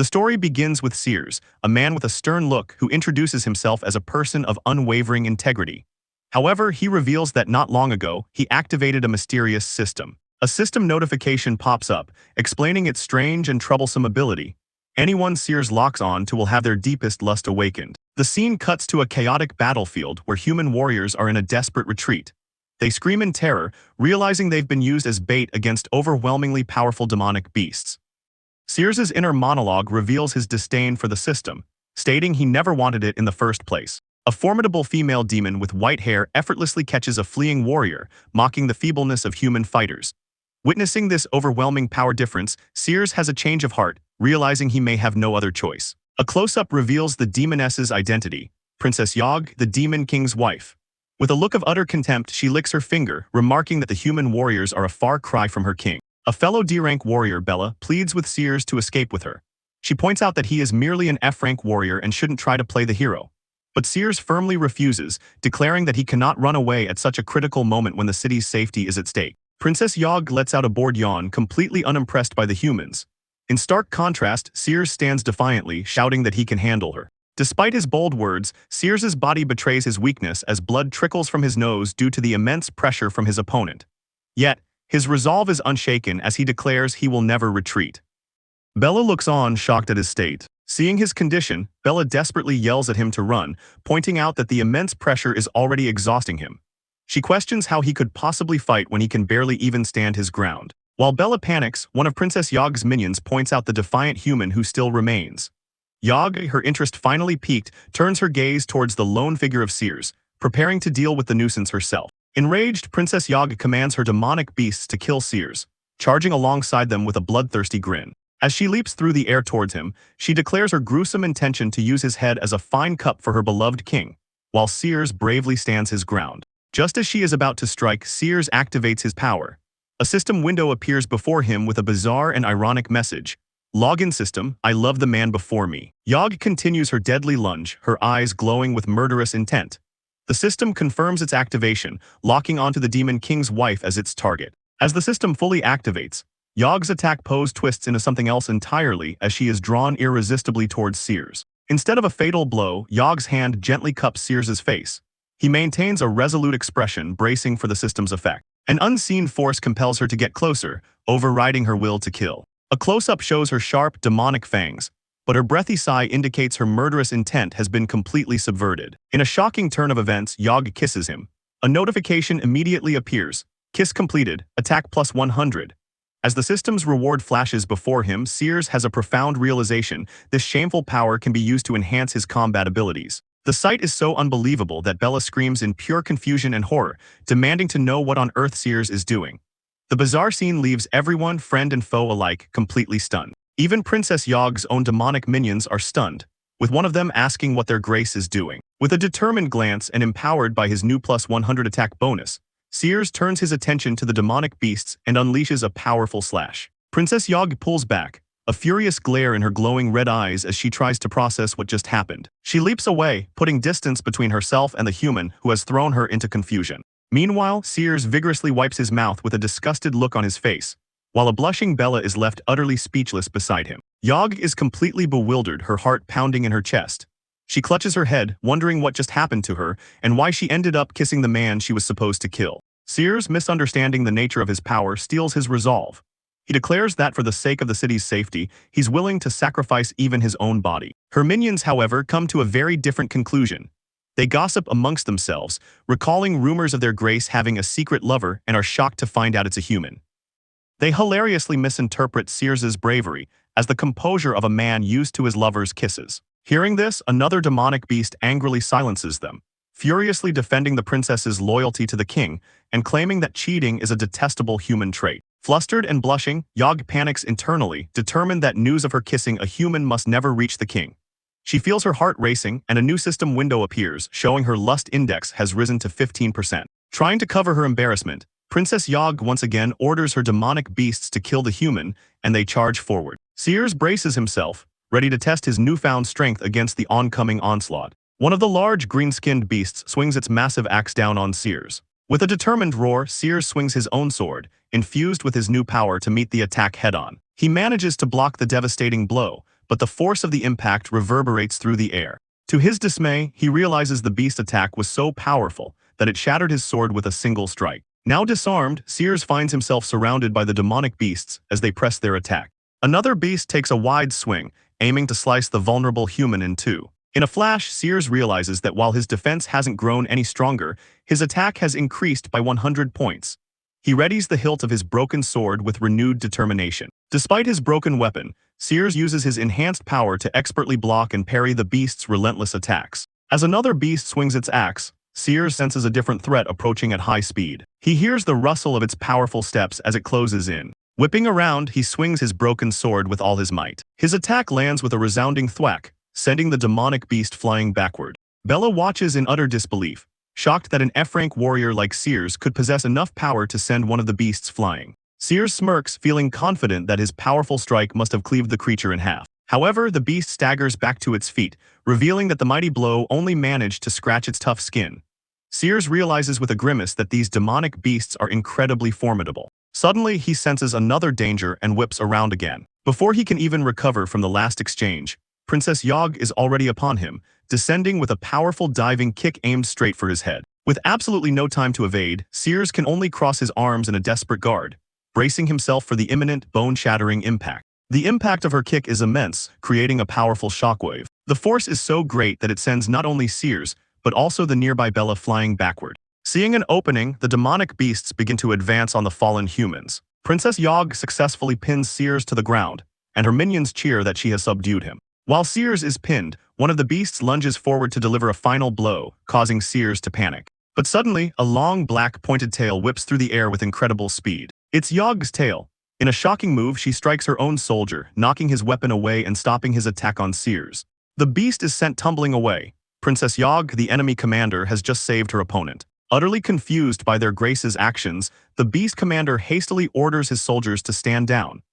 The story begins with Sears, a man with a stern look who introduces himself as a person of unwavering integrity. However, he reveals that not long ago, he activated a mysterious system. A system notification pops up, explaining its strange and troublesome ability. Anyone Sears locks on to will have their deepest lust awakened. The scene cuts to a chaotic battlefield where human warriors are in a desperate retreat. They scream in terror, realizing they've been used as bait against overwhelmingly powerful demonic beasts. Sears's inner monologue reveals his disdain for the system, stating he never wanted it in the first place. A formidable female demon with white hair effortlessly catches a fleeing warrior, mocking the feebleness of human fighters. Witnessing this overwhelming power difference, Sears has a change of heart, realizing he may have no other choice. A close-up reveals the demoness's identity, Princess Yog, the Demon King's wife. With a look of utter contempt, she licks her finger, remarking that the human warriors are a far cry from her king. A fellow D-rank warrior, Bella, pleads with Sears to escape with her. She points out that he is merely an F-rank warrior and shouldn't try to play the hero. But Sears firmly refuses, declaring that he cannot run away at such a critical moment when the city's safety is at stake. Princess Yog lets out a bored yawn, completely unimpressed by the humans. In stark contrast, Sears stands defiantly, shouting that he can handle her. Despite his bold words, Sears's body betrays his weakness as blood trickles from his nose due to the immense pressure from his opponent. Yet, his resolve is unshaken as he declares he will never retreat. Bella looks on, shocked at his state. Seeing his condition, Bella desperately yells at him to run, pointing out that the immense pressure is already exhausting him. She questions how he could possibly fight when he can barely even stand his ground. While Bella panics, one of Princess Yog's minions points out the defiant human who still remains. Yog, her interest finally piqued, turns her gaze towards the lone figure of Sears, preparing to deal with the nuisance herself. Enraged, Princess Yog commands her demonic beasts to kill Sears, charging alongside them with a bloodthirsty grin. As she leaps through the air towards him, she declares her gruesome intention to use his head as a fine cup for her beloved king, while Sears bravely stands his ground. Just as she is about to strike, Sears activates his power. A system window appears before him with a bizarre and ironic message. Login system, I love the man before me. Yog continues her deadly lunge, her eyes glowing with murderous intent. The system confirms its activation, locking onto the Demon King's wife as its target. As the system fully activates, Yog's attack pose twists into something else entirely as she is drawn irresistibly towards Sears. Instead of a fatal blow, Yog's hand gently cups Sears's face. He maintains a resolute expression, bracing for the system's effect. An unseen force compels her to get closer, overriding her will to kill. A close-up shows her sharp, demonic fangs, but her breathy sigh indicates her murderous intent has been completely subverted. In a shocking turn of events, Yog kisses him. A notification immediately appears. Kiss completed, attack plus 100. As the system's reward flashes before him, Sears has a profound realization this shameful power can be used to enhance his combat abilities. The sight is so unbelievable that Bella screams in pure confusion and horror, demanding to know what on earth Sears is doing. The bizarre scene leaves everyone, friend and foe alike, completely stunned. Even Princess Yog's own demonic minions are stunned, with one of them asking what their grace is doing. With a determined glance and empowered by his new plus 100 attack bonus, Sears turns his attention to the demonic beasts and unleashes a powerful slash. Princess Yog pulls back, a furious glare in her glowing red eyes as she tries to process what just happened. She leaps away, putting distance between herself and the human who has thrown her into confusion. Meanwhile, Sears vigorously wipes his mouth with a disgusted look on his face, while a blushing Bella is left utterly speechless beside him. Yog is completely bewildered, her heart pounding in her chest. She clutches her head, wondering what just happened to her and why she ended up kissing the man she was supposed to kill. Sears, misunderstanding the nature of his power, steals his resolve. He declares that for the sake of the city's safety, he's willing to sacrifice even his own body. Her minions, however, come to a very different conclusion. They gossip amongst themselves, recalling rumors of their grace having a secret lover and are shocked to find out it's a human. They hilariously misinterpret Sears's bravery as the composure of a man used to his lover's kisses. Hearing this, another demonic beast angrily silences them, furiously defending the princess's loyalty to the king and claiming that cheating is a detestable human trait. Flustered and blushing, Yog panics internally, determined that news of her kissing a human must never reach the king. She feels her heart racing, and a new system window appears, showing her lust index has risen to 15%. Trying to cover her embarrassment, Princess Yog once again orders her demonic beasts to kill the human, and they charge forward. Sears braces himself, ready to test his newfound strength against the oncoming onslaught. One of the large green-skinned beasts swings its massive axe down on Sears. With a determined roar, Sears swings his own sword, infused with his new power, to meet the attack head-on. He manages to block the devastating blow, but the force of the impact reverberates through the air. To his dismay, he realizes the beast attack was so powerful that it shattered his sword with a single strike. Now disarmed, Sears finds himself surrounded by the demonic beasts as they press their attack. Another beast takes a wide swing, aiming to slice the vulnerable human in two. In a flash, Sears realizes that while his defense hasn't grown any stronger, his attack has increased by 100 points. He readies the hilt of his broken sword with renewed determination. Despite his broken weapon, Sears uses his enhanced power to expertly block and parry the beast's relentless attacks. As another beast swings its axe, Sears senses a different threat approaching at high speed. He hears the rustle of its powerful steps as it closes in. Whipping around, he swings his broken sword with all his might. His attack lands with a resounding thwack, sending the demonic beast flying backward. Bella watches in utter disbelief, shocked that an F-rank warrior like Sears could possess enough power to send one of the beasts flying. Sears smirks, feeling confident that his powerful strike must have cleaved the creature in half. However, the beast staggers back to its feet, revealing that the mighty blow only managed to scratch its tough skin. Sears realizes with a grimace that these demonic beasts are incredibly formidable. Suddenly, he senses another danger and whips around again. Before he can even recover from the last exchange, Princess Yog is already upon him, descending with a powerful diving kick aimed straight for his head. With absolutely no time to evade, Sears can only cross his arms in a desperate guard, bracing himself for the imminent, bone-shattering impact. The impact of her kick is immense, creating a powerful shockwave. The force is so great that it sends not only Sears, but also the nearby Bella flying backward. Seeing an opening, the demonic beasts begin to advance on the fallen humans. Princess Yog successfully pins Sears to the ground, and her minions cheer that she has subdued him. While Sears is pinned, one of the beasts lunges forward to deliver a final blow, causing Sears to panic. But suddenly, a long black pointed tail whips through the air with incredible speed. It's Yog's tail. In a shocking move, she strikes her own soldier, knocking his weapon away and stopping his attack on Sears. The beast is sent tumbling away. Princess Yog, the enemy commander, has just saved her opponent. Utterly confused by their grace's actions, the beast commander hastily orders his soldiers to stand down.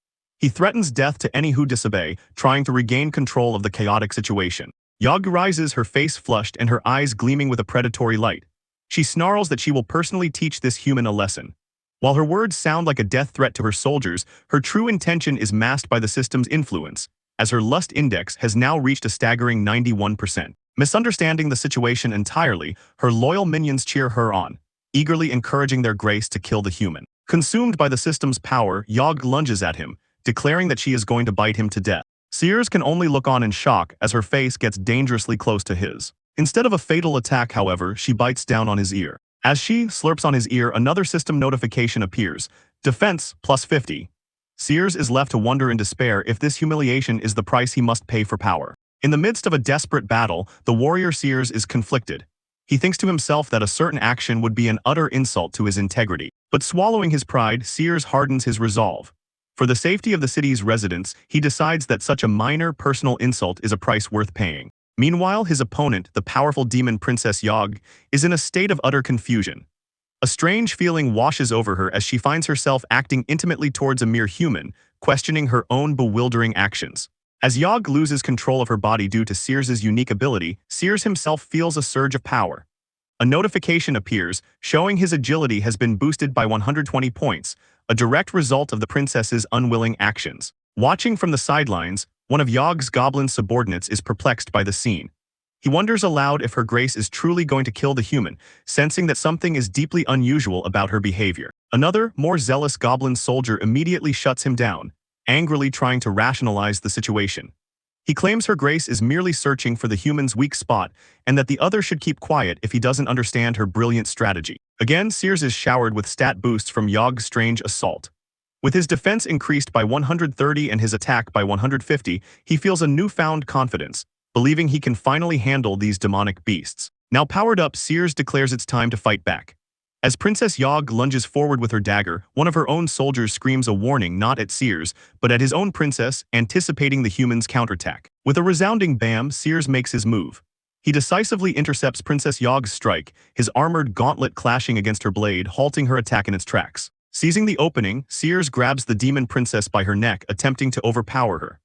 He threatens death to any who disobey, trying to regain control of the chaotic situation. Yog rises, her face flushed and her eyes gleaming with a predatory light. She snarls that she will personally teach this human a lesson. While her words sound like a death threat to her soldiers, her true intention is masked by the system's influence, as her lust index has now reached a staggering 91%. Misunderstanding the situation entirely, her loyal minions cheer her on, eagerly encouraging their grace to kill the human. Consumed by the system's power, Yog lunges at him, declaring that she is going to bite him to death. Sears can only look on in shock as her face gets dangerously close to his. Instead of a fatal attack, however, she bites down on his ear. As she slurps on his ear, another system notification appears. Defense plus 50. Sears is left to wonder in despair if this humiliation is the price he must pay for power. In the midst of a desperate battle, the warrior Sears is conflicted. He thinks to himself that a certain action would be an utter insult to his integrity. But swallowing his pride, Sears hardens his resolve. For the safety of the city's residents, he decides that such a minor personal insult is a price worth paying. Meanwhile, his opponent, the powerful demon Princess Yog, is in a state of utter confusion. A strange feeling washes over her as she finds herself acting intimately towards a mere human, questioning her own bewildering actions. As Yog loses control of her body due to Sears's unique ability, Sears himself feels a surge of power. A notification appears, showing his agility has been boosted by 120 points, a direct result of the princess's unwilling actions. Watching from the sidelines, one of Yog's goblin subordinates is perplexed by the scene. He wonders aloud if her grace is truly going to kill the human, sensing that something is deeply unusual about her behavior. Another, more zealous goblin soldier immediately shuts him down, angrily trying to rationalize the situation. He claims her grace is merely searching for the human's weak spot and that the other should keep quiet if he doesn't understand her brilliant strategy. Again, Sears is showered with stat boosts from Yog's strange assault. With his defense increased by 130 and his attack by 150, he feels a newfound confidence, believing he can finally handle these demonic beasts. Now powered up, Sears declares it's time to fight back. As Princess Yog lunges forward with her dagger, one of her own soldiers screams a warning not at Sears, but at his own princess, anticipating the human's counterattack. With a resounding bam, Sears makes his move. He decisively intercepts Princess Yog's strike, his armored gauntlet clashing against her blade, halting her attack in its tracks. Seizing the opening, Sears grabs the demon princess by her neck, attempting to overpower her.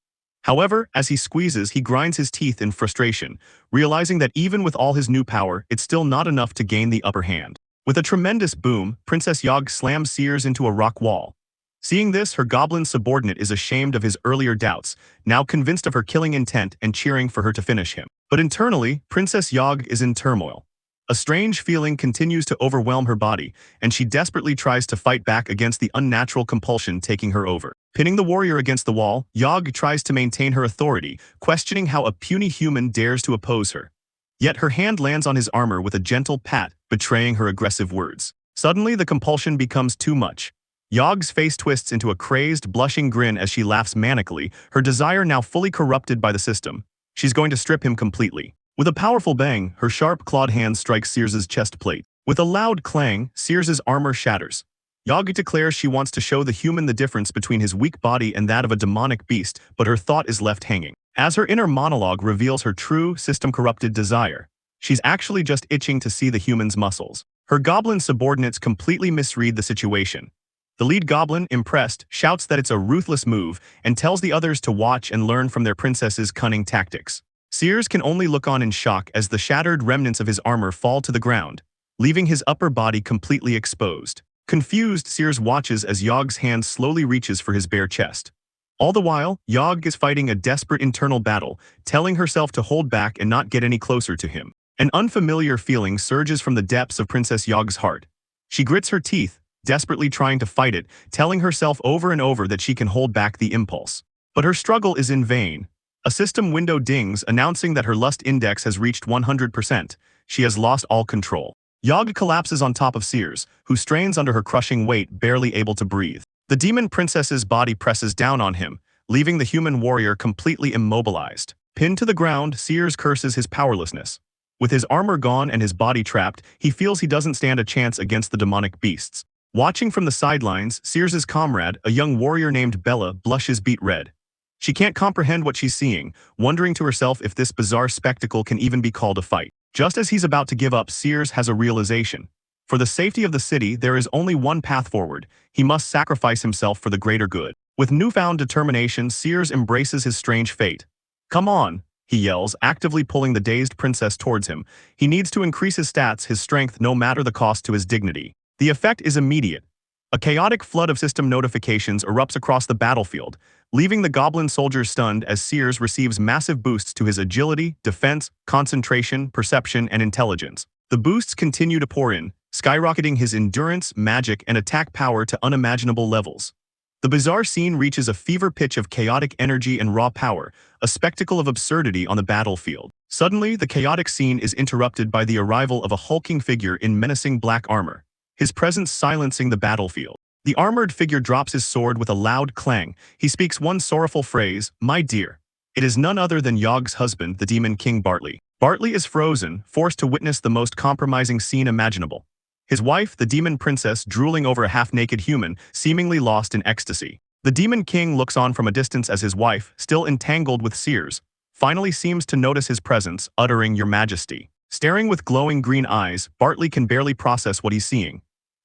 However, as he squeezes, he grinds his teeth in frustration, realizing that even with all his new power, it's still not enough to gain the upper hand. With a tremendous boom, Princess Yog slams Sears into a rock wall. Seeing this, her goblin subordinate is ashamed of his earlier doubts, now convinced of her killing intent and cheering for her to finish him. But internally, Princess Yog is in turmoil. A strange feeling continues to overwhelm her body, and she desperately tries to fight back against the unnatural compulsion taking her over. Pinning the warrior against the wall, Yog tries to maintain her authority, questioning how a puny human dares to oppose her. Yet her hand lands on his armor with a gentle pat, betraying her aggressive words. Suddenly, the compulsion becomes too much. Yog's face twists into a crazed, blushing grin as she laughs manically, her desire now fully corrupted by the system. She's going to strip him completely. With a powerful bang, her sharp, clawed hand strikes Sears's chest plate. With a loud clang, Sears's armor shatters. Yog declares she wants to show the human the difference between his weak body and that of a demonic beast, but her thought is left hanging. As her inner monologue reveals her true, system-corrupted desire, she's actually just itching to see the human's muscles. Her goblin subordinates completely misread the situation. The lead goblin, impressed, shouts that it's a ruthless move and tells the others to watch and learn from their princess's cunning tactics. Sears can only look on in shock as the shattered remnants of his armor fall to the ground, leaving his upper body completely exposed. Confused, Sears watches as Yog's hand slowly reaches for his bare chest. All the while, Yog is fighting a desperate internal battle, telling herself to hold back and not get any closer to him. An unfamiliar feeling surges from the depths of Princess Yog's heart. She grits her teeth, desperately trying to fight it, telling herself over and over that she can hold back the impulse. But her struggle is in vain. A system window dings, announcing that her lust index has reached 100%. She has lost all control. Yog collapses on top of Sears, who strains under her crushing weight, barely able to breathe. The demon princess's body presses down on him, leaving the human warrior completely immobilized. Pinned to the ground, Sears curses his powerlessness. With his armor gone and his body trapped, he feels he doesn't stand a chance against the demonic beasts. Watching from the sidelines, Sears's comrade, a young warrior named Bella, blushes beet red. She can't comprehend what she's seeing, wondering to herself if this bizarre spectacle can even be called a fight. Just as he's about to give up, Sears has a realization. For the safety of the city, there is only one path forward. He must sacrifice himself for the greater good. With newfound determination, Sears embraces his strange fate. "Come on," he yells, actively pulling the dazed princess towards him. He needs to increase his stats, his strength, no matter the cost to his dignity. The effect is immediate. A chaotic flood of system notifications erupts across the battlefield, leaving the goblin soldiers stunned as Sears receives massive boosts to his agility, defense, concentration, perception, and intelligence. The boosts continue to pour in, skyrocketing his endurance, magic, and attack power to unimaginable levels. The bizarre scene reaches a fever pitch of chaotic energy and raw power, a spectacle of absurdity on the battlefield. Suddenly, the chaotic scene is interrupted by the arrival of a hulking figure in menacing black armor, his presence silencing the battlefield. The armored figure drops his sword with a loud clang. He speaks one sorrowful phrase, "My dear." It is none other than Yog's husband, the Demon King Bartley. Bartley is frozen, forced to witness the most compromising scene imaginable. His wife, the demon princess, drooling over a half-naked human, seemingly lost in ecstasy. The Demon King looks on from a distance as his wife, still entangled with Sears, finally seems to notice his presence, uttering, "Your Majesty." Staring with glowing green eyes, Bartley can barely process what he's seeing.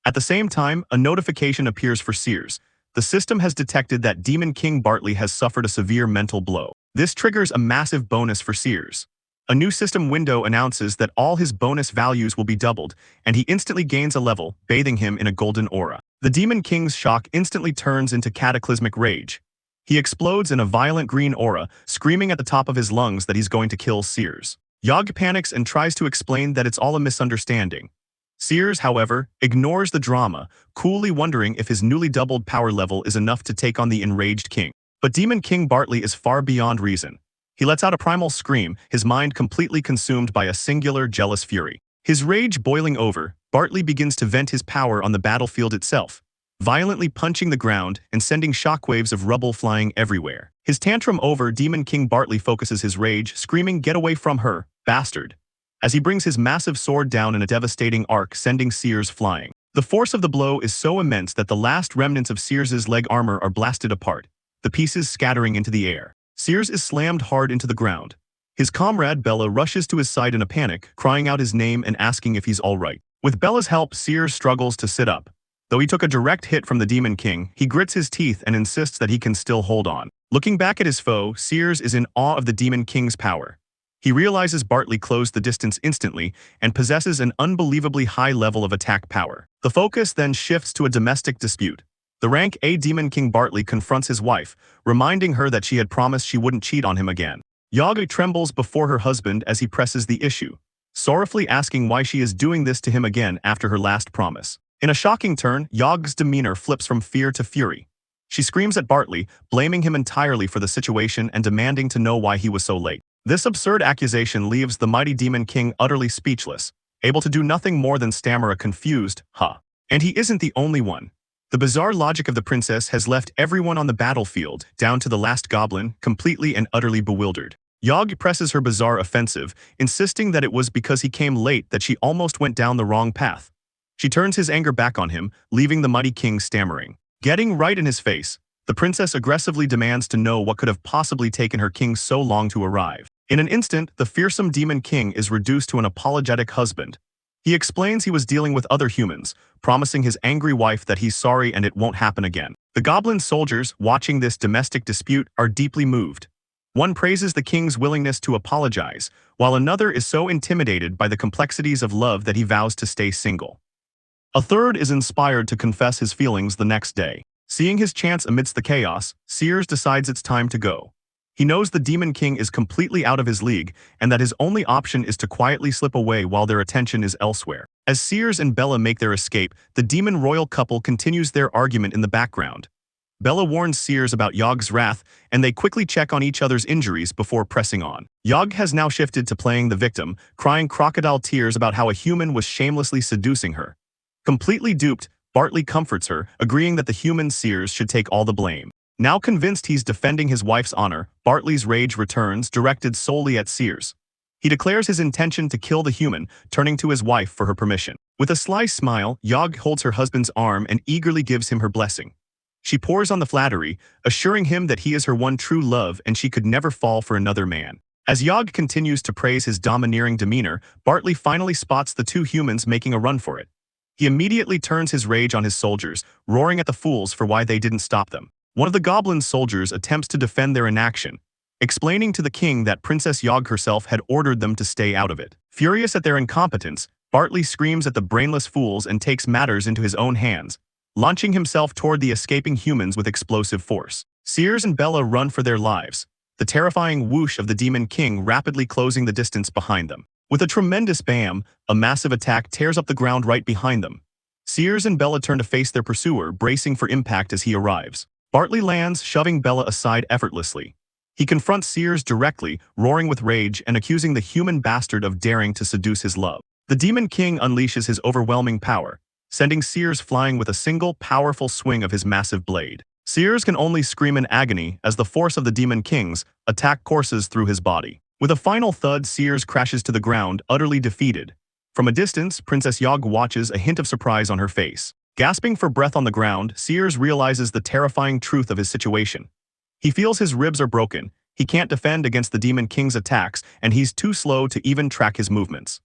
At the same time, a notification appears for Sears. The system has detected that Demon King Bartley has suffered a severe mental blow. This triggers a massive bonus for Sears. A new system window announces that all his bonus values will be doubled, and he instantly gains a level, bathing him in a golden aura. The Demon King's shock instantly turns into cataclysmic rage. He explodes in a violent green aura, screaming at the top of his lungs that he's going to kill Sears. Yog panics and tries to explain that it's all a misunderstanding. Sears, however, ignores the drama, coolly wondering if his newly doubled power level is enough to take on the enraged king. But Demon King Bartley is far beyond reason. He lets out a primal scream, his mind completely consumed by a singular, jealous fury. His rage boiling over, Bartley begins to vent his power on the battlefield itself, violently punching the ground and sending shockwaves of rubble flying everywhere. His tantrum over, Demon King Bartley focuses his rage, screaming, "Get away from her, bastard!" as he brings his massive sword down in a devastating arc, sending Sears flying. The force of the blow is so immense that the last remnants of Sears's leg armor are blasted apart, the pieces scattering into the air. Sears is slammed hard into the ground. His comrade Bella rushes to his side in a panic, crying out his name and asking if he's all right. With Bella's help, Sears struggles to sit up. Though he took a direct hit from the Demon King, he grits his teeth and insists that he can still hold on. Looking back at his foe, Sears is in awe of the Demon King's power. He realizes Bartley closed the distance instantly and possesses an unbelievably high level of attack power. The focus then shifts to a domestic dispute. The rank A Demon King Bartley confronts his wife, reminding her that she had promised she wouldn't cheat on him again. Yaga trembles before her husband as he presses the issue, sorrowfully asking why she is doing this to him again after her last promise. In a shocking turn, Yog's demeanor flips from fear to fury. She screams at Bartley, blaming him entirely for the situation and demanding to know why he was so late. This absurd accusation leaves the mighty Demon King utterly speechless, able to do nothing more than stammer a confused, "huh." And he isn't the only one. The bizarre logic of the princess has left everyone on the battlefield, down to the last goblin, completely and utterly bewildered. Yog presses her bizarre offensive, insisting that it was because he came late that she almost went down the wrong path. She turns his anger back on him, leaving the mighty king stammering. Getting right in his face, the princess aggressively demands to know what could have possibly taken her king so long to arrive. In an instant, the fearsome demon king is reduced to an apologetic husband. He explains he was dealing with other humans, promising his angry wife that he's sorry and it won't happen again. The goblin soldiers, watching this domestic dispute, are deeply moved. One praises the king's willingness to apologize, while another is so intimidated by the complexities of love that he vows to stay single. A third is inspired to confess his feelings the next day. Seeing his chance amidst the chaos, Sears decides it's time to go. He knows the Demon King is completely out of his league and that his only option is to quietly slip away while their attention is elsewhere. As Sears and Bella make their escape, the demon royal couple continues their argument in the background. Bella warns Sears about Yog's wrath, and they quickly check on each other's injuries before pressing on. Yog has now shifted to playing the victim, crying crocodile tears about how a human was shamelessly seducing her. Completely duped, Bartley comforts her, agreeing that the human Sears should take all the blame. Now convinced he's defending his wife's honor, Bartley's rage returns, directed solely at Sears. He declares his intention to kill the human, turning to his wife for her permission. With a sly smile, Yog holds her husband's arm and eagerly gives him her blessing. She pours on the flattery, assuring him that he is her one true love and she could never fall for another man. As Yog continues to praise his domineering demeanor, Bartley finally spots the two humans making a run for it. He immediately turns his rage on his soldiers, roaring at the fools for why they didn't stop them. One of the goblin soldiers attempts to defend their inaction, explaining to the king that Princess Yog herself had ordered them to stay out of it. Furious at their incompetence, Bartley screams at the brainless fools and takes matters into his own hands, launching himself toward the escaping humans with explosive force. Sears and Bella run for their lives, the terrifying whoosh of the Demon King rapidly closing the distance behind them. With a tremendous bam, a massive attack tears up the ground right behind them. Sears and Bella turn to face their pursuer, bracing for impact as he arrives. Bartley lands, shoving Bella aside effortlessly. He confronts Sears directly, roaring with rage and accusing the human bastard of daring to seduce his love. The Demon King unleashes his overwhelming power, sending Sears flying with a single, powerful swing of his massive blade. Sears can only scream in agony as the force of the Demon King's attack courses through his body. With a final thud, Sears crashes to the ground, utterly defeated. From a distance, Princess Yog watches, a hint of surprise on her face. Gasping for breath on the ground, Sears realizes the terrifying truth of his situation. He feels his ribs are broken, he can't defend against the Demon King's attacks, and he's too slow to even track his movements.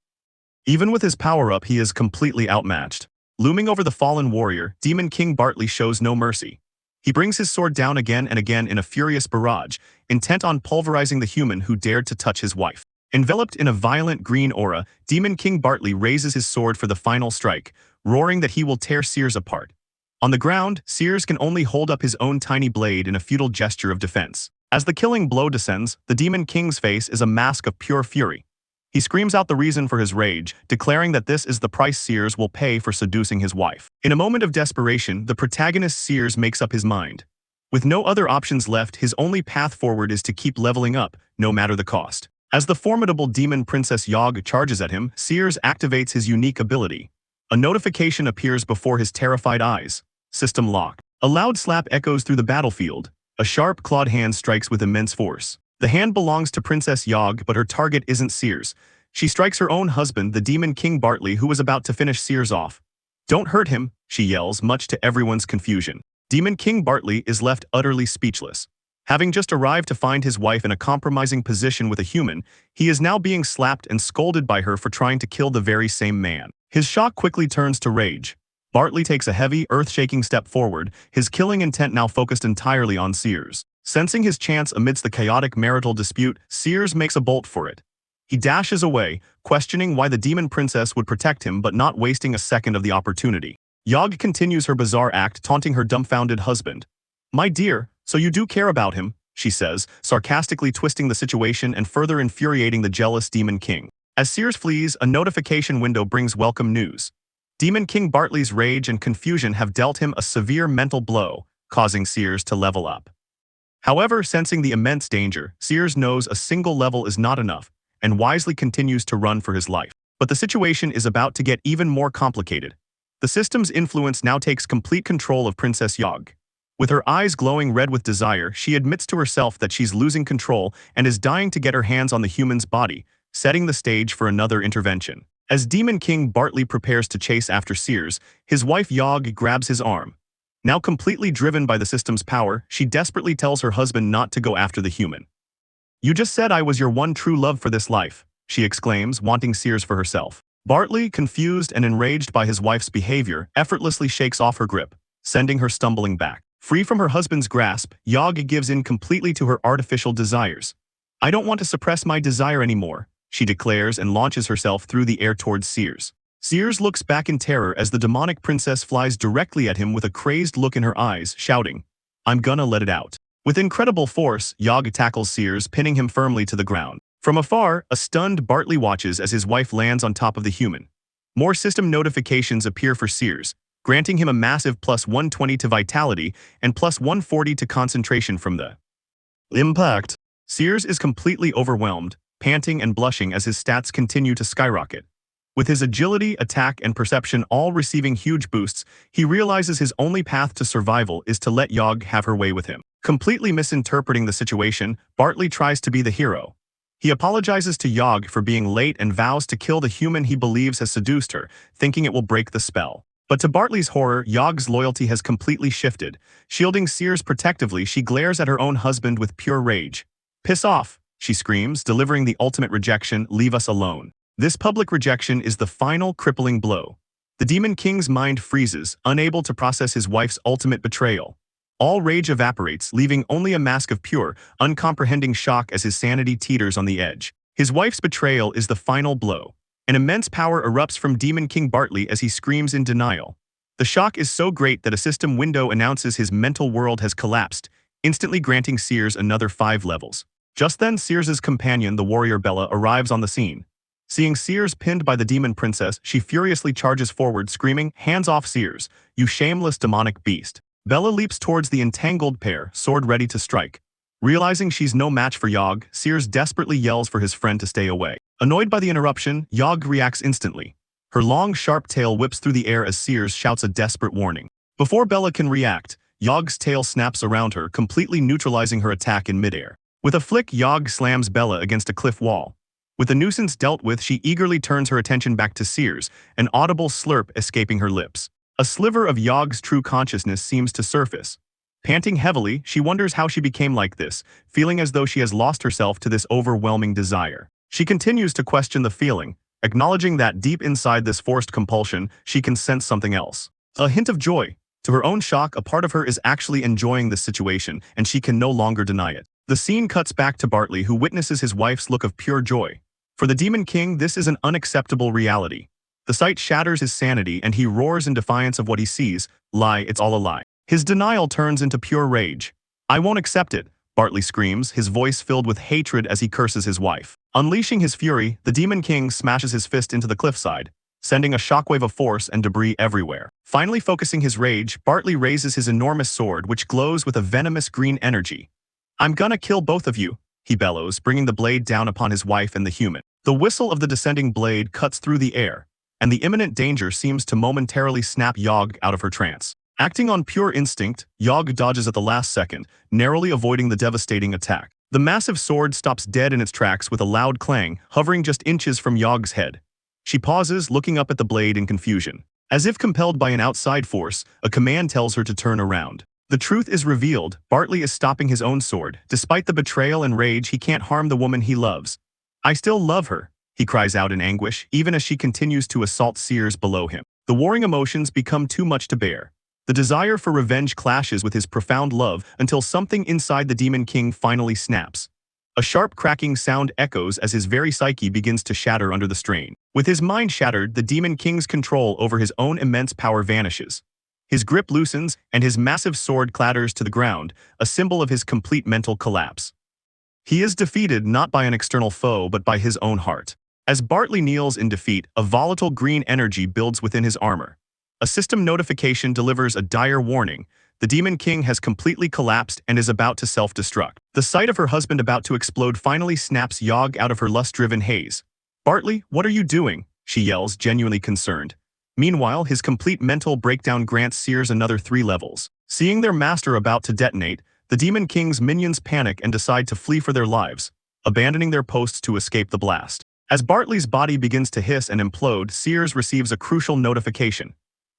Even with his power-up, he is completely outmatched. Looming over the fallen warrior, Demon King Bartley shows no mercy. He brings his sword down again and again in a furious barrage, intent on pulverizing the human who dared to touch his wife. Enveloped in a violent green aura, Demon King Bartley raises his sword for the final strike, roaring that he will tear Sears apart. On the ground, Sears can only hold up his own tiny blade in a futile gesture of defense. As the killing blow descends, the Demon King's face is a mask of pure fury. He screams out the reason for his rage, declaring that this is the price Sears will pay for seducing his wife. In a moment of desperation, the protagonist Sears makes up his mind. With no other options left, his only path forward is to keep leveling up, no matter the cost. As the formidable demon Princess Yog charges at him, Sears activates his unique ability. A notification appears before his terrified eyes. System lock. A loud slap echoes through the battlefield. A sharp, clawed hand strikes with immense force. The hand belongs to Princess Yog, but her target isn't Sears. She strikes her own husband, the Demon King Bartley, who was about to finish Sears off. "Don't hurt him," she yells, much to everyone's confusion. Demon King Bartley is left utterly speechless. Having just arrived to find his wife in a compromising position with a human, he is now being slapped and scolded by her for trying to kill the very same man. His shock quickly turns to rage. Bartley takes a heavy, earth-shaking step forward, his killing intent now focused entirely on Sears. Sensing his chance amidst the chaotic marital dispute, Sears makes a bolt for it. He dashes away, questioning why the demon princess would protect him but not wasting a second of the opportunity. Yog continues her bizarre act, taunting her dumbfounded husband. "My dear, so you do care about him," she says, sarcastically twisting the situation and further infuriating the jealous Demon King. As Sears flees, a notification window brings welcome news. Demon King Bartley's rage and confusion have dealt him a severe mental blow, causing Sears to level up. However, sensing the immense danger, Sears knows a single level is not enough, and wisely continues to run for his life. But the situation is about to get even more complicated. The system's influence now takes complete control of Princess Yog. With her eyes glowing red with desire, she admits to herself that she's losing control and is dying to get her hands on the human's body, setting the stage for another intervention. As Demon King Bartley prepares to chase after Sears, his wife Yog grabs his arm. Now completely driven by the system's power, she desperately tells her husband not to go after the human. "You just said I was your one true love for this life," she exclaims, wanting Sears for herself. Bartley, confused and enraged by his wife's behavior, effortlessly shakes off her grip, sending her stumbling back. Free from her husband's grasp, Yog gives in completely to her artificial desires. "I don't want to suppress my desire anymore," she declares and launches herself through the air towards Sears. Sears looks back in terror as the demonic princess flies directly at him with a crazed look in her eyes, shouting, "I'm gonna let it out." With incredible force, Yog tackles Sears, pinning him firmly to the ground. From afar, a stunned Bartley watches as his wife lands on top of the human. More system notifications appear for Sears, granting him a massive plus 120 to vitality and plus 140 to concentration from the impact. Sears is completely overwhelmed, panting and blushing as his stats continue to skyrocket. With his agility, attack, and perception all receiving huge boosts, he realizes his only path to survival is to let Yog have her way with him. Completely misinterpreting the situation, Bartley tries to be the hero. He apologizes to Yog for being late and vows to kill the human he believes has seduced her, thinking it will break the spell. But to Bartley's horror, Yog's loyalty has completely shifted. Shielding Sears protectively, she glares at her own husband with pure rage. "Piss off," she screams, delivering the ultimate rejection, "Leave us alone." This public rejection is the final crippling blow. The Demon King's mind freezes, unable to process his wife's ultimate betrayal. All rage evaporates, leaving only a mask of pure, uncomprehending shock as his sanity teeters on the edge. His wife's betrayal is the final blow. An immense power erupts from Demon King Bartley as he screams in denial. The shock is so great that a system window announces his mental world has collapsed, instantly granting Sears another 5 levels. Just then, Sears's companion, the warrior Bella, arrives on the scene. Seeing Sears pinned by the demon princess, she furiously charges forward, screaming, "Hands off Sears, you shameless demonic beast." Bella leaps towards the entangled pair, sword ready to strike. Realizing she's no match for Yog, Sears desperately yells for his friend to stay away. Annoyed by the interruption, Yog reacts instantly. Her long, sharp tail whips through the air as Sears shouts a desperate warning. Before Bella can react, Yog's tail snaps around her, completely neutralizing her attack in midair. With a flick, Yog slams Bella against a cliff wall. With the nuisance dealt with, she eagerly turns her attention back to Sears, an audible slurp escaping her lips. A sliver of Yog's true consciousness seems to surface. Panting heavily, she wonders how she became like this, feeling as though she has lost herself to this overwhelming desire. She continues to question the feeling, acknowledging that deep inside this forced compulsion, she can sense something else. A hint of joy. To her own shock, a part of her is actually enjoying this situation, and she can no longer deny it. The scene cuts back to Bartley, who witnesses his wife's look of pure joy. For the Demon King, this is an unacceptable reality. The sight shatters his sanity and he roars in defiance of what he sees. "Lie, it's all a lie." His denial turns into pure rage. "I won't accept it," Bartley screams, his voice filled with hatred as he curses his wife. Unleashing his fury, the Demon King smashes his fist into the cliffside, sending a shockwave of force and debris everywhere. Finally focusing his rage, Bartley raises his enormous sword, which glows with a venomous green energy. "I'm gonna kill both of you," he bellows, bringing the blade down upon his wife and the human. The whistle of the descending blade cuts through the air, and the imminent danger seems to momentarily snap Yog out of her trance. Acting on pure instinct, Yog dodges at the last second, narrowly avoiding the devastating attack. The massive sword stops dead in its tracks with a loud clang, hovering just inches from Yog's head. She pauses, looking up at the blade in confusion. As if compelled by an outside force, a command tells her to turn around. The truth is revealed. Bartley is stopping his own sword. Despite the betrayal and rage, he can't harm the woman he loves. "I still love her," he cries out in anguish, even as she continues to assault Sears below him. The warring emotions become too much to bear. The desire for revenge clashes with his profound love until something inside the Demon King finally snaps. A sharp cracking sound echoes as his very psyche begins to shatter under the strain. With his mind shattered, the Demon King's control over his own immense power vanishes. His grip loosens, and his massive sword clatters to the ground, a symbol of his complete mental collapse. He is defeated not by an external foe but by his own heart. As Bartley kneels in defeat, a volatile green energy builds within his armor. A system notification delivers a dire warning. The Demon King has completely collapsed and is about to self-destruct. The sight of her husband about to explode finally snaps Yog out of her lust-driven haze. "Bartley, what are you doing?" she yells, genuinely concerned. Meanwhile, his complete mental breakdown grants Sears another 3 levels. Seeing their master about to detonate, the Demon King's minions panic and decide to flee for their lives, abandoning their posts to escape the blast. As Bartley's body begins to hiss and implode, Sears receives a crucial notification.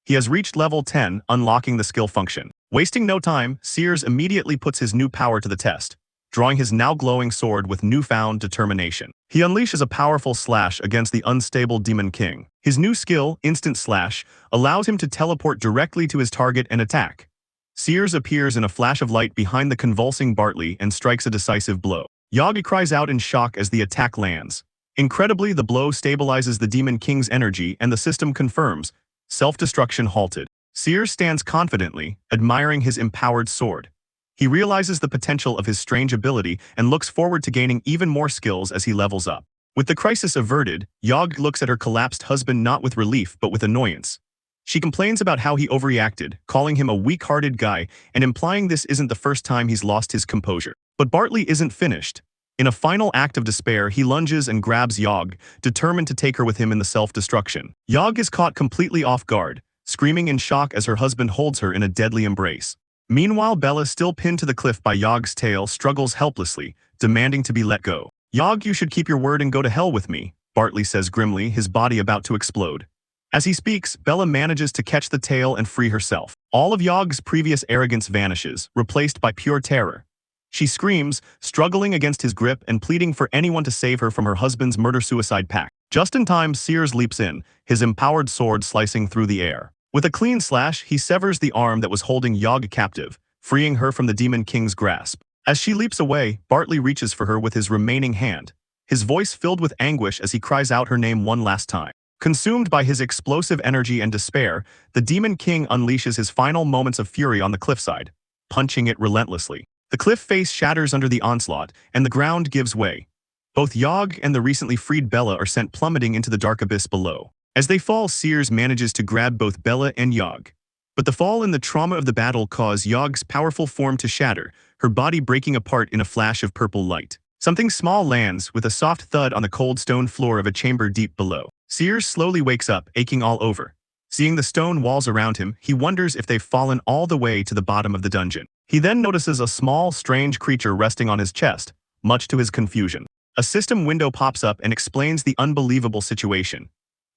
He has reached level 10, unlocking the skill function. Wasting no time, Sears immediately puts his new power to the test, drawing his now glowing sword with newfound determination. He unleashes a powerful slash against the unstable Demon King. His new skill, Instant Slash, allows him to teleport directly to his target and attack. Sears appears in a flash of light behind the convulsing Bartley and strikes a decisive blow. Yagi cries out in shock as the attack lands. Incredibly, the blow stabilizes the Demon King's energy and the system confirms, self-destruction halted. Sears stands confidently, admiring his empowered sword. He realizes the potential of his strange ability and looks forward to gaining even more skills as he levels up. With the crisis averted, Yog looks at her collapsed husband not with relief but with annoyance. She complains about how he overreacted, calling him a weak-hearted guy and implying this isn't the first time he's lost his composure. But Bartley isn't finished. In a final act of despair, he lunges and grabs Yog, determined to take her with him in the self-destruction. Yog is caught completely off guard, screaming in shock as her husband holds her in a deadly embrace. Meanwhile, Bella, still pinned to the cliff by Yog's tail, struggles helplessly, demanding to be let go. "Yog, you should keep your word and go to hell with me," Bartley says grimly, his body about to explode. As he speaks, Bella manages to catch the tail and free herself. All of Yog's previous arrogance vanishes, replaced by pure terror. She screams, struggling against his grip and pleading for anyone to save her from her husband's murder-suicide pact. Just in time, Sears leaps in, his empowered sword slicing through the air. With a clean slash, he severs the arm that was holding Yog captive, freeing her from the Demon King's grasp. As she leaps away, Bartley reaches for her with his remaining hand, his voice filled with anguish as he cries out her name one last time. Consumed by his explosive energy and despair, the Demon King unleashes his final moments of fury on the cliffside, punching it relentlessly. The cliff face shatters under the onslaught, and the ground gives way. Both Yog and the recently freed Bella are sent plummeting into the dark abyss below. As they fall, Sears manages to grab both Bella and Yog. But the fall and the trauma of the battle cause Yog's powerful form to shatter, her body breaking apart in a flash of purple light. Something small lands with a soft thud on the cold stone floor of a chamber deep below. Sears slowly wakes up, aching all over. Seeing the stone walls around him, he wonders if they've fallen all the way to the bottom of the dungeon. He then notices a small, strange creature resting on his chest, much to his confusion. A system window pops up and explains the unbelievable situation.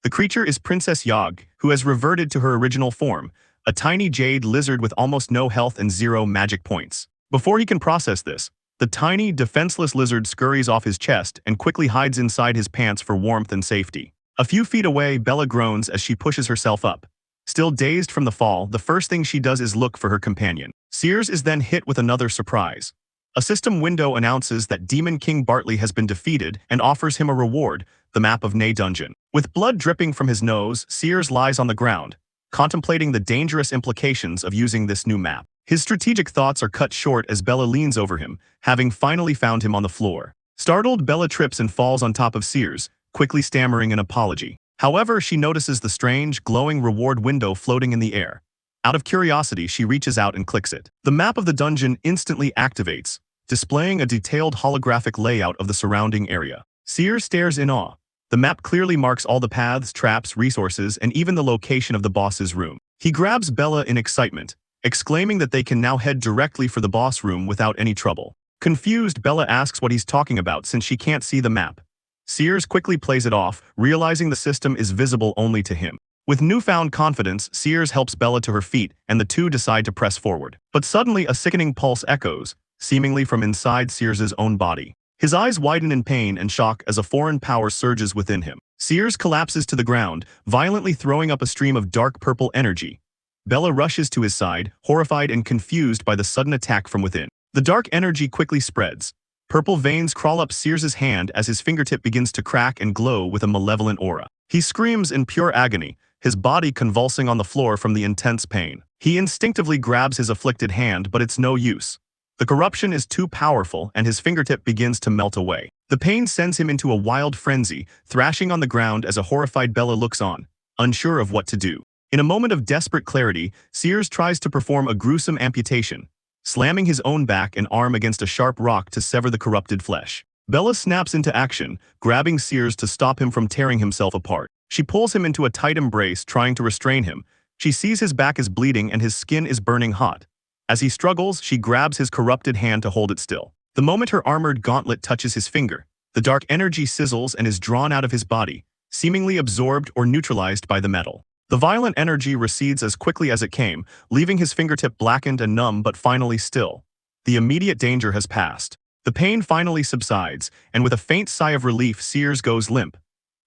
The creature is Princess Yog, who has reverted to her original form, a tiny jade lizard with almost no health and 0 magic points. Before he can process this, the tiny, defenseless lizard scurries off his chest and quickly hides inside his pants for warmth and safety. A few feet away, Bella groans as she pushes herself up. Still dazed from the fall, the first thing she does is look for her companion. Sears is then hit with another surprise. A system window announces that Demon King Bartley has been defeated and offers him a reward, the map of Nay Dungeon. With blood dripping from his nose, Sears lies on the ground, contemplating the dangerous implications of using this new map. His strategic thoughts are cut short as Bella leans over him, having finally found him on the floor. Startled, Bella trips and falls on top of Sears, quickly stammering an apology. However, she notices the strange, glowing reward window floating in the air. Out of curiosity, she reaches out and clicks it. The map of the dungeon instantly activates, displaying a detailed holographic layout of the surrounding area. Sears stares in awe. The map clearly marks all the paths, traps, resources, and even the location of the boss's room. He grabs Bella in excitement, exclaiming that they can now head directly for the boss room without any trouble. Confused, Bella asks what he's talking about since she can't see the map. Sears quickly plays it off, realizing the system is visible only to him. With newfound confidence, Sears helps Bella to her feet and the two decide to press forward. But suddenly a sickening pulse echoes, seemingly from inside Sears's own body. His eyes widen in pain and shock as a foreign power surges within him. Sears collapses to the ground, violently throwing up a stream of dark purple energy. Bella rushes to his side, horrified and confused by the sudden attack from within. The dark energy quickly spreads, Purple veins crawl up Sears' hand as his fingertip begins to crack and glow with a malevolent aura. He screams in pure agony, his body convulsing on the floor from the intense pain. He instinctively grabs his afflicted hand, but it's no use. The corruption is too powerful and his fingertip begins to melt away. The pain sends him into a wild frenzy, thrashing on the ground as a horrified Bella looks on, unsure of what to do. In a moment of desperate clarity, Sears tries to perform a gruesome amputation, slamming his own back and arm against a sharp rock to sever the corrupted flesh. Bella snaps into action, grabbing Sears to stop him from tearing himself apart. She pulls him into a tight embrace, trying to restrain him. She sees his back is bleeding and his skin is burning hot. As he struggles, she grabs his corrupted hand to hold it still. The moment her armored gauntlet touches his finger, the dark energy sizzles and is drawn out of his body, seemingly absorbed or neutralized by the metal. The violent energy recedes as quickly as it came, leaving his fingertip blackened and numb but finally still. The immediate danger has passed. The pain finally subsides, and with a faint sigh of relief, Sears goes limp.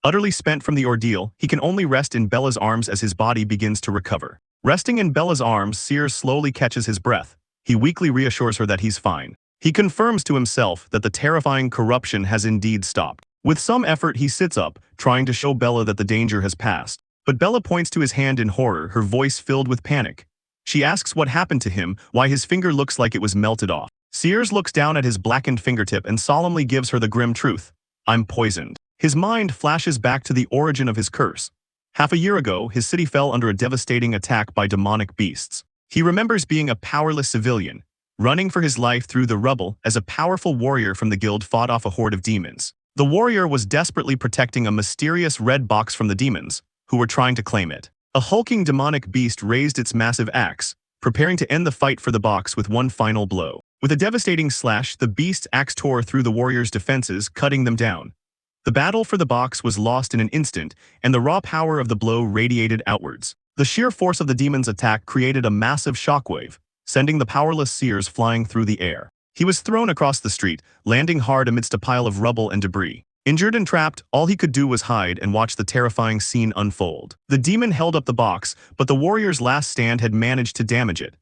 Utterly spent from the ordeal, he can only rest in Bella's arms as his body begins to recover. Resting in Bella's arms, Sears slowly catches his breath. He weakly reassures her that he's fine. He confirms to himself that the terrifying corruption has indeed stopped. With some effort, he sits up, trying to show Bella that the danger has passed. But Bella points to his hand in horror, her voice filled with panic. She asks what happened to him, why his finger looks like it was melted off. Sears looks down at his blackened fingertip and solemnly gives her the grim truth. I'm poisoned. His mind flashes back to the origin of his curse. Half a year ago, his city fell under a devastating attack by demonic beasts. He remembers being a powerless civilian, running for his life through the rubble as a powerful warrior from the guild fought off a horde of demons. The warrior was desperately protecting a mysterious red box from the demons, who were trying to claim it. A hulking demonic beast raised its massive axe, preparing to end the fight for the box with one final blow. With a devastating slash, the beast's axe tore through the warrior's defenses, cutting them down. The battle for the box was lost in an instant, and the raw power of the blow radiated outwards. The sheer force of the demon's attack created a massive shockwave, sending the powerless Sears flying through the air. He was thrown across the street, landing hard amidst a pile of rubble and debris. Injured and trapped, all he could do was hide and watch the terrifying scene unfold. The demon held up the box, but the warrior's last stand had managed to damage it.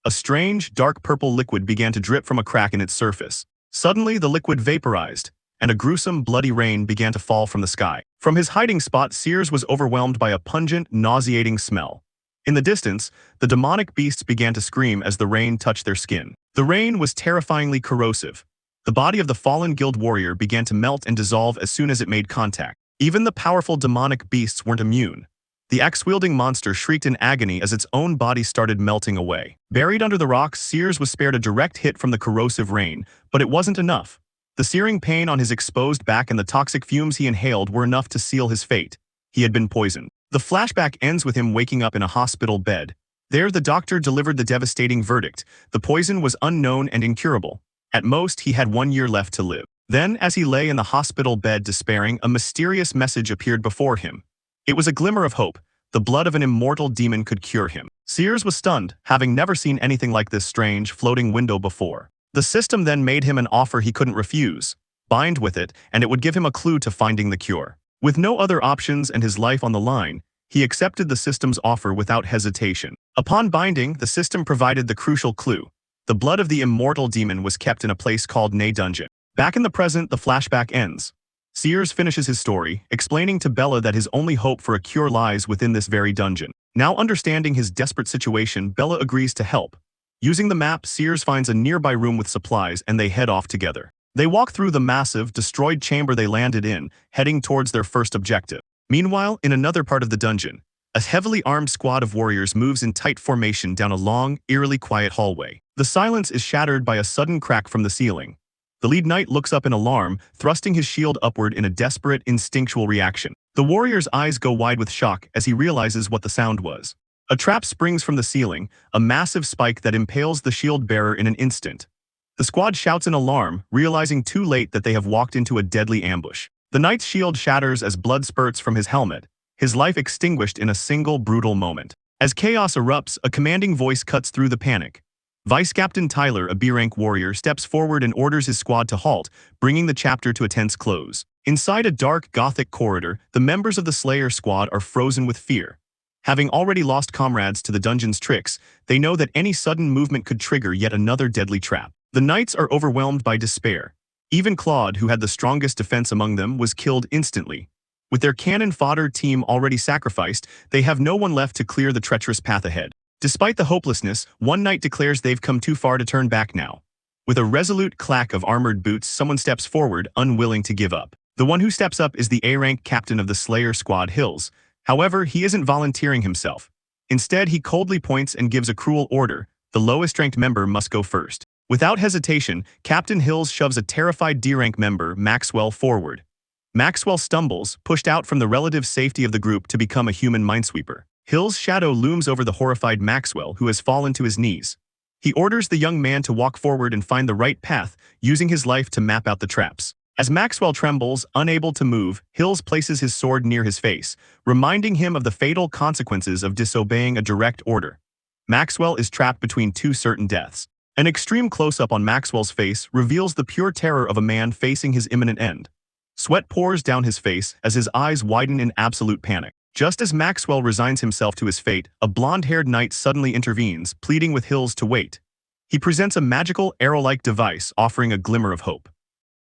A strange, dark purple liquid began to drip from a crack in its surface. Suddenly, the liquid vaporized, and a gruesome, bloody rain began to fall from the sky. From his hiding spot, Sears was overwhelmed by a pungent, nauseating smell. In the distance, the demonic beasts began to scream as the rain touched their skin. The rain was terrifyingly corrosive. The body of the fallen guild warrior began to melt and dissolve as soon as it made contact. Even the powerful demonic beasts weren't immune. The axe-wielding monster shrieked in agony as its own body started melting away. Buried under the rocks, Sears was spared a direct hit from the corrosive rain, but it wasn't enough. The searing pain on his exposed back and the toxic fumes he inhaled were enough to seal his fate. He had been poisoned. The flashback ends with him waking up in a hospital bed. There, the doctor delivered the devastating verdict. The poison was unknown and incurable. At most, he had 1 year left to live. Then, as he lay in the hospital bed despairing, a mysterious message appeared before him. It was a glimmer of hope. The blood of an immortal demon could cure him. Sears was stunned, having never seen anything like this strange, floating window before. The system then made him an offer he couldn't refuse. Bind with it, and it would give him a clue to finding the cure. With no other options and his life on the line, he accepted the system's offer without hesitation. Upon binding, the system provided the crucial clue. The blood of the immortal demon was kept in a place called Ne Dungeon. Back in the present, the flashback ends. Sears finishes his story, explaining to Bella that his only hope for a cure lies within this very dungeon. Now understanding his desperate situation, Bella agrees to help. Using the map, Sears finds a nearby room with supplies and they head off together. They walk through the massive, destroyed chamber they landed in, heading towards their first objective. Meanwhile, in another part of the dungeon, a heavily armed squad of warriors moves in tight formation down a long, eerily quiet hallway. The silence is shattered by a sudden crack from the ceiling. The lead knight looks up in alarm, thrusting his shield upward in a desperate, instinctual reaction. The warrior's eyes go wide with shock as he realizes what the sound was. A trap springs from the ceiling, a massive spike that impales the shield bearer in an instant. The squad shouts in alarm, realizing too late that they have walked into a deadly ambush. The knight's shield shatters as blood spurts from his helmet, his life extinguished in a single brutal moment. As chaos erupts, a commanding voice cuts through the panic. Vice Captain Tyler, a B-rank warrior, steps forward and orders his squad to halt, bringing the chapter to a tense close. Inside a dark, gothic corridor, the members of the Slayer squad are frozen with fear. Having already lost comrades to the dungeon's tricks, they know that any sudden movement could trigger yet another deadly trap. The knights are overwhelmed by despair. Even Claude, who had the strongest defense among them, was killed instantly. With their cannon fodder team already sacrificed, they have no one left to clear the treacherous path ahead. Despite the hopelessness, one knight declares they've come too far to turn back now. With a resolute clack of armored boots, someone steps forward, unwilling to give up. The one who steps up is the A-rank captain of the Slayer squad, Hills. However, he isn't volunteering himself. Instead, he coldly points and gives a cruel order. The lowest-ranked member must go first. Without hesitation, Captain Hills shoves a terrified D-rank member, Maxwell, forward. Maxwell stumbles, pushed out from the relative safety of the group to become a human minesweeper. Hill's shadow looms over the horrified Maxwell, who has fallen to his knees. He orders the young man to walk forward and find the right path, using his life to map out the traps. As Maxwell trembles, unable to move, Hills places his sword near his face, reminding him of the fatal consequences of disobeying a direct order. Maxwell is trapped between two certain deaths. An extreme close-up on Maxwell's face reveals the pure terror of a man facing his imminent end. Sweat pours down his face as his eyes widen in absolute panic. Just as Maxwell resigns himself to his fate, a blonde-haired knight suddenly intervenes, pleading with Hills to wait. He presents a magical, arrow-like device offering a glimmer of hope.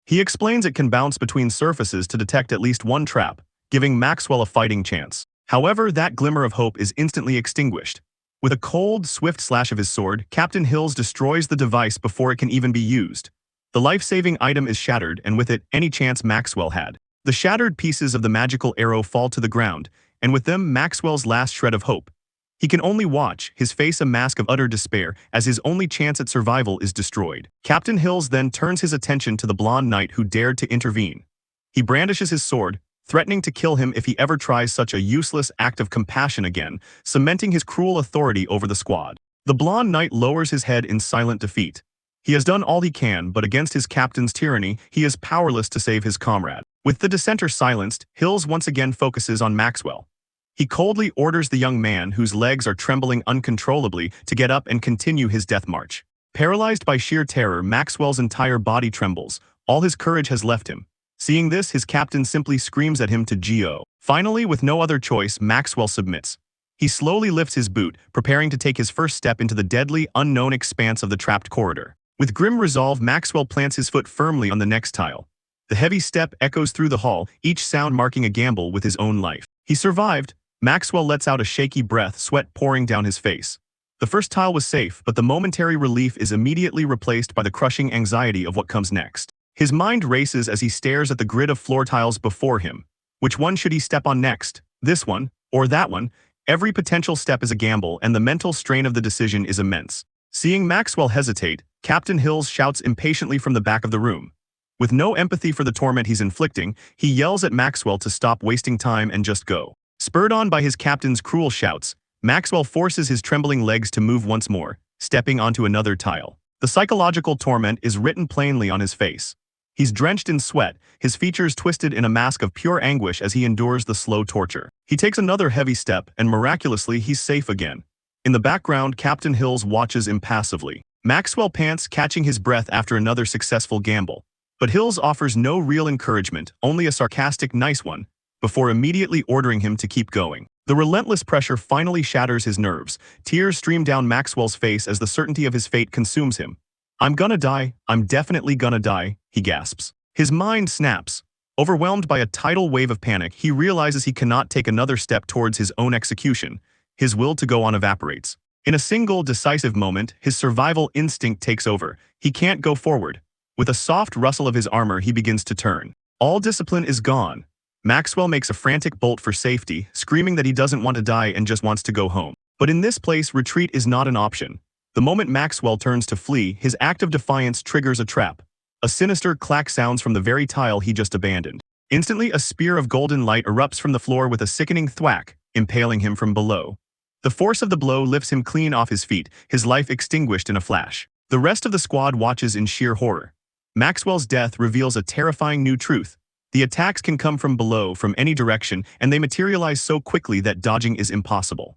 He explains it can bounce between surfaces to detect at least one trap, giving Maxwell a fighting chance. However, that glimmer of hope is instantly extinguished. With a cold, swift slash of his sword, Captain Hills destroys the device before it can even be used. The life-saving item is shattered, and with it, any chance Maxwell had. The shattered pieces of the magical arrow fall to the ground, and with them, Maxwell's last shred of hope. He can only watch, his face a mask of utter despair, as his only chance at survival is destroyed. Captain Hills then turns his attention to the blonde knight who dared to intervene. He brandishes his sword, threatening to kill him if he ever tries such a useless act of compassion again, cementing his cruel authority over the squad. The blonde knight lowers his head in silent defeat. He has done all he can, but against his captain's tyranny, he is powerless to save his comrade. With the dissenter silenced, Hills once again focuses on Maxwell. He coldly orders the young man, whose legs are trembling uncontrollably, to get up and continue his death march. Paralyzed by sheer terror, Maxwell's entire body trembles. All his courage has left him. Seeing this, his captain simply screams at him to go. Finally, with no other choice, Maxwell submits. He slowly lifts his boot, preparing to take his first step into the deadly, unknown expanse of the trapped corridor. With grim resolve, Maxwell plants his foot firmly on the next tile. The heavy step echoes through the hall, each sound marking a gamble with his own life. He survived. Maxwell lets out a shaky breath, sweat pouring down his face. The first tile was safe, but the momentary relief is immediately replaced by the crushing anxiety of what comes next. His mind races as he stares at the grid of floor tiles before him. Which one should he step on next? This one, or that one? Every potential step is a gamble, and the mental strain of the decision is immense. Seeing Maxwell hesitate, Captain Hills shouts impatiently from the back of the room. With no empathy for the torment he's inflicting, he yells at Maxwell to stop wasting time and just go. Spurred on by his captain's cruel shouts, Maxwell forces his trembling legs to move once more, stepping onto another tile. The psychological torment is written plainly on his face. He's drenched in sweat, his features twisted in a mask of pure anguish as he endures the slow torture. He takes another heavy step, and miraculously he's safe again. In the background, Captain Hills watches impassively. Maxwell pants, catching his breath after another successful gamble. But Hills offers no real encouragement, only a sarcastic nice one, before immediately ordering him to keep going. The relentless pressure finally shatters his nerves. Tears stream down Maxwell's face as the certainty of his fate consumes him. "I'm gonna die, I'm definitely gonna die," he gasps. His mind snaps. Overwhelmed by a tidal wave of panic, he realizes he cannot take another step towards his own execution. His will to go on evaporates. In a single, decisive moment, his survival instinct takes over. He can't go forward. With a soft rustle of his armor, he begins to turn. All discipline is gone. Maxwell makes a frantic bolt for safety, screaming that he doesn't want to die and just wants to go home. But in this place, retreat is not an option. The moment Maxwell turns to flee, his act of defiance triggers a trap. A sinister clack sounds from the very tile he just abandoned. Instantly, a spear of golden light erupts from the floor with a sickening thwack, impaling him from below. The force of the blow lifts him clean off his feet, his life extinguished in a flash. The rest of the squad watches in sheer horror. Maxwell's death reveals a terrifying new truth. The attacks can come from below, from any direction, and they materialize so quickly that dodging is impossible.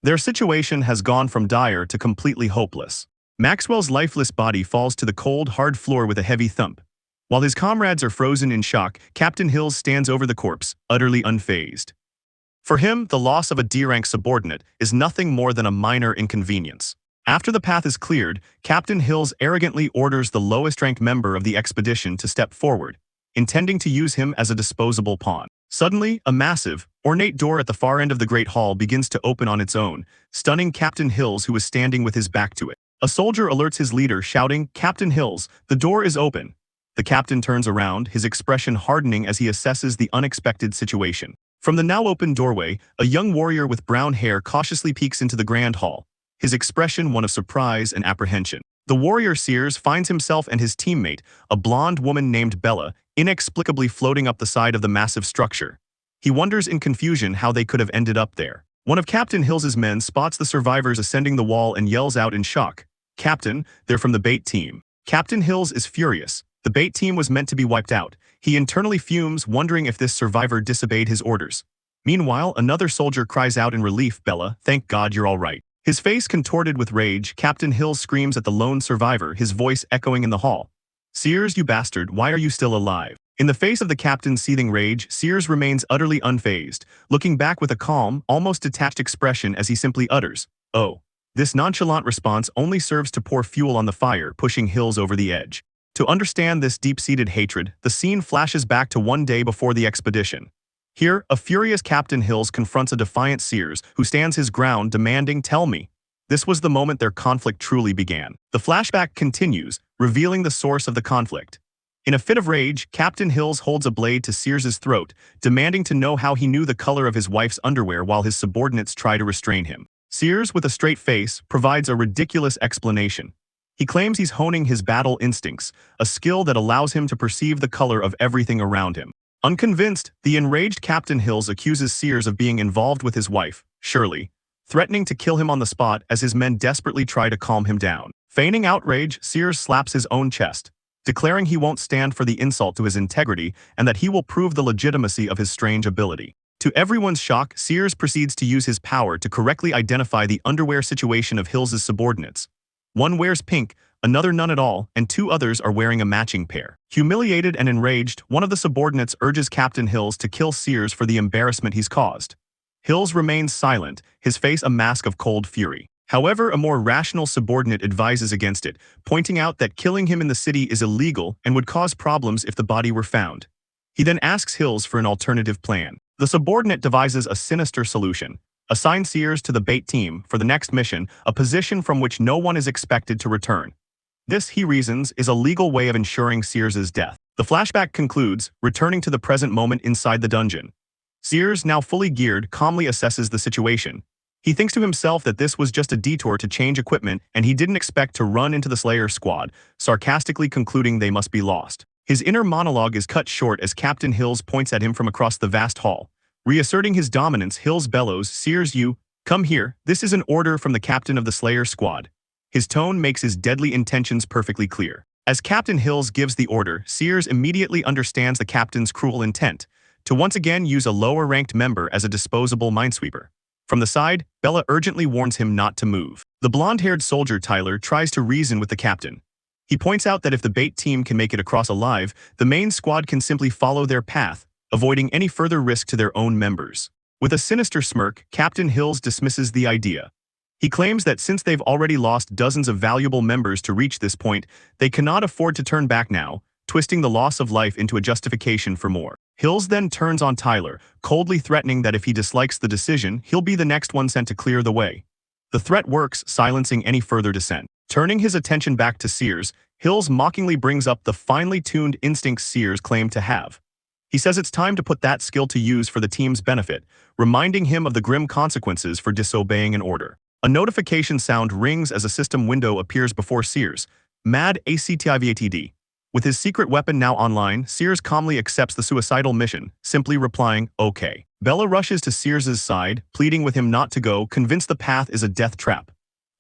Their situation has gone from dire to completely hopeless. Maxwell's lifeless body falls to the cold, hard floor with a heavy thump. While his comrades are frozen in shock, Captain Hills stands over the corpse, utterly unfazed. For him, the loss of a D-rank subordinate is nothing more than a minor inconvenience. After the path is cleared, Captain Hills arrogantly orders the lowest-ranked member of the expedition to step forward, intending to use him as a disposable pawn. Suddenly, a massive, ornate door at the far end of the Great Hall begins to open on its own, stunning Captain Hills, who is standing with his back to it. A soldier alerts his leader, shouting, "Captain Hills, the door is open." The captain turns around, his expression hardening as he assesses the unexpected situation. From the now open doorway, a young warrior with brown hair cautiously peeks into the grand hall, his expression one of surprise and apprehension. The warrior Sears finds himself and his teammate, a blonde woman named Bella, inexplicably floating up the side of the massive structure. He wonders in confusion how they could have ended up there. One of Captain Hills's men spots the survivors ascending the wall and yells out in shock, "Captain, they're from the bait team." Captain Hills is furious. The bait team was meant to be wiped out. He internally fumes, wondering if this survivor disobeyed his orders. Meanwhile, another soldier cries out in relief, "Bella, thank God you're all right." His face contorted with rage, Captain Hills screams at the lone survivor, his voice echoing in the hall. "Sears, you bastard, why are you still alive?" In the face of the captain's seething rage, Sears remains utterly unfazed, looking back with a calm, almost detached expression as he simply utters, "Oh." This nonchalant response only serves to pour fuel on the fire, pushing Hills over the edge. To understand this deep-seated hatred, the scene flashes back to one day before the expedition. Here, a furious Captain Hills confronts a defiant Sears, who stands his ground, demanding, "Tell me." This was the moment their conflict truly began. The flashback continues, revealing the source of the conflict. In a fit of rage, Captain Hills holds a blade to Sears's throat, demanding to know how he knew the color of his wife's underwear while his subordinates try to restrain him. Sears, with a straight face, provides a ridiculous explanation. He claims he's honing his battle instincts, a skill that allows him to perceive the color of everything around him. Unconvinced, the enraged Captain Hills accuses Sears of being involved with his wife, Shirley, threatening to kill him on the spot as his men desperately try to calm him down. Feigning outrage, Sears slaps his own chest, declaring he won't stand for the insult to his integrity and that he will prove the legitimacy of his strange ability. To everyone's shock, Sears proceeds to use his power to correctly identify the underwear situation of Hills's subordinates. One wears pink, another none at all, and two others are wearing a matching pair. Humiliated and enraged, one of the subordinates urges Captain Hills to kill Sears for the embarrassment he's caused. Hills remains silent, his face a mask of cold fury. However, a more rational subordinate advises against it, pointing out that killing him in the city is illegal and would cause problems if the body were found. He then asks Hills for an alternative plan. The subordinate devises a sinister solution. Assign Sears to the bait team for the next mission, a position from which no one is expected to return. This, he reasons, is a legal way of ensuring Sears's death. The flashback concludes, returning to the present moment inside the dungeon. Sears, now fully geared, calmly assesses the situation. He thinks to himself that this was just a detour to change equipment and he didn't expect to run into the Slayer squad, sarcastically concluding they must be lost. His inner monologue is cut short as Captain Hills points at him from across the vast hall. Reasserting his dominance, Hills bellows, "Sears, you, come here, this is an order from the captain of the Slayer squad." His tone makes his deadly intentions perfectly clear. As Captain Hills gives the order, Sears immediately understands the captain's cruel intent, to once again use a lower-ranked member as a disposable minesweeper. From the side, Bella urgently warns him not to move. The blonde-haired soldier Tyler tries to reason with the captain. He points out that if the bait team can make it across alive, the main squad can simply follow their path, avoiding any further risk to their own members. With a sinister smirk, Captain Hills dismisses the idea. He claims that since they've already lost dozens of valuable members to reach this point, they cannot afford to turn back now, twisting the loss of life into a justification for more. Hills then turns on Tyler, coldly threatening that if he dislikes the decision, he'll be the next one sent to clear the way. The threat works, silencing any further dissent. Turning his attention back to Sears, Hills mockingly brings up the finely tuned instincts Sears claimed to have. He says it's time to put that skill to use for the team's benefit, reminding him of the grim consequences for disobeying an order. A notification sound rings as a system window appears before Sears. Mad ACTIVATD. With his secret weapon now online, Sears calmly accepts the suicidal mission, simply replying, "Okay." Bella rushes to Sears's side, pleading with him not to go, convinced the path is a death trap.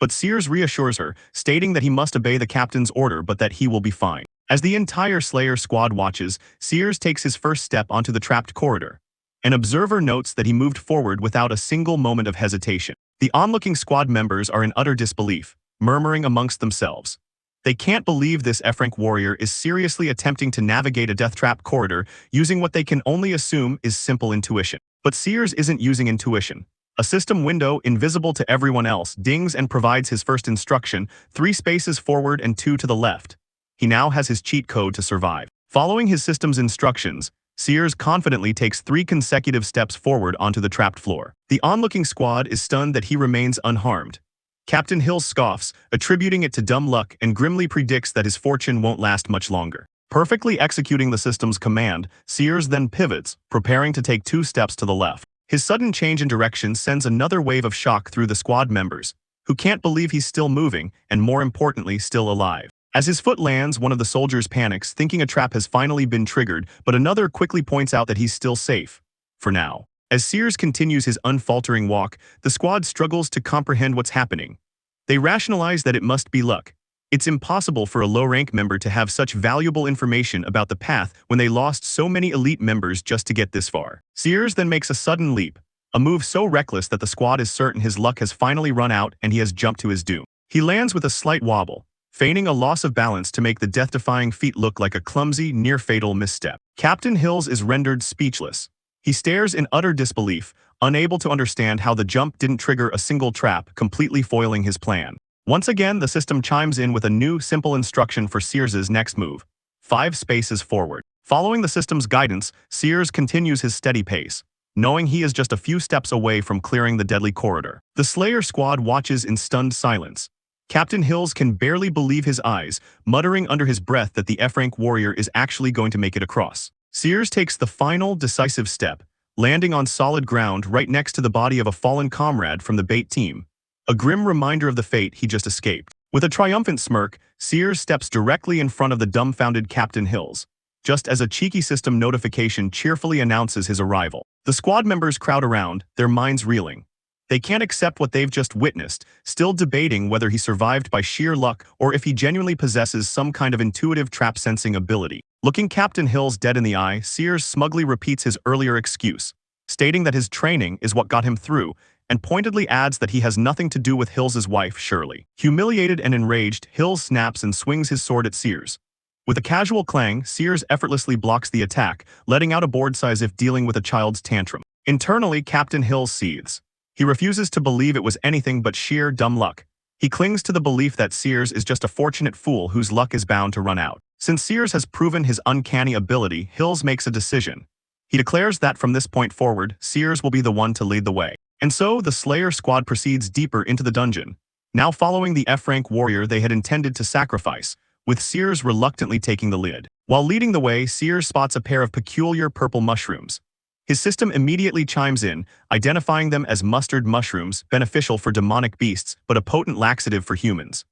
But Sears reassures her, stating that he must obey the captain's order but that he will be fine. As the entire Slayer squad watches, Sears takes his first step onto the trapped corridor. An observer notes that he moved forward without a single moment of hesitation. The onlooking squad members are in utter disbelief, murmuring amongst themselves. They can't believe this F-rank warrior is seriously attempting to navigate a death trap corridor using what they can only assume is simple intuition. But Sears isn't using intuition. A system window, invisible to everyone else, dings and provides his first instruction, 3 spaces forward and 2 to the left. He now has his cheat code to survive. Following his system's instructions, Sears confidently takes 3 consecutive steps forward onto the trapped floor. The onlooking squad is stunned that he remains unharmed. Captain Hill scoffs, attributing it to dumb luck, and grimly predicts that his fortune won't last much longer. Perfectly executing the system's command, Sears then pivots, preparing to take 2 steps to the left. His sudden change in direction sends another wave of shock through the squad members, who can't believe he's still moving, and more importantly, still alive. As his foot lands, one of the soldiers panics, thinking a trap has finally been triggered, but another quickly points out that he's still safe. For now. As Sears continues his unfaltering walk, the squad struggles to comprehend what's happening. They rationalize that it must be luck. It's impossible for a low-rank member to have such valuable information about the path when they lost so many elite members just to get this far. Sears then makes a sudden leap, a move so reckless that the squad is certain his luck has finally run out and he has jumped to his doom. He lands with a slight wobble, feigning a loss of balance to make the death-defying feat look like a clumsy, near-fatal misstep. Captain Hills is rendered speechless. He stares in utter disbelief, unable to understand how the jump didn't trigger a single trap, completely foiling his plan. Once again, the system chimes in with a new, simple instruction for Sears's next move: 5 spaces forward. Following the system's guidance, Sears continues his steady pace, knowing he is just a few steps away from clearing the deadly corridor. The Slayer squad watches in stunned silence. Captain Hills can barely believe his eyes, muttering under his breath that the F-rank warrior is actually going to make it across. Sears takes the final, decisive step, landing on solid ground right next to the body of a fallen comrade from the bait team, a grim reminder of the fate he just escaped. With a triumphant smirk, Sears steps directly in front of the dumbfounded Captain Hills, just as a cheeky system notification cheerfully announces his arrival. The squad members crowd around, their minds reeling. They can't accept what they've just witnessed, still debating whether he survived by sheer luck or if he genuinely possesses some kind of intuitive trap-sensing ability. Looking Captain Hills dead in the eye, Sears smugly repeats his earlier excuse, stating that his training is what got him through, and pointedly adds that he has nothing to do with Hills's wife, Shirley. Humiliated and enraged, Hills snaps and swings his sword at Sears. With a casual clang, Sears effortlessly blocks the attack, letting out a board sigh as if dealing with a child's tantrum. Internally, Captain Hills seethes. He refuses to believe it was anything but sheer dumb luck. He clings to the belief that Sears is just a fortunate fool whose luck is bound to run out. Since Sears has proven his uncanny ability, Hills makes a decision. He declares that from this point forward, Sears will be the one to lead the way. And so, the Slayer squad proceeds deeper into the dungeon, now following the F-rank warrior they had intended to sacrifice, with Sears reluctantly taking the lead. While leading the way, Sears spots a pair of peculiar purple mushrooms. His system immediately chimes in, identifying them as mustard mushrooms, beneficial for demonic beasts but a potent laxative for humans.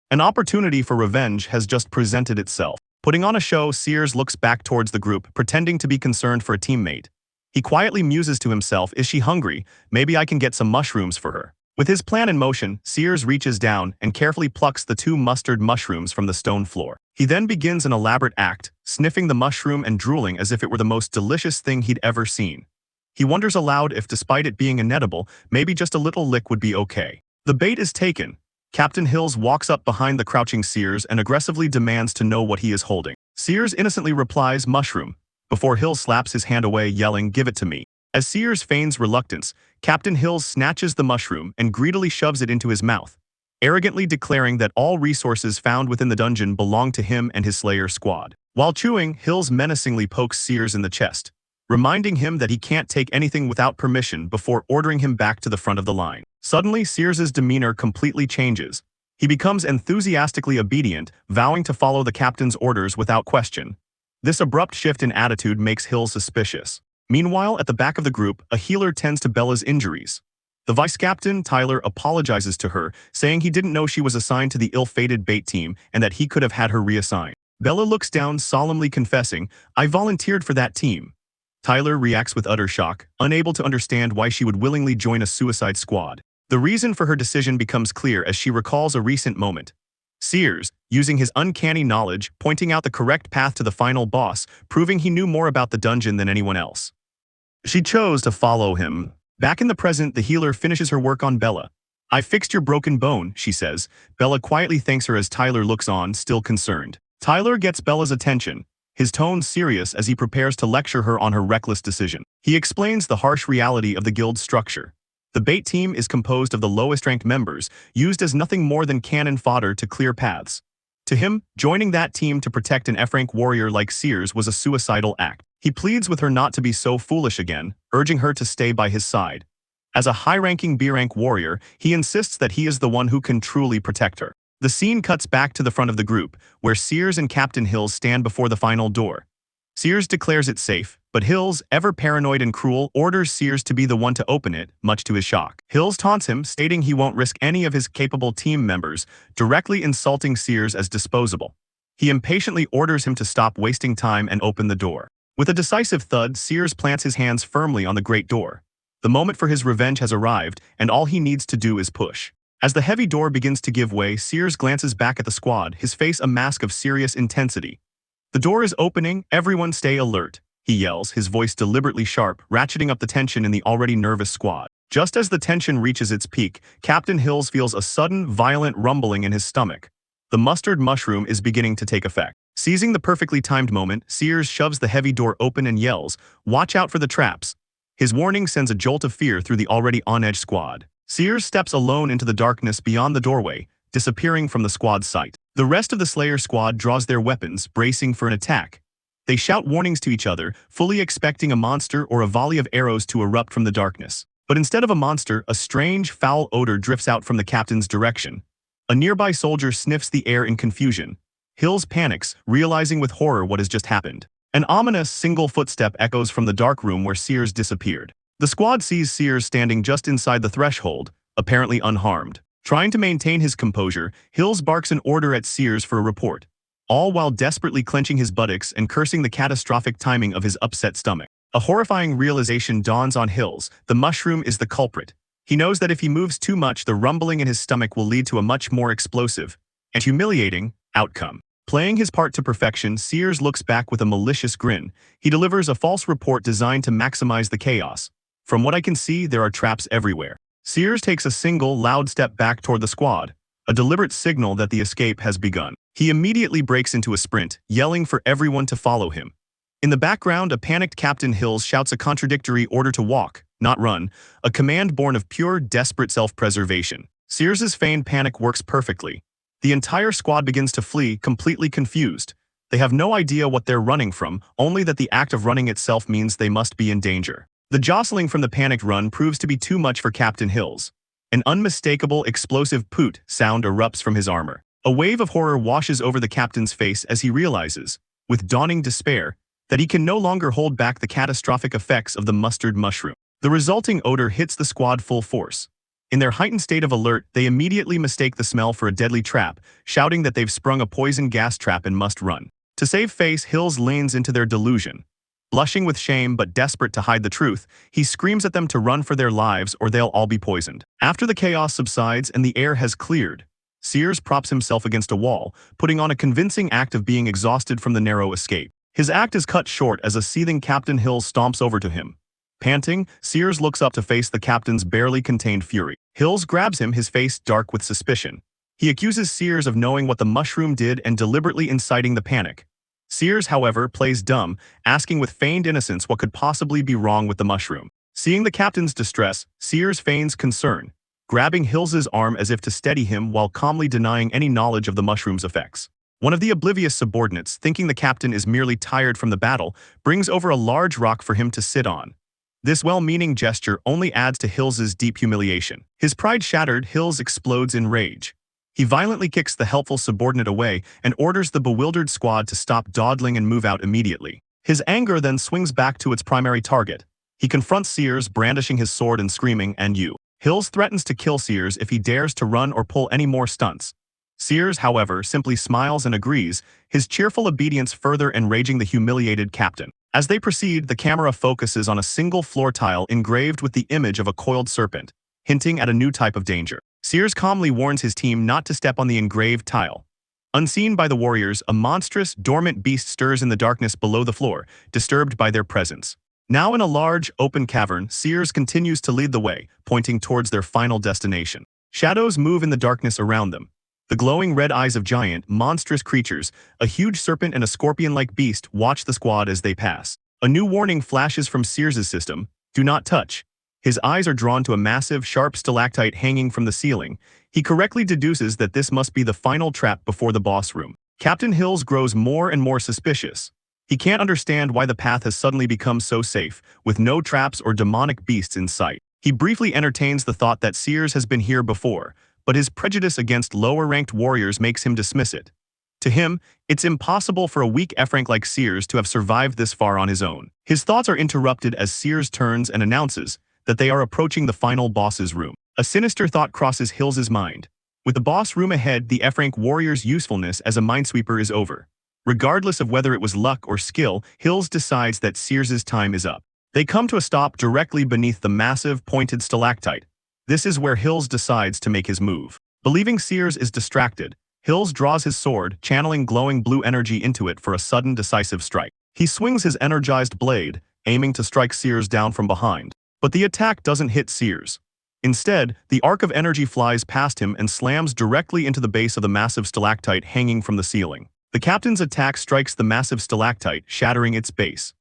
An opportunity for revenge has just presented itself. Putting on a show, Sears looks back towards the group, pretending to be concerned for a teammate. He quietly muses to himself, "Is she hungry? Maybe I can get some mushrooms for her." With his plan in motion, Sears reaches down and carefully plucks the 2 mustard mushrooms from the stone floor. He then begins an elaborate act, sniffing the mushroom and drooling as if it were the most delicious thing he'd ever seen. He wonders aloud if, despite it being inedible, maybe just a little lick would be okay. The bait is taken. Captain Hills walks up behind the crouching Sears and aggressively demands to know what he is holding. Sears innocently replies, "Mushroom," before Hills slaps his hand away, yelling, "Give it to me." As Sears feigns reluctance, Captain Hills snatches the mushroom and greedily shoves it into his mouth, arrogantly declaring that all resources found within the dungeon belong to him and his Slayer squad. While chewing, Hills menacingly pokes Sears in the chest, reminding him that he can't take anything without permission before ordering him back to the front of the line. Suddenly, Sears's demeanor completely changes. He becomes enthusiastically obedient, vowing to follow the captain's orders without question. This abrupt shift in attitude makes Hills suspicious. Meanwhile, at the back of the group, a healer tends to Bella's injuries. The vice-captain, Tyler, apologizes to her, saying he didn't know she was assigned to the ill-fated bait team and that he could have had her reassigned. Bella looks down, solemnly confessing, "I volunteered for that team." Tyler reacts with utter shock, unable to understand why she would willingly join a suicide squad. The reason for her decision becomes clear as she recalls a recent moment. Sears, using his uncanny knowledge, pointing out the correct path to the final boss, proving he knew more about the dungeon than anyone else. She chose to follow him. Back in the present, the healer finishes her work on Bella. "I fixed your broken bone," she says. Bella quietly thanks her as Tyler looks on, still concerned. Tyler gets Bella's attention, his tone serious as he prepares to lecture her on her reckless decision. He explains the harsh reality of the guild's structure. The bait team is composed of the lowest-ranked members, used as nothing more than cannon fodder to clear paths. To him, joining that team to protect an F-rank warrior like Sears was a suicidal act. He pleads with her not to be so foolish again, urging her to stay by his side. As a high-ranking B-rank warrior, he insists that he is the one who can truly protect her. The scene cuts back to the front of the group, where Sears and Captain Hills stand before the final door. Sears declares it safe, but Hills, ever paranoid and cruel, orders Sears to be the one to open it, much to his shock. Hills taunts him, stating he won't risk any of his capable team members, directly insulting Sears as disposable. He impatiently orders him to stop wasting time and open the door. With a decisive thud, Sears plants his hands firmly on the great door. The moment for his revenge has arrived, and all he needs to do is push. As the heavy door begins to give way, Sears glances back at the squad, his face a mask of serious intensity. "The door is opening, everyone stay alert," he yells, his voice deliberately sharp, ratcheting up the tension in the already nervous squad. Just as the tension reaches its peak, Captain Hills feels a sudden, violent rumbling in his stomach. The mustard mushroom is beginning to take effect. Seizing the perfectly timed moment, Sears shoves the heavy door open and yells, "Watch out for the traps." His warning sends a jolt of fear through the already on-edge squad. Sears steps alone into the darkness beyond the doorway, disappearing from the squad's sight. The rest of the Slayer squad draws their weapons, bracing for an attack. They shout warnings to each other, fully expecting a monster or a volley of arrows to erupt from the darkness. But instead of a monster, a strange, foul odor drifts out from the captain's direction. A nearby soldier sniffs the air in confusion. Hills panics, realizing with horror what has just happened. An ominous single footstep echoes from the dark room where Sears disappeared. The squad sees Sears standing just inside the threshold, apparently unharmed. Trying to maintain his composure, Hills barks an order at Sears for a report, all while desperately clenching his buttocks and cursing the catastrophic timing of his upset stomach. A horrifying realization dawns on Hills: the mushroom is the culprit. He knows that if he moves too much, the rumbling in his stomach will lead to a much more explosive and humiliating outcome. Playing his part to perfection, Sears looks back with a malicious grin. He delivers a false report designed to maximize the chaos. "From what I can see, there are traps everywhere." Sears takes a single, loud step back toward the squad, a deliberate signal that the escape has begun. He immediately breaks into a sprint, yelling for everyone to follow him. In the background, a panicked Captain Hills shouts a contradictory order to walk, not run, a command born of pure, desperate self-preservation. Sears's feigned panic works perfectly. The entire squad begins to flee, completely confused. They have no idea what they're running from, only that the act of running itself means they must be in danger. The jostling from the panicked run proves to be too much for Captain Hills. An unmistakable, explosive poot sound erupts from his armor. A wave of horror washes over the captain's face as he realizes, with dawning despair, that he can no longer hold back the catastrophic effects of the mustard mushroom. The resulting odor hits the squad full force. In their heightened state of alert, they immediately mistake the smell for a deadly trap, shouting that they've sprung a poison gas trap and must run. To save face, Hills leans into their delusion. Blushing with shame but desperate to hide the truth, he screams at them to run for their lives or they'll all be poisoned. After the chaos subsides and the air has cleared, Sears props himself against a wall, putting on a convincing act of being exhausted from the narrow escape. His act is cut short as a seething Captain Hills stomps over to him. Panting, Sears looks up to face the captain's barely contained fury. Hills grabs him, his face dark with suspicion. He accuses Sears of knowing what the mushroom did and deliberately inciting the panic. Sears, however, plays dumb, asking with feigned innocence what could possibly be wrong with the mushroom. Seeing the captain's distress, Sears feigns concern, grabbing Hills's arm as if to steady him while calmly denying any knowledge of the mushroom's effects. One of the oblivious subordinates, thinking the captain is merely tired from the battle, brings over a large rock for him to sit on. This well-meaning gesture only adds to Hills's deep humiliation. His pride shattered, Hills explodes in rage. He violently kicks the helpful subordinate away and orders the bewildered squad to stop dawdling and move out immediately. His anger then swings back to its primary target. He confronts Sears, brandishing his sword and screaming, "And you." Hills threatens to kill Sears if he dares to run or pull any more stunts. Sears, however, simply smiles and agrees, his cheerful obedience further enraging the humiliated captain. As they proceed, the camera focuses on a single floor tile engraved with the image of a coiled serpent, hinting at a new type of danger. Sears calmly warns his team not to step on the engraved tile. Unseen by the warriors, a monstrous, dormant beast stirs in the darkness below the floor, disturbed by their presence. Now in a large, open cavern, Sears continues to lead the way, pointing towards their final destination. Shadows move in the darkness around them. The glowing red eyes of giant, monstrous creatures, a huge serpent and a scorpion-like beast, watch the squad as they pass. A new warning flashes from Sears's system: "Do not touch." His eyes are drawn to a massive, sharp stalactite hanging from the ceiling. He correctly deduces that this must be the final trap before the boss room. Captain Hills grows more and more suspicious. He can't understand why the path has suddenly become so safe, with no traps or demonic beasts in sight. He briefly entertains the thought that Sears has been here before, but his prejudice against lower-ranked warriors makes him dismiss it. To him, it's impossible for a weak F-rank like Sears to have survived this far on his own. His thoughts are interrupted as Sears turns and announces that they are approaching the final boss's room. A sinister thought crosses Hills's mind. With the boss room ahead, the F-rank warrior's usefulness as a minesweeper is over. Regardless of whether it was luck or skill, Hills decides that Sears's time is up. They come to a stop directly beneath the massive, pointed stalactite. This is where Hills decides to make his move. Believing Sears is distracted, Hills draws his sword, channeling glowing blue energy into it for a sudden, decisive strike. He swings his energized blade, aiming to strike Sears down from behind. But the attack doesn't hit Sears. Instead, the arc of energy flies past him and slams directly into the base of the massive stalactite hanging from the ceiling. The captain's attack strikes the massive stalactite, shattering its base.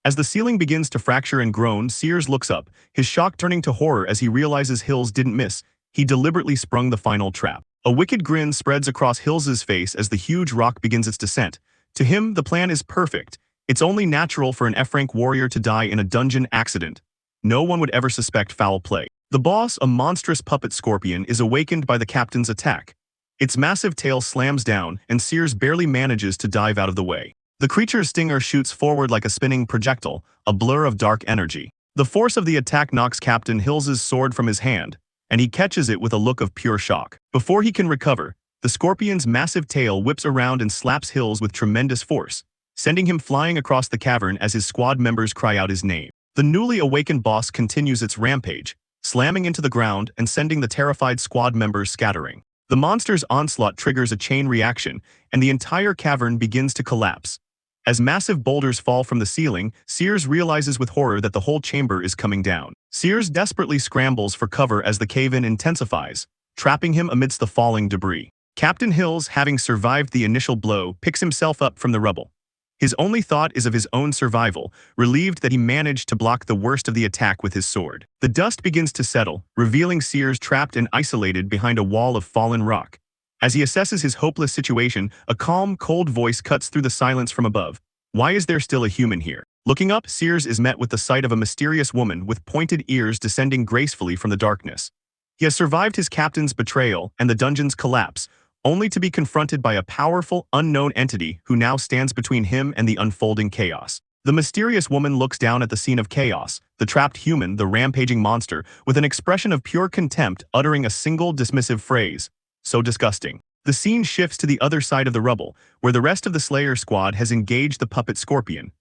As the ceiling begins to fracture and groan, Sears looks up, his shock turning to horror as he realizes Hills didn't miss. He deliberately sprung the final trap. A wicked grin spreads across Hills's face as the huge rock begins its descent. To him, the plan is perfect. It's only natural for an F-rank warrior to die in a dungeon accident. No one would ever suspect foul play. The boss, a monstrous puppet scorpion, is awakened by the captain's attack. Its massive tail slams down, and Sears barely manages to dive out of the way. The creature's stinger shoots forward like a spinning projectile, a blur of dark energy. The force of the attack knocks Captain Hills's sword from his hand, and he catches it with a look of pure shock. Before he can recover, the scorpion's massive tail whips around and slaps Hills with tremendous force, sending him flying across the cavern as his squad members cry out his name. The newly awakened boss continues its rampage, slamming into the ground and sending the terrified squad members scattering. The monster's onslaught triggers a chain reaction, and the entire cavern begins to collapse. As massive boulders fall from the ceiling, Sears realizes with horror that the whole chamber is coming down. Sears desperately scrambles for cover as the cave-in intensifies, trapping him amidst the falling debris. Captain Hills, having survived the initial blow, picks himself up from the rubble. His only thought is of his own survival, relieved that he managed to block the worst of the attack with his sword. The dust begins to settle, revealing Sears trapped and isolated behind a wall of fallen rock. As he assesses his hopeless situation, a calm, cold voice cuts through the silence from above. Why is there still a human here? Looking up, Sears is met with the sight of a mysterious woman with pointed ears descending gracefully from the darkness. He has survived his captain's betrayal and the dungeon's collapse, only to be confronted by a powerful, unknown entity who now stands between him and the unfolding chaos. The mysterious woman looks down at the scene of chaos, the trapped human, the rampaging monster, with an expression of pure contempt, uttering a single dismissive phrase. So disgusting. The scene shifts to the other side of the rubble, where the rest of the Slayer squad has engaged the puppet scorpion.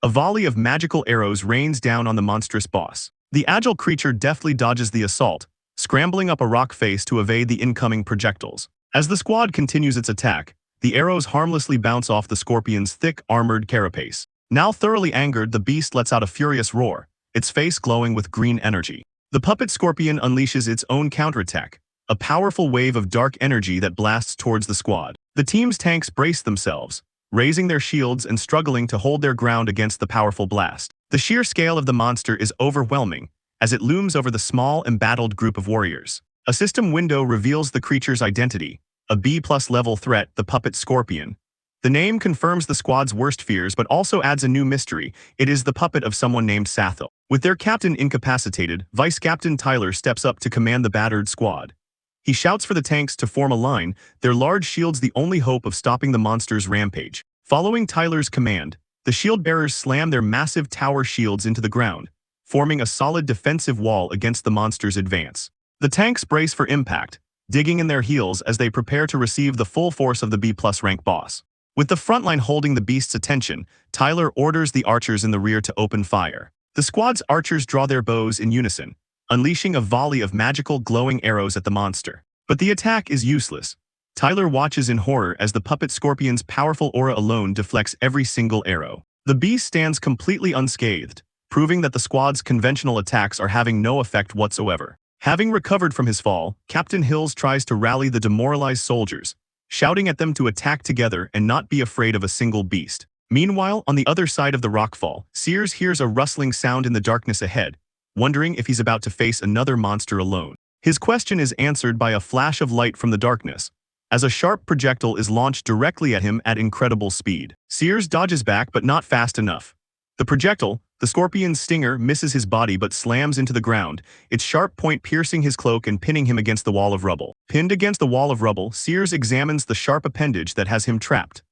A volley of magical arrows rains down on the monstrous boss. The agile creature deftly dodges the assault, scrambling up a rock face to evade the incoming projectiles. As the squad continues its attack, the arrows harmlessly bounce off the scorpion's thick, armored carapace. Now thoroughly angered, the beast lets out a furious roar, its face glowing with green energy. The puppet scorpion unleashes its own counterattack, a powerful wave of dark energy that blasts towards the squad. The team's tanks brace themselves, raising their shields and struggling to hold their ground against the powerful blast. The sheer scale of the monster is overwhelming, as it looms over the small, embattled group of warriors. A system window reveals the creature's identity, a B+ level threat, the puppet scorpion. The name confirms the squad's worst fears but also adds a new mystery. It is the puppet of someone named Sathil. With their captain incapacitated, Vice Captain Tyler steps up to command the battered squad. He shouts for the tanks to form a line, their large shields the only hope of stopping the monster's rampage. Following Tyler's command, the shield bearers slam their massive tower shields into the ground, forming a solid defensive wall against the monster's advance. The tanks brace for impact, digging in their heels as they prepare to receive the full force of the B+ rank boss. With the front line holding the beast's attention, Tyler orders the archers in the rear to open fire. The squad's archers draw their bows in unison, unleashing a volley of magical glowing arrows at the monster. But the attack is useless. Tyler watches in horror as the puppet scorpion's powerful aura alone deflects every single arrow. The beast stands completely unscathed, proving that the squad's conventional attacks are having no effect whatsoever. Having recovered from his fall, Captain Hills tries to rally the demoralized soldiers, shouting at them to attack together and not be afraid of a single beast. Meanwhile, on the other side of the rockfall, Sears hears a rustling sound in the darkness ahead. wondering if he's about to face another monster alone. His question is answered by a flash of light from the darkness, as a sharp projectile is launched directly at him at incredible speed. Sears dodges back but not fast enough. The projectile, the scorpion's stinger, misses his body but slams into the ground, its sharp point piercing his cloak and pinning him against the wall of rubble. Pinned against the wall of rubble, Sears examines the sharp appendage that has him trapped.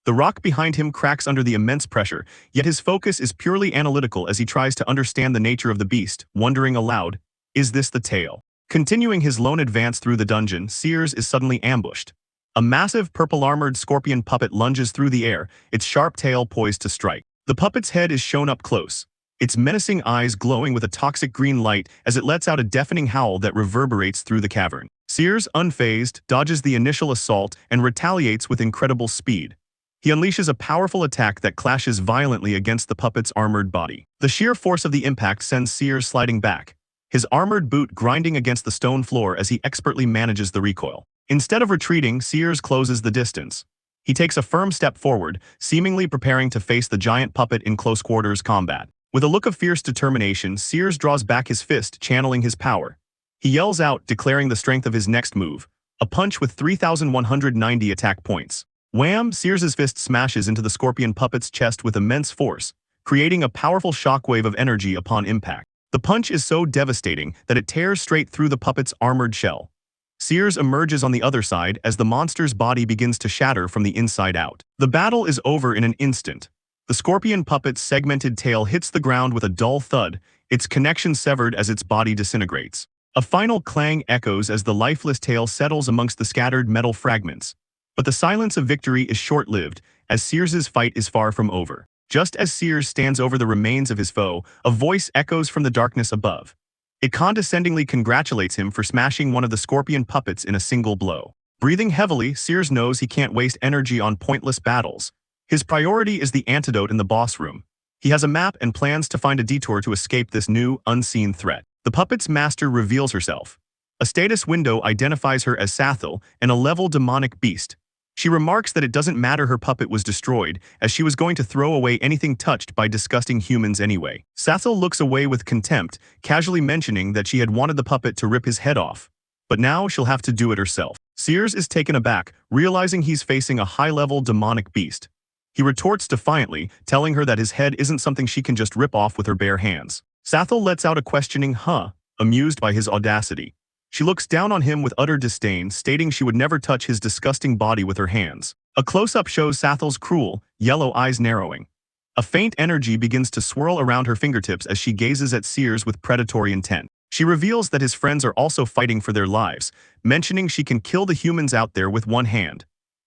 The rock behind him cracks under the immense pressure, yet his focus is purely analytical as he tries to understand the nature of the beast, wondering aloud, is this the tail? Continuing his lone advance through the dungeon, Sears is suddenly ambushed. A massive purple-armored scorpion puppet lunges through the air, its sharp tail poised to strike. The puppet's head is shown up close, its menacing eyes glowing with a toxic green light as it lets out a deafening howl that reverberates through the cavern. Sears, unfazed, dodges the initial assault and retaliates with incredible speed. He unleashes a powerful attack that clashes violently against the puppet's armored body. The sheer force of the impact sends Sears sliding back, his armored boot grinding against the stone floor as he expertly manages the recoil. Instead of retreating, Sears closes the distance. He takes a firm step forward, seemingly preparing to face the giant puppet in close-quarters combat. With a look of fierce determination, Sears draws back his fist, channeling his power. He yells out, declaring the strength of his next move, a punch with 3,190 attack points. Wham! Sears's fist smashes into the scorpion puppet's chest with immense force, creating a powerful shockwave of energy upon impact. The punch is so devastating that it tears straight through the puppet's armored shell. Sears emerges on the other side as the monster's body begins to shatter from the inside out. The battle is over in an instant. The scorpion puppet's segmented tail hits the ground with a dull thud, its connection severed as its body disintegrates. A final clang echoes as the lifeless tail settles amongst the scattered metal fragments. But the silence of victory is short-lived, as Sears's fight is far from over. Just as Sears stands over the remains of his foe, a voice echoes from the darkness above. It condescendingly congratulates him for smashing one of the scorpion puppets in a single blow. Breathing heavily, Sears knows he can't waste energy on pointless battles. His priority is the antidote in the boss room. He has a map and plans to find a detour to escape this new, unseen threat. The puppet's master reveals herself. A status window identifies her as Sathil, and a level demonic beast. She remarks that it doesn't matter her puppet was destroyed, as she was going to throw away anything touched by disgusting humans anyway. Sathil looks away with contempt, casually mentioning that she had wanted the puppet to rip his head off. But now she'll have to do it herself. Sears is taken aback, realizing he's facing a high-level demonic beast. He retorts defiantly, telling her that his head isn't something she can just rip off with her bare hands. Sathil lets out a questioning "huh," amused by his audacity. She looks down on him with utter disdain, stating she would never touch his disgusting body with her hands. A close-up shows Sathil's cruel, yellow eyes narrowing. A faint energy begins to swirl around her fingertips as she gazes at Sears with predatory intent. She reveals that his friends are also fighting for their lives, mentioning she can kill the humans out there with one hand.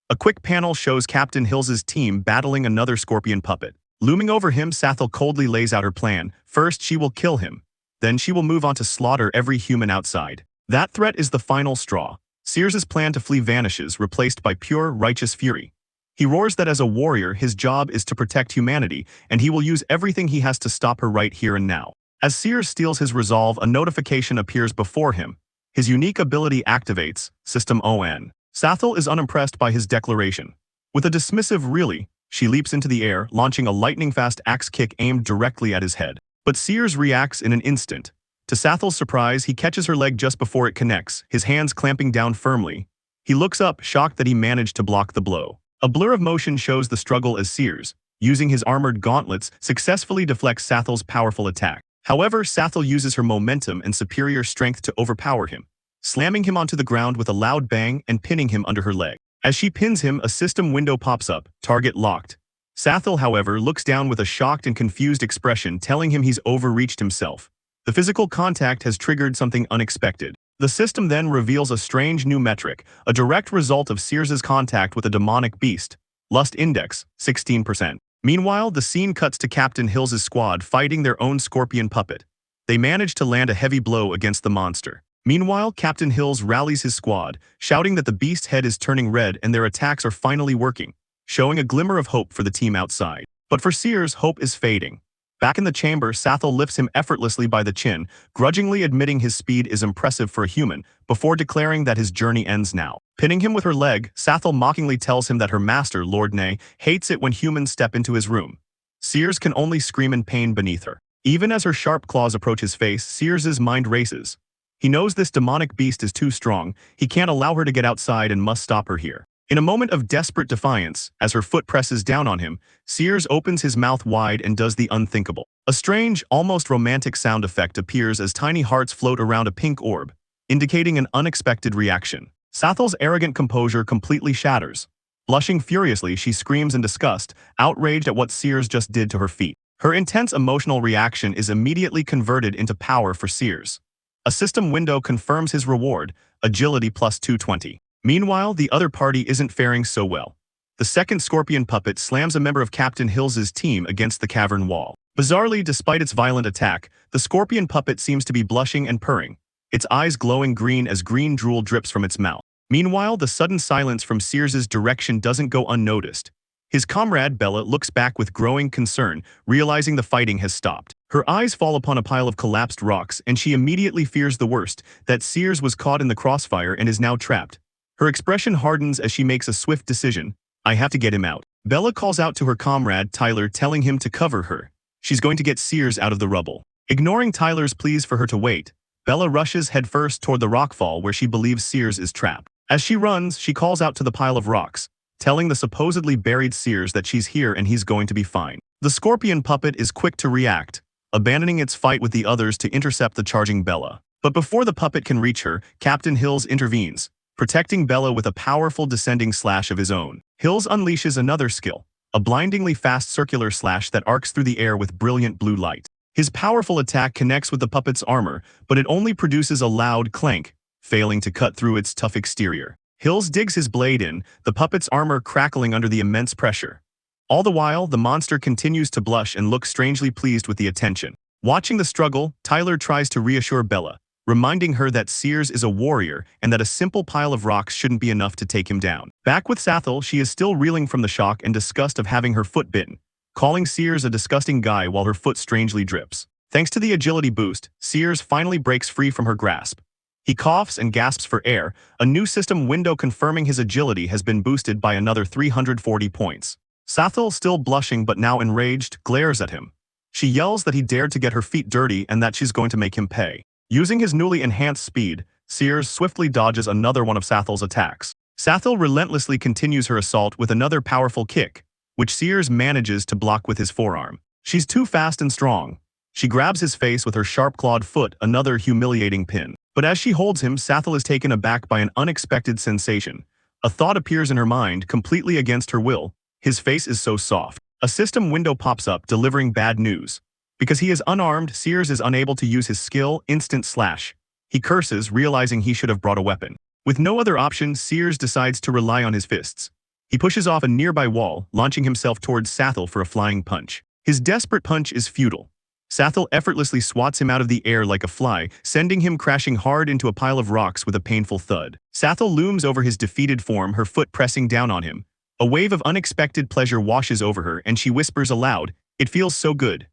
A quick panel shows Captain Hills's team battling another scorpion puppet. Looming over him, Sathil coldly lays out her plan. First, she will kill him. Then she will move on to slaughter every human outside. That threat is the final straw. Sears's plan to flee vanishes, replaced by pure, righteous fury. He roars that as a warrior, his job is to protect humanity, and he will use everything he has to stop her right here and now. As Sears steals his resolve, a notification appears before him. His unique ability activates, System ON. Sathil is unimpressed by his declaration. With a dismissive "really," she leaps into the air, launching a lightning-fast axe kick aimed directly at his head. But Sears reacts in an instant. To Sathil's surprise, he catches her leg just before it connects, his hands clamping down firmly. He looks up, shocked that he managed to block the blow. A blur of motion shows the struggle as Sears, using his armored gauntlets, successfully deflects Sathil's powerful attack. However, Sathil uses her momentum and superior strength to overpower him, slamming him onto the ground with a loud bang and pinning him under her leg. As she pins him, a system window pops up, target locked. Sathil, however, looks down with a shocked and confused expression, telling him he's overreached himself. The physical contact has triggered something unexpected. The system then reveals a strange new metric, a direct result of Sears's contact with a demonic beast. Lust index, 16%. Meanwhile, the scene cuts to Captain Hills's squad fighting their own scorpion puppet. They manage to land a heavy blow against the monster. Meanwhile, Captain Hills rallies his squad, shouting that the beast's head is turning red and their attacks are finally working, showing a glimmer of hope for the team outside. But for Sears, hope is fading. Back in the chamber, Sathil lifts him effortlessly by the chin, grudgingly admitting his speed is impressive for a human, before declaring that his journey ends now. Pinning him with her leg, Sathil mockingly tells him that her master, Lord Nay, hates it when humans step into his room. Sears can only scream in pain beneath her. Even as her sharp claws approach his face, Sears's mind races. He knows this demonic beast is too strong, he can't allow her to get outside and must stop her here. In a moment of desperate defiance, as her foot presses down on him, Sears opens his mouth wide and does the unthinkable. A strange, almost romantic sound effect appears as tiny hearts float around a pink orb, indicating an unexpected reaction. Sathel's arrogant composure completely shatters. Blushing furiously, she screams in disgust, outraged at what Sears just did to her feet. Her intense emotional reaction is immediately converted into power for Sears. A system window confirms his reward, agility plus 220. Meanwhile, the other party isn't faring so well. The second scorpion puppet slams a member of Captain Hill's team against the cavern wall. Bizarrely, despite its violent attack, the scorpion puppet seems to be blushing and purring, its eyes glowing green as green drool drips from its mouth. Meanwhile, the sudden silence from Sears's direction doesn't go unnoticed. His comrade Bella looks back with growing concern, realizing the fighting has stopped. Her eyes fall upon a pile of collapsed rocks and she immediately fears the worst, that Sears was caught in the crossfire and is now trapped. Her expression hardens as she makes a swift decision. I have to get him out. Bella calls out to her comrade Tyler, telling him to cover her. She's going to get Sears out of the rubble. Ignoring Tyler's pleas for her to wait, Bella rushes headfirst toward the rockfall where she believes Sears is trapped. As she runs, she calls out to the pile of rocks, telling the supposedly buried Sears that she's here and he's going to be fine. The scorpion puppet is quick to react, abandoning its fight with the others to intercept the charging Bella. But before the puppet can reach her, Captain Hills intervenes, protecting Bella with a powerful descending slash of his own. Hills unleashes another skill, a blindingly fast circular slash that arcs through the air with brilliant blue light. His powerful attack connects with the puppet's armor, but it only produces a loud clank, failing to cut through its tough exterior. Hills digs his blade in, the puppet's armor crackling under the immense pressure. All the while, the monster continues to blush and look strangely pleased with the attention. Watching the struggle, Tyler tries to reassure Bella, reminding her that Sears is a warrior and that a simple pile of rocks shouldn't be enough to take him down. Back with Sathel, she is still reeling from the shock and disgust of having her foot bitten, calling Sears a disgusting guy while her foot strangely drips. Thanks to the agility boost, Sears finally breaks free from her grasp. He coughs and gasps for air, a new system window confirming his agility has been boosted by another 340 points. Sathel, still blushing but now enraged, glares at him. She yells that he dared to get her feet dirty and that she's going to make him pay. Using his newly enhanced speed, Sears swiftly dodges another one of Sathel's attacks. Sathel relentlessly continues her assault with another powerful kick, which Sears manages to block with his forearm. She's too fast and strong. She grabs his face with her sharp-clawed foot, another humiliating pin. But as she holds him, Sathel is taken aback by an unexpected sensation. A thought appears in her mind, completely against her will. His face is so soft. A system window pops up, delivering bad news. Because he is unarmed, Sears is unable to use his skill, Instant Slash. He curses, realizing he should have brought a weapon. With no other option, Sears decides to rely on his fists. He pushes off a nearby wall, launching himself towards Sathel for a flying punch. His desperate punch is futile. Sathel effortlessly swats him out of the air like a fly, sending him crashing hard into a pile of rocks with a painful thud. Sathel looms over his defeated form, her foot pressing down on him. A wave of unexpected pleasure washes over her and she whispers aloud, "It feels so good."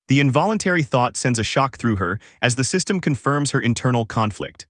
The involuntary thought sends a shock through her as the system confirms her internal conflict.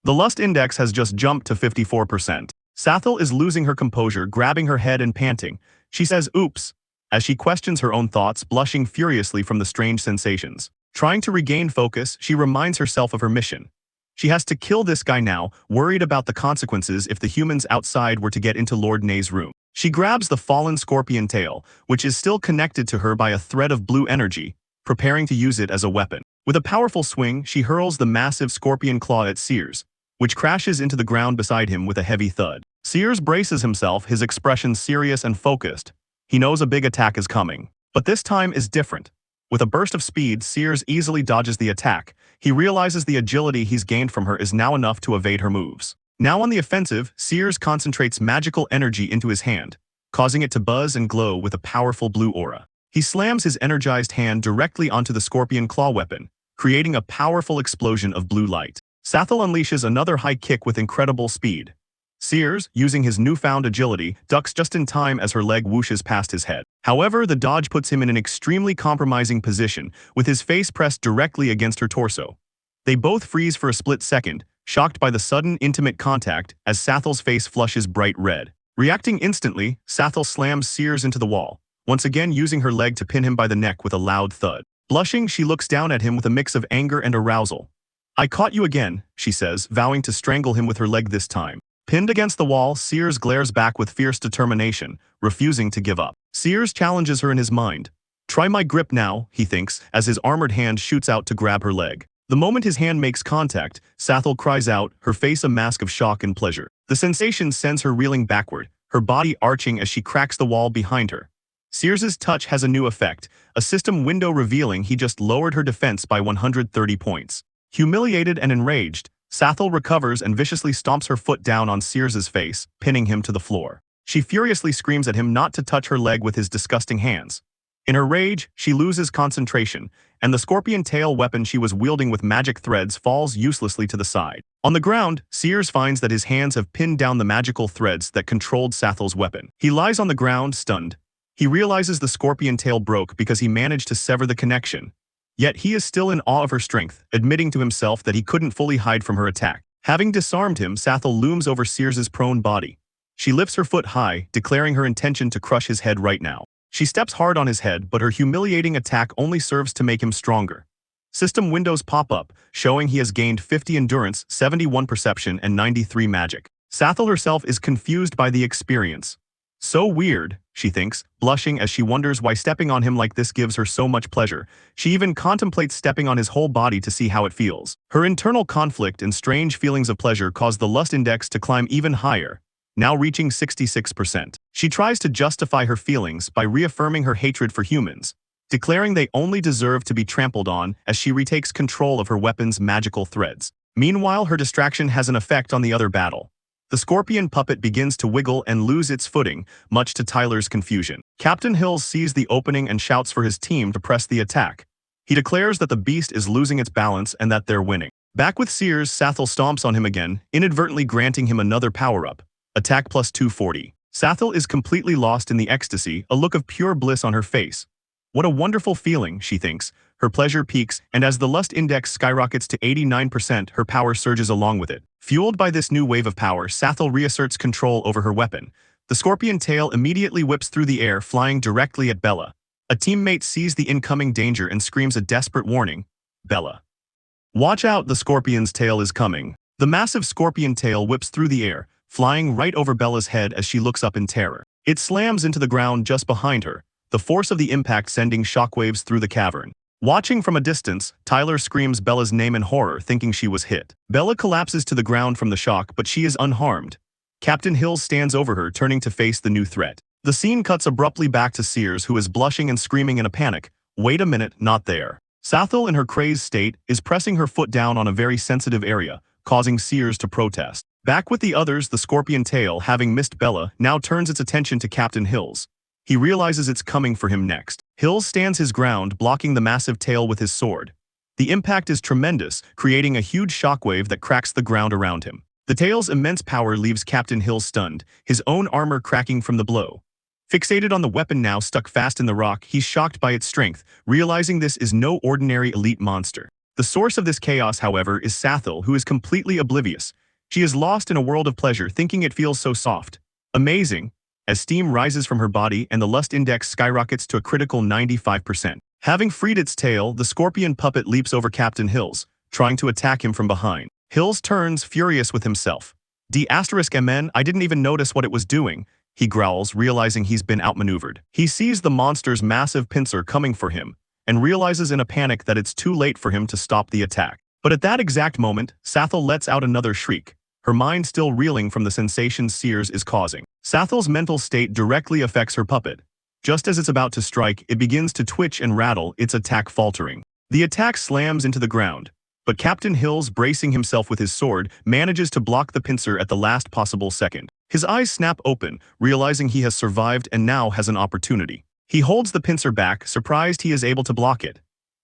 The lust index has just jumped to 54%. Sathel is losing her composure, grabbing her head and panting. She says, "Oops," as she questions her own thoughts, blushing furiously from the strange sensations. Trying to regain focus, she reminds herself of her mission. She has to kill this guy now, worried about the consequences if the humans outside were to get into Lord Nay's room. She grabs the fallen scorpion tail, which is still connected to her by a thread of blue energy, preparing to use it as a weapon. With a powerful swing, she hurls the massive scorpion claw at Sears, which crashes into the ground beside him with a heavy thud. Sears braces himself, his expression serious and focused. He knows a big attack is coming. But this time is different. With a burst of speed, Sears easily dodges the attack. He realizes the agility he's gained from her is now enough to evade her moves. Now on the offensive, Sears concentrates magical energy into his hand, causing it to buzz and glow with a powerful blue aura. He slams his energized hand directly onto the scorpion claw weapon, creating a powerful explosion of blue light. Sathel unleashes another high kick with incredible speed. Sears, using his newfound agility, ducks just in time as her leg whooshes past his head. However, the dodge puts him in an extremely compromising position, with his face pressed directly against her torso. They both freeze for a split second, shocked by the sudden, intimate contact as Sathel's face flushes bright red. Reacting instantly, Sathel slams Sears into the wall, once again using her leg to pin him by the neck with a loud thud. Blushing, she looks down at him with a mix of anger and arousal. "I caught you again," she says, vowing to strangle him with her leg this time. Pinned against the wall, Sears glares back with fierce determination, refusing to give up. Sears challenges her in his mind. "Try my grip now," he thinks, as his armored hand shoots out to grab her leg. The moment his hand makes contact, Sathel cries out, her face a mask of shock and pleasure. The sensation sends her reeling backward, her body arching as she cracks the wall behind her. Sears's touch has a new effect, a system window revealing he just lowered her defense by 130 points. Humiliated and enraged, Sathel recovers and viciously stomps her foot down on Sears's face, pinning him to the floor. She furiously screams at him not to touch her leg with his disgusting hands. In her rage, she loses concentration, and the scorpion tail weapon she was wielding with magic threads falls uselessly to the side. On the ground, Sears finds that his hands have pinned down the magical threads that controlled Sathel's weapon. He lies on the ground, stunned. He realizes the scorpion tail broke because he managed to sever the connection. Yet he is still in awe of her strength, admitting to himself that he couldn't fully hide from her attack. Having disarmed him, Sathel looms over Sears's prone body. She lifts her foot high, declaring her intention to crush his head right now. She steps hard on his head, but her humiliating attack only serves to make him stronger. System windows pop up, showing he has gained 50 endurance, 71 perception, and 93 magic. Sathel herself is confused by the experience. So weird, she thinks, blushing as she wonders why stepping on him like this gives her so much pleasure. She even contemplates stepping on his whole body to see how it feels. Her internal conflict and strange feelings of pleasure cause the lust index to climb even higher, now reaching 66%. She tries to justify her feelings by reaffirming her hatred for humans, declaring they only deserve to be trampled on as she retakes control of her weapon's magical threads. Meanwhile, her distraction has an effect on the other battle. The scorpion puppet begins to wiggle and lose its footing, much to Tyler's confusion. Captain Hills sees the opening and shouts for his team to press the attack. He declares that the beast is losing its balance and that they're winning. Back with Sears, Sathel stomps on him again, inadvertently granting him another power-up. Attack plus 240. Sathel is completely lost in the ecstasy, a look of pure bliss on her face. What a wonderful feeling, she thinks. Her pleasure peaks, and as the lust index skyrockets to 89%, her power surges along with it. Fueled by this new wave of power, Sathel reasserts control over her weapon. The scorpion tail immediately whips through the air, flying directly at Bella. A teammate sees the incoming danger and screams a desperate warning. "Bella, watch out, the scorpion's tail is coming." The massive scorpion tail whips through the air, flying right over Bella's head as she looks up in terror. It slams into the ground just behind her, the force of the impact sending shockwaves through the cavern. Watching from a distance, Tyler screams Bella's name in horror, thinking she was hit. Bella collapses to the ground from the shock, but she is unharmed. Captain Hills stands over her, turning to face the new threat. The scene cuts abruptly back to Sears, who is blushing and screaming in a panic. "Wait a minute, not there." Sathel, in her crazed state, is pressing her foot down on a very sensitive area, causing Sears to protest. Back with the others, the scorpion tail, having missed Bella, now turns its attention to Captain Hills. He realizes it's coming for him next. Hills stands his ground, blocking the massive tail with his sword. The impact is tremendous, creating a huge shockwave that cracks the ground around him. The tail's immense power leaves Captain Hills stunned, his own armor cracking from the blow. Fixated on the weapon now stuck fast in the rock, he's shocked by its strength, realizing this is no ordinary elite monster. The source of this chaos, however, is Sathel, who is completely oblivious. She is lost in a world of pleasure, thinking it feels so soft. Amazing. As steam rises from her body and the lust index skyrockets to a critical 95%. Having freed its tail, the scorpion puppet leaps over Captain Hills, trying to attack him from behind. Hills turns, furious with himself. "*MN, I didn't even notice what it was doing," he growls, realizing he's been outmaneuvered. He sees the monster's massive pincer coming for him, and realizes in a panic that it's too late for him to stop the attack. But at that exact moment, Sathel lets out another shriek, her mind still reeling from the sensation Sears is causing. Sathel's mental state directly affects her puppet. Just as it's about to strike, it begins to twitch and rattle, its attack faltering. The attack slams into the ground, but Captain Hills, bracing himself with his sword, manages to block the pincer at the last possible second. His eyes snap open, realizing he has survived and now has an opportunity. He holds the pincer back, surprised he is able to block it.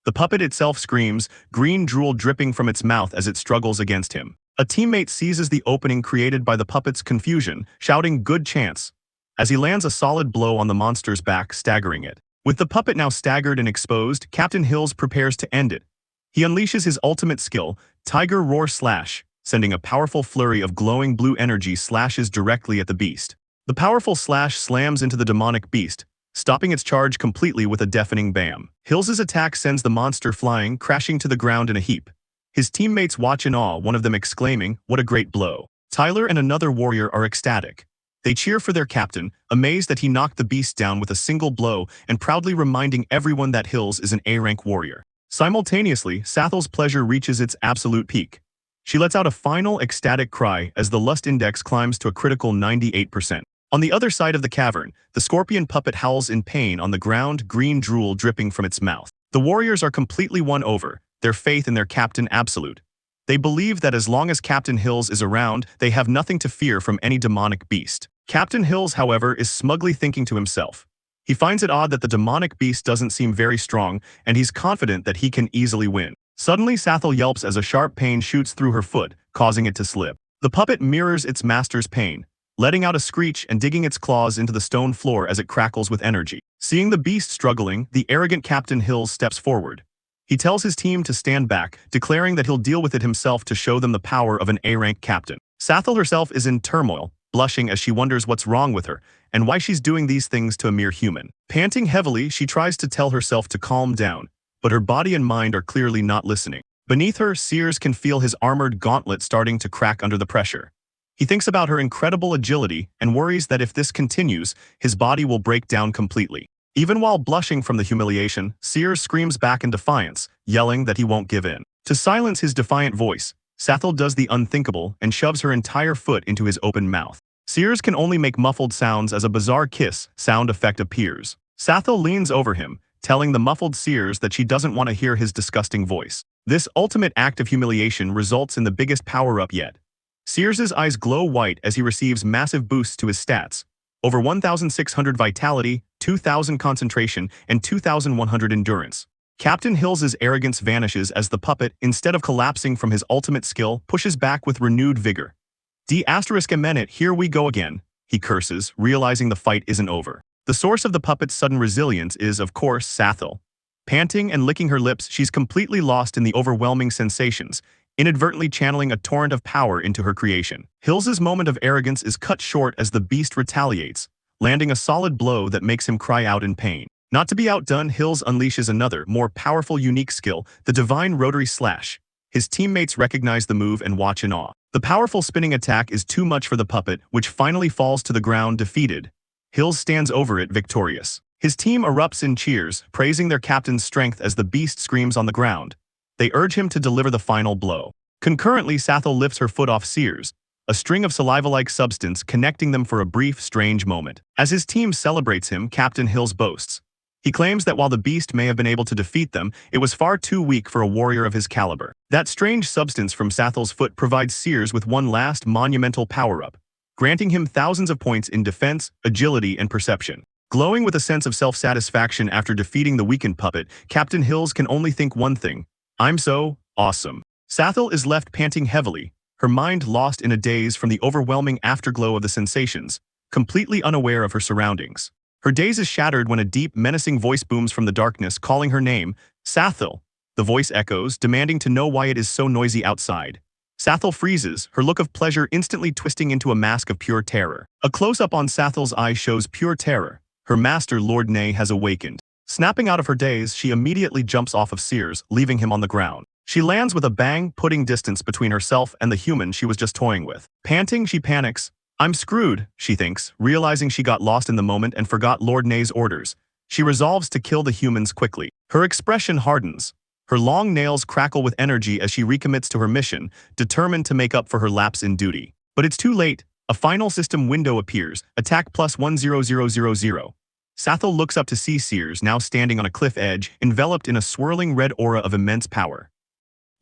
The puppet itself screams, green drool dripping from its mouth as it struggles against him. A teammate seizes the opening created by the puppet's confusion, shouting "good chance," as he lands a solid blow on the monster's back, staggering it. With the puppet now staggered and exposed, Captain Hills prepares to end it. He unleashes his ultimate skill, Tiger Roar Slash, sending a powerful flurry of glowing blue energy slashes directly at the beast. The powerful slash slams into the demonic beast, stopping its charge completely with a deafening bam. Hills's attack sends the monster flying, crashing to the ground in a heap. His teammates watch in awe, one of them exclaiming, "What a great blow." Tyler and another warrior are ecstatic. They cheer for their captain, amazed that he knocked the beast down with a single blow and proudly reminding everyone that Hills is an A-rank warrior. Simultaneously, Sathel's pleasure reaches its absolute peak. She lets out a final ecstatic cry as the lust index climbs to a critical 98%. On the other side of the cavern, the scorpion puppet howls in pain on the ground, green drool dripping from its mouth. The warriors are completely won over, their faith in their captain absolute. They believe that as long as Captain Hills is around, they have nothing to fear from any demonic beast. Captain Hills, however, is smugly thinking to himself. He finds it odd that the demonic beast doesn't seem very strong, and he's confident that he can easily win. Suddenly, Sathel yelps as a sharp pain shoots through her foot, causing it to slip. The puppet mirrors its master's pain, letting out a screech and digging its claws into the stone floor as it crackles with energy. Seeing the beast struggling, the arrogant Captain Hills steps forward. He tells his team to stand back, declaring that he'll deal with it himself to show them the power of an A-rank captain. Sathel herself is in turmoil, blushing as she wonders what's wrong with her and why she's doing these things to a mere human. Panting heavily, she tries to tell herself to calm down, but her body and mind are clearly not listening. Beneath her, Sears can feel his armored gauntlet starting to crack under the pressure. He thinks about her incredible agility and worries that if this continues, his body will break down completely. Even while blushing from the humiliation, Sears screams back in defiance, yelling that he won't give in. To silence his defiant voice, Sathel does the unthinkable and shoves her entire foot into his open mouth. Sears can only make muffled sounds as a bizarre kiss sound effect appears. Sathel leans over him, telling the muffled Sears that she doesn't want to hear his disgusting voice. This ultimate act of humiliation results in the biggest power-up yet. Sears's eyes glow white as he receives massive boosts to his stats. Over 1,600 vitality, 2,000 concentration, and 2,100 endurance. Captain Hills's arrogance vanishes as the puppet, instead of collapsing from his ultimate skill, pushes back with renewed vigor. "D***, here we go again," he curses, realizing the fight isn't over. The source of the puppet's sudden resilience is, of course, Sathel. Panting and licking her lips, she's completely lost in the overwhelming sensations, inadvertently channeling a torrent of power into her creation. Hills's moment of arrogance is cut short as the beast retaliates, landing a solid blow that makes him cry out in pain. Not to be outdone, Hills unleashes another, more powerful unique skill, the divine rotary slash. His teammates recognize the move and watch in awe. The powerful spinning attack is too much for the puppet, which finally falls to the ground defeated. Hills stands over it victorious. His team erupts in cheers, praising their captain's strength as the beast screams on the ground. They urge him to deliver the final blow. Concurrently, Sathel lifts her foot off Sears, a string of saliva-like substance connecting them for a brief, strange moment. As his team celebrates him, Captain Hills boasts. He claims that while the beast may have been able to defeat them, it was far too weak for a warrior of his caliber. That strange substance from Sathel's foot provides Sears with one last monumental power-up, granting him thousands of points in defense, agility, and perception. Glowing with a sense of self-satisfaction after defeating the weakened puppet, Captain Hills can only think one thing: "I'm so awesome." Sathel is left panting heavily, her mind lost in a daze from the overwhelming afterglow of the sensations, completely unaware of her surroundings. Her daze is shattered when a deep, menacing voice booms from the darkness, calling her name, "Sathel." The voice echoes, demanding to know why it is so noisy outside. Sathel freezes, her look of pleasure instantly twisting into a mask of pure terror. A close-up on Sathel's eye shows pure terror. Her master, Lord Nay, has awakened. Snapping out of her daze, she immediately jumps off of Sears, leaving him on the ground. She lands with a bang, putting distance between herself and the human she was just toying with. Panting, she panics. "I'm screwed," she thinks, realizing she got lost in the moment and forgot Lord Nay's orders. She resolves to kill the humans quickly. Her expression hardens. Her long nails crackle with energy as she recommits to her mission, determined to make up for her lapse in duty. But it's too late. A final system window appears, attack plus 10000. Sathel looks up to see Sears now standing on a cliff edge, enveloped in a swirling red aura of immense power.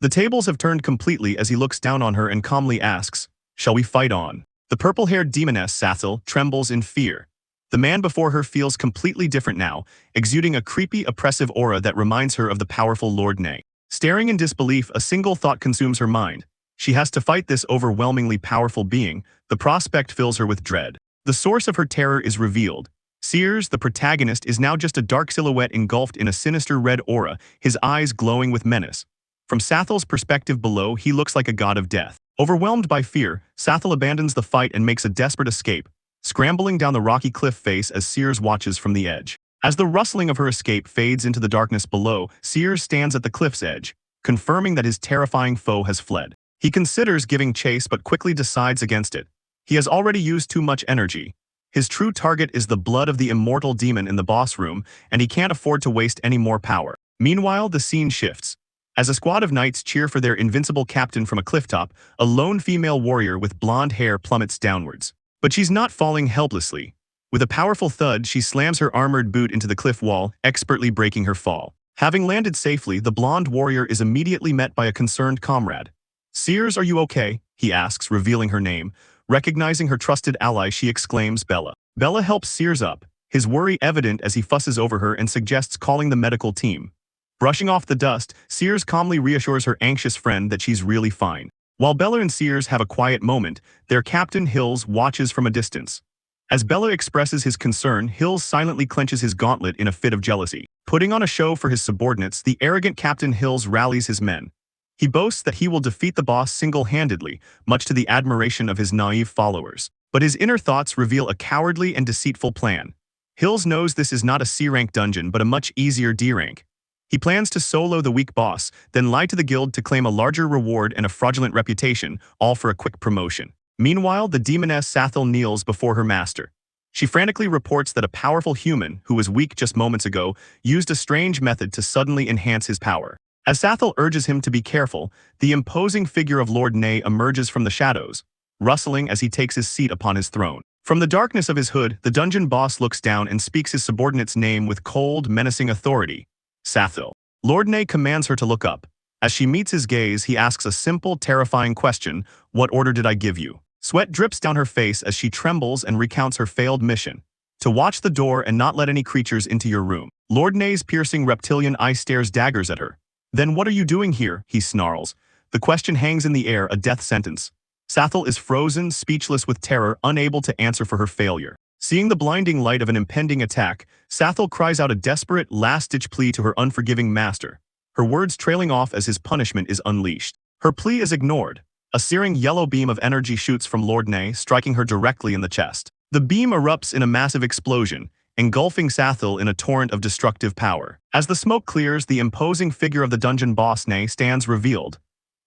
The tables have turned completely as he looks down on her and calmly asks, "Shall we fight on?" The purple-haired demoness, Sathel, trembles in fear. The man before her feels completely different now, exuding a creepy, oppressive aura that reminds her of the powerful Lord Nay. Staring in disbelief, a single thought consumes her mind. She has to fight this overwhelmingly powerful being. The prospect fills her with dread. The source of her terror is revealed. Sears, the protagonist, is now just a dark silhouette engulfed in a sinister red aura, his eyes glowing with menace. From Sathel's perspective below, he looks like a god of death. Overwhelmed by fear, Sathel abandons the fight and makes a desperate escape, scrambling down the rocky cliff face as Sears watches from the edge. As the rustling of her escape fades into the darkness below, Sears stands at the cliff's edge, confirming that his terrifying foe has fled. He considers giving chase but quickly decides against it. He has already used too much energy. His true target is the blood of the immortal demon in the boss room, and he can't afford to waste any more power. Meanwhile, the scene shifts. As a squad of knights cheer for their invincible captain from a clifftop, a lone female warrior with blonde hair plummets downwards. But she's not falling helplessly. With a powerful thud, she slams her armored boot into the cliff wall, expertly breaking her fall. Having landed safely, the blonde warrior is immediately met by a concerned comrade. "Sears, are you okay?" he asks, revealing her name. Recognizing her trusted ally, she exclaims, "Bella." Bella helps Sears up, his worry evident as he fusses over her and suggests calling the medical team. Brushing off the dust, Sears calmly reassures her anxious friend that she's really fine. While Bella and Sears have a quiet moment, their captain, Hills, watches from a distance. As Bella expresses his concern, Hills silently clenches his gauntlet in a fit of jealousy. Putting on a show for his subordinates, the arrogant Captain Hills rallies his men. He boasts that he will defeat the boss single-handedly, much to the admiration of his naive followers. But his inner thoughts reveal a cowardly and deceitful plan. Hills knows this is not a C-rank dungeon but a much easier D-rank. He plans to solo the weak boss, then lie to the guild to claim a larger reward and a fraudulent reputation, all for a quick promotion. Meanwhile, the demoness Sathel kneels before her master. She frantically reports that a powerful human, who was weak just moments ago, used a strange method to suddenly enhance his power. As Sathel urges him to be careful, the imposing figure of Lord Ney emerges from the shadows, rustling as he takes his seat upon his throne. From the darkness of his hood, the dungeon boss looks down and speaks his subordinate's name with cold, menacing authority. Sathel. Lord Ney commands her to look up. As she meets his gaze, he asks a simple, terrifying question: "What order did I give you?" Sweat drips down her face as she trembles and recounts her failed mission: "To watch the door and not let any creatures into your room." Lord Ney's piercing reptilian eye stares daggers at her. "Then what are you doing here?" he snarls. The question hangs in the air, a death sentence. Sathel is frozen, speechless with terror, unable to answer for her failure. Seeing the blinding light of an impending attack, Sathel cries out a desperate, last-ditch plea to her unforgiving master, her words trailing off as his punishment is unleashed. Her plea is ignored. A searing yellow beam of energy shoots from Lord Ney, striking her directly in the chest. The beam erupts in a massive explosion, engulfing Sathel in a torrent of destructive power. As the smoke clears, the imposing figure of the dungeon boss Ney stands revealed.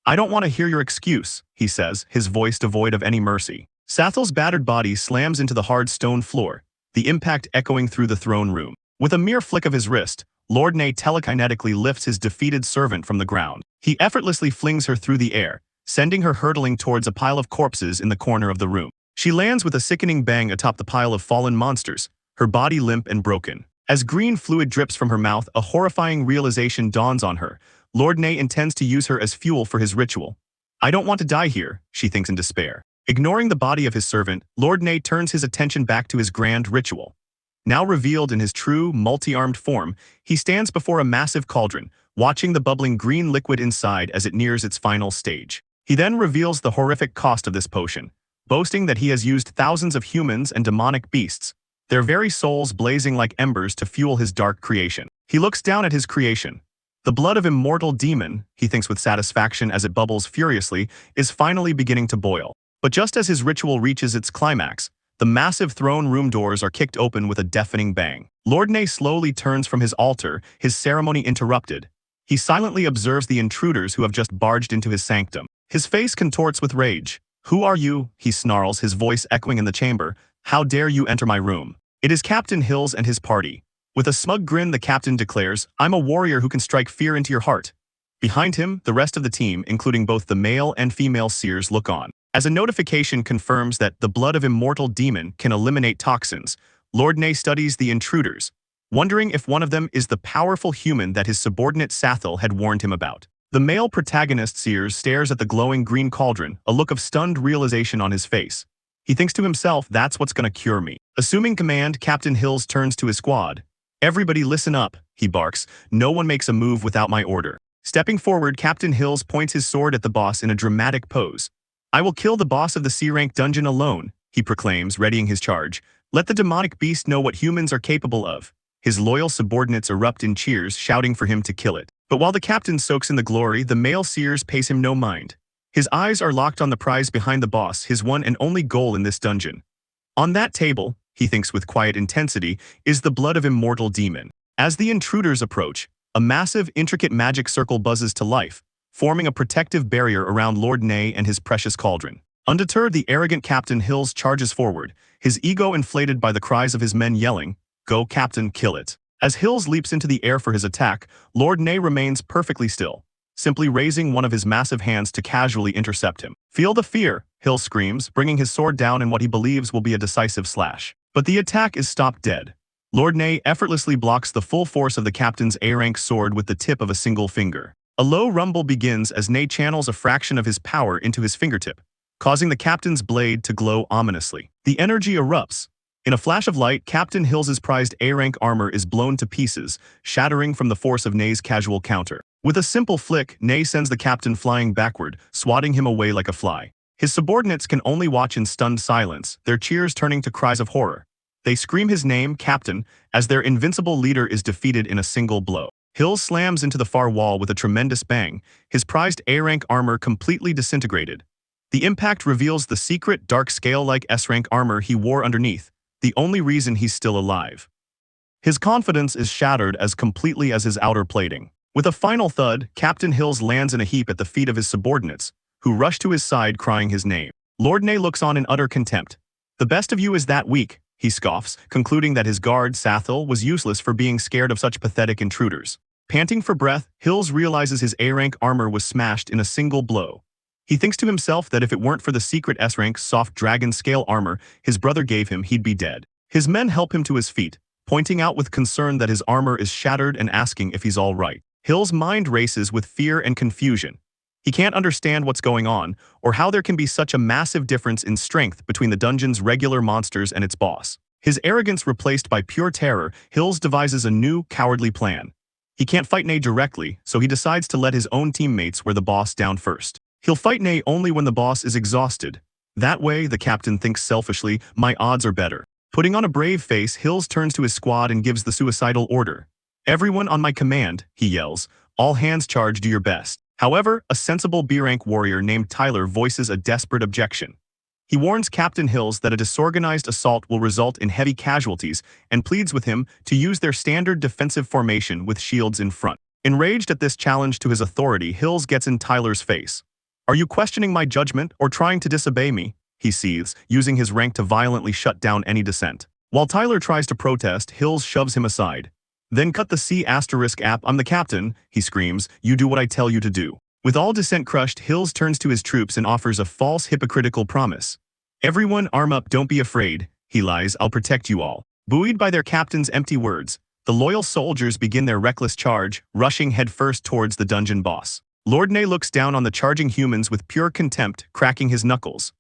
"I don't want to hear your excuse," he says, his voice devoid of any mercy. Sathel's battered body slams into the hard stone floor, the impact echoing through the throne room. With a mere flick of his wrist, Lord Ney telekinetically lifts his defeated servant from the ground. He effortlessly flings her through the air, sending her hurtling towards a pile of corpses in the corner of the room. She lands with a sickening bang atop the pile of fallen monsters, her body limp and broken. As green fluid drips from her mouth, a horrifying realization dawns on her. Lord Ney intends to use her as fuel for his ritual. "I don't want to die here," she thinks in despair. Ignoring the body of his servant, Lord Ney turns his attention back to his grand ritual. Now revealed in his true, multi-armed form, he stands before a massive cauldron, watching the bubbling green liquid inside as it nears its final stage. He then reveals the horrific cost of this potion, boasting that he has used thousands of humans and demonic beasts, their very souls blazing like embers to fuel his dark creation. He looks down at his creation. The blood of immortal demon, he thinks with satisfaction as it bubbles furiously, is finally beginning to boil. But just as his ritual reaches its climax, the massive throne room doors are kicked open with a deafening bang. Lord Ney slowly turns from his altar, his ceremony interrupted. He silently observes the intruders who have just barged into his sanctum. His face contorts with rage. "Who are you?" he snarls, his voice echoing in the chamber. "How dare you enter my room?" It is Captain Hills and his party. With a smug grin, the captain declares, "I'm a warrior who can strike fear into your heart." Behind him, the rest of the team, including both the male and female seers, look on. As a notification confirms that the blood of immortal demon can eliminate toxins, Lord Ney studies the intruders, wondering if one of them is the powerful human that his subordinate Sathel had warned him about. The male protagonist Sears stares at the glowing green cauldron, a look of stunned realization on his face. He thinks to himself, "That's what's gonna cure me." Assuming command, Captain Hills turns to his squad. "Everybody listen up," he barks. "No one makes a move without my order." Stepping forward, Captain Hills points his sword at the boss in a dramatic pose. "I will kill the boss of the C-rank dungeon alone," he proclaims, readying his charge. "Let the demonic beast know what humans are capable of." His loyal subordinates erupt in cheers, shouting for him to kill it. But while the captain soaks in the glory, the male seers pays him no mind. His eyes are locked on the prize behind the boss, his one and only goal in this dungeon. On that table, he thinks with quiet intensity, is the blood of immortal demon. As the intruders approach, a massive, intricate magic circle buzzes to life, forming a protective barrier around Lord Ney and his precious cauldron. Undeterred, the arrogant Captain Hills charges forward, his ego inflated by the cries of his men yelling, "Go, Captain, kill it." As Hills leaps into the air for his attack, Lord Ney remains perfectly still, simply raising one of his massive hands to casually intercept him. "Feel the fear," Hills screams, bringing his sword down in what he believes will be a decisive slash. But the attack is stopped dead. Lord Ney effortlessly blocks the full force of the captain's A-rank sword with the tip of a single finger. A low rumble begins as Ney channels a fraction of his power into his fingertip, causing the captain's blade to glow ominously. The energy erupts. In a flash of light, Captain Hills' prized A-rank armor is blown to pieces, shattering from the force of Ney's casual counter. With a simple flick, Ney sends the captain flying backward, swatting him away like a fly. His subordinates can only watch in stunned silence, their cheers turning to cries of horror. They scream his name, Captain, as their invincible leader is defeated in a single blow. Hills slams into the far wall with a tremendous bang, his prized A-rank armor completely disintegrated. The impact reveals the secret, dark scale-like S-rank armor he wore underneath, the only reason he's still alive. His confidence is shattered as completely as his outer plating. With a final thud, Captain Hills lands in a heap at the feet of his subordinates, who rush to his side crying his name. Lord Ney looks on in utter contempt. "The best of you is that weak," he scoffs, concluding that his guard, Sathil, was useless for being scared of such pathetic intruders. Panting for breath, Hills realizes his A-rank armor was smashed in a single blow. He thinks to himself that if it weren't for the secret S-rank soft dragon scale armor his brother gave him, he'd be dead. His men help him to his feet, pointing out with concern that his armor is shattered and asking if he's all right. Hills' mind races with fear and confusion. He can't understand what's going on, or how there can be such a massive difference in strength between the dungeon's regular monsters and its boss. His arrogance replaced by pure terror, Hills devises a new, cowardly plan. He can't fight Ney directly, so he decides to let his own teammates wear the boss down first. He'll fight Ney only when the boss is exhausted. That way, the captain thinks selfishly, my odds are better. Putting on a brave face, Hills turns to his squad and gives the suicidal order. "Everyone on my command," he yells. "All hands charge, do your best." However, a sensible B-rank warrior named Tyler voices a desperate objection. He warns Captain Hills that a disorganized assault will result in heavy casualties and pleads with him to use their standard defensive formation with shields in front. Enraged at this challenge to his authority, Hills gets in Tyler's face. "Are you questioning my judgment or trying to disobey me?" he seethes, using his rank to violently shut down any dissent. While Tyler tries to protest, Hills shoves him aside. "Then cut the C***app, I'm the captain," he screams, "you do what I tell you to do." With all dissent crushed, Hills turns to his troops and offers a false hypocritical promise. "Everyone arm up, don't be afraid," he lies, "I'll protect you all." Buoyed by their captain's empty words, the loyal soldiers begin their reckless charge, rushing headfirst towards the dungeon boss. Lord Ney looks down on the charging humans with pure contempt, cracking his knuckles.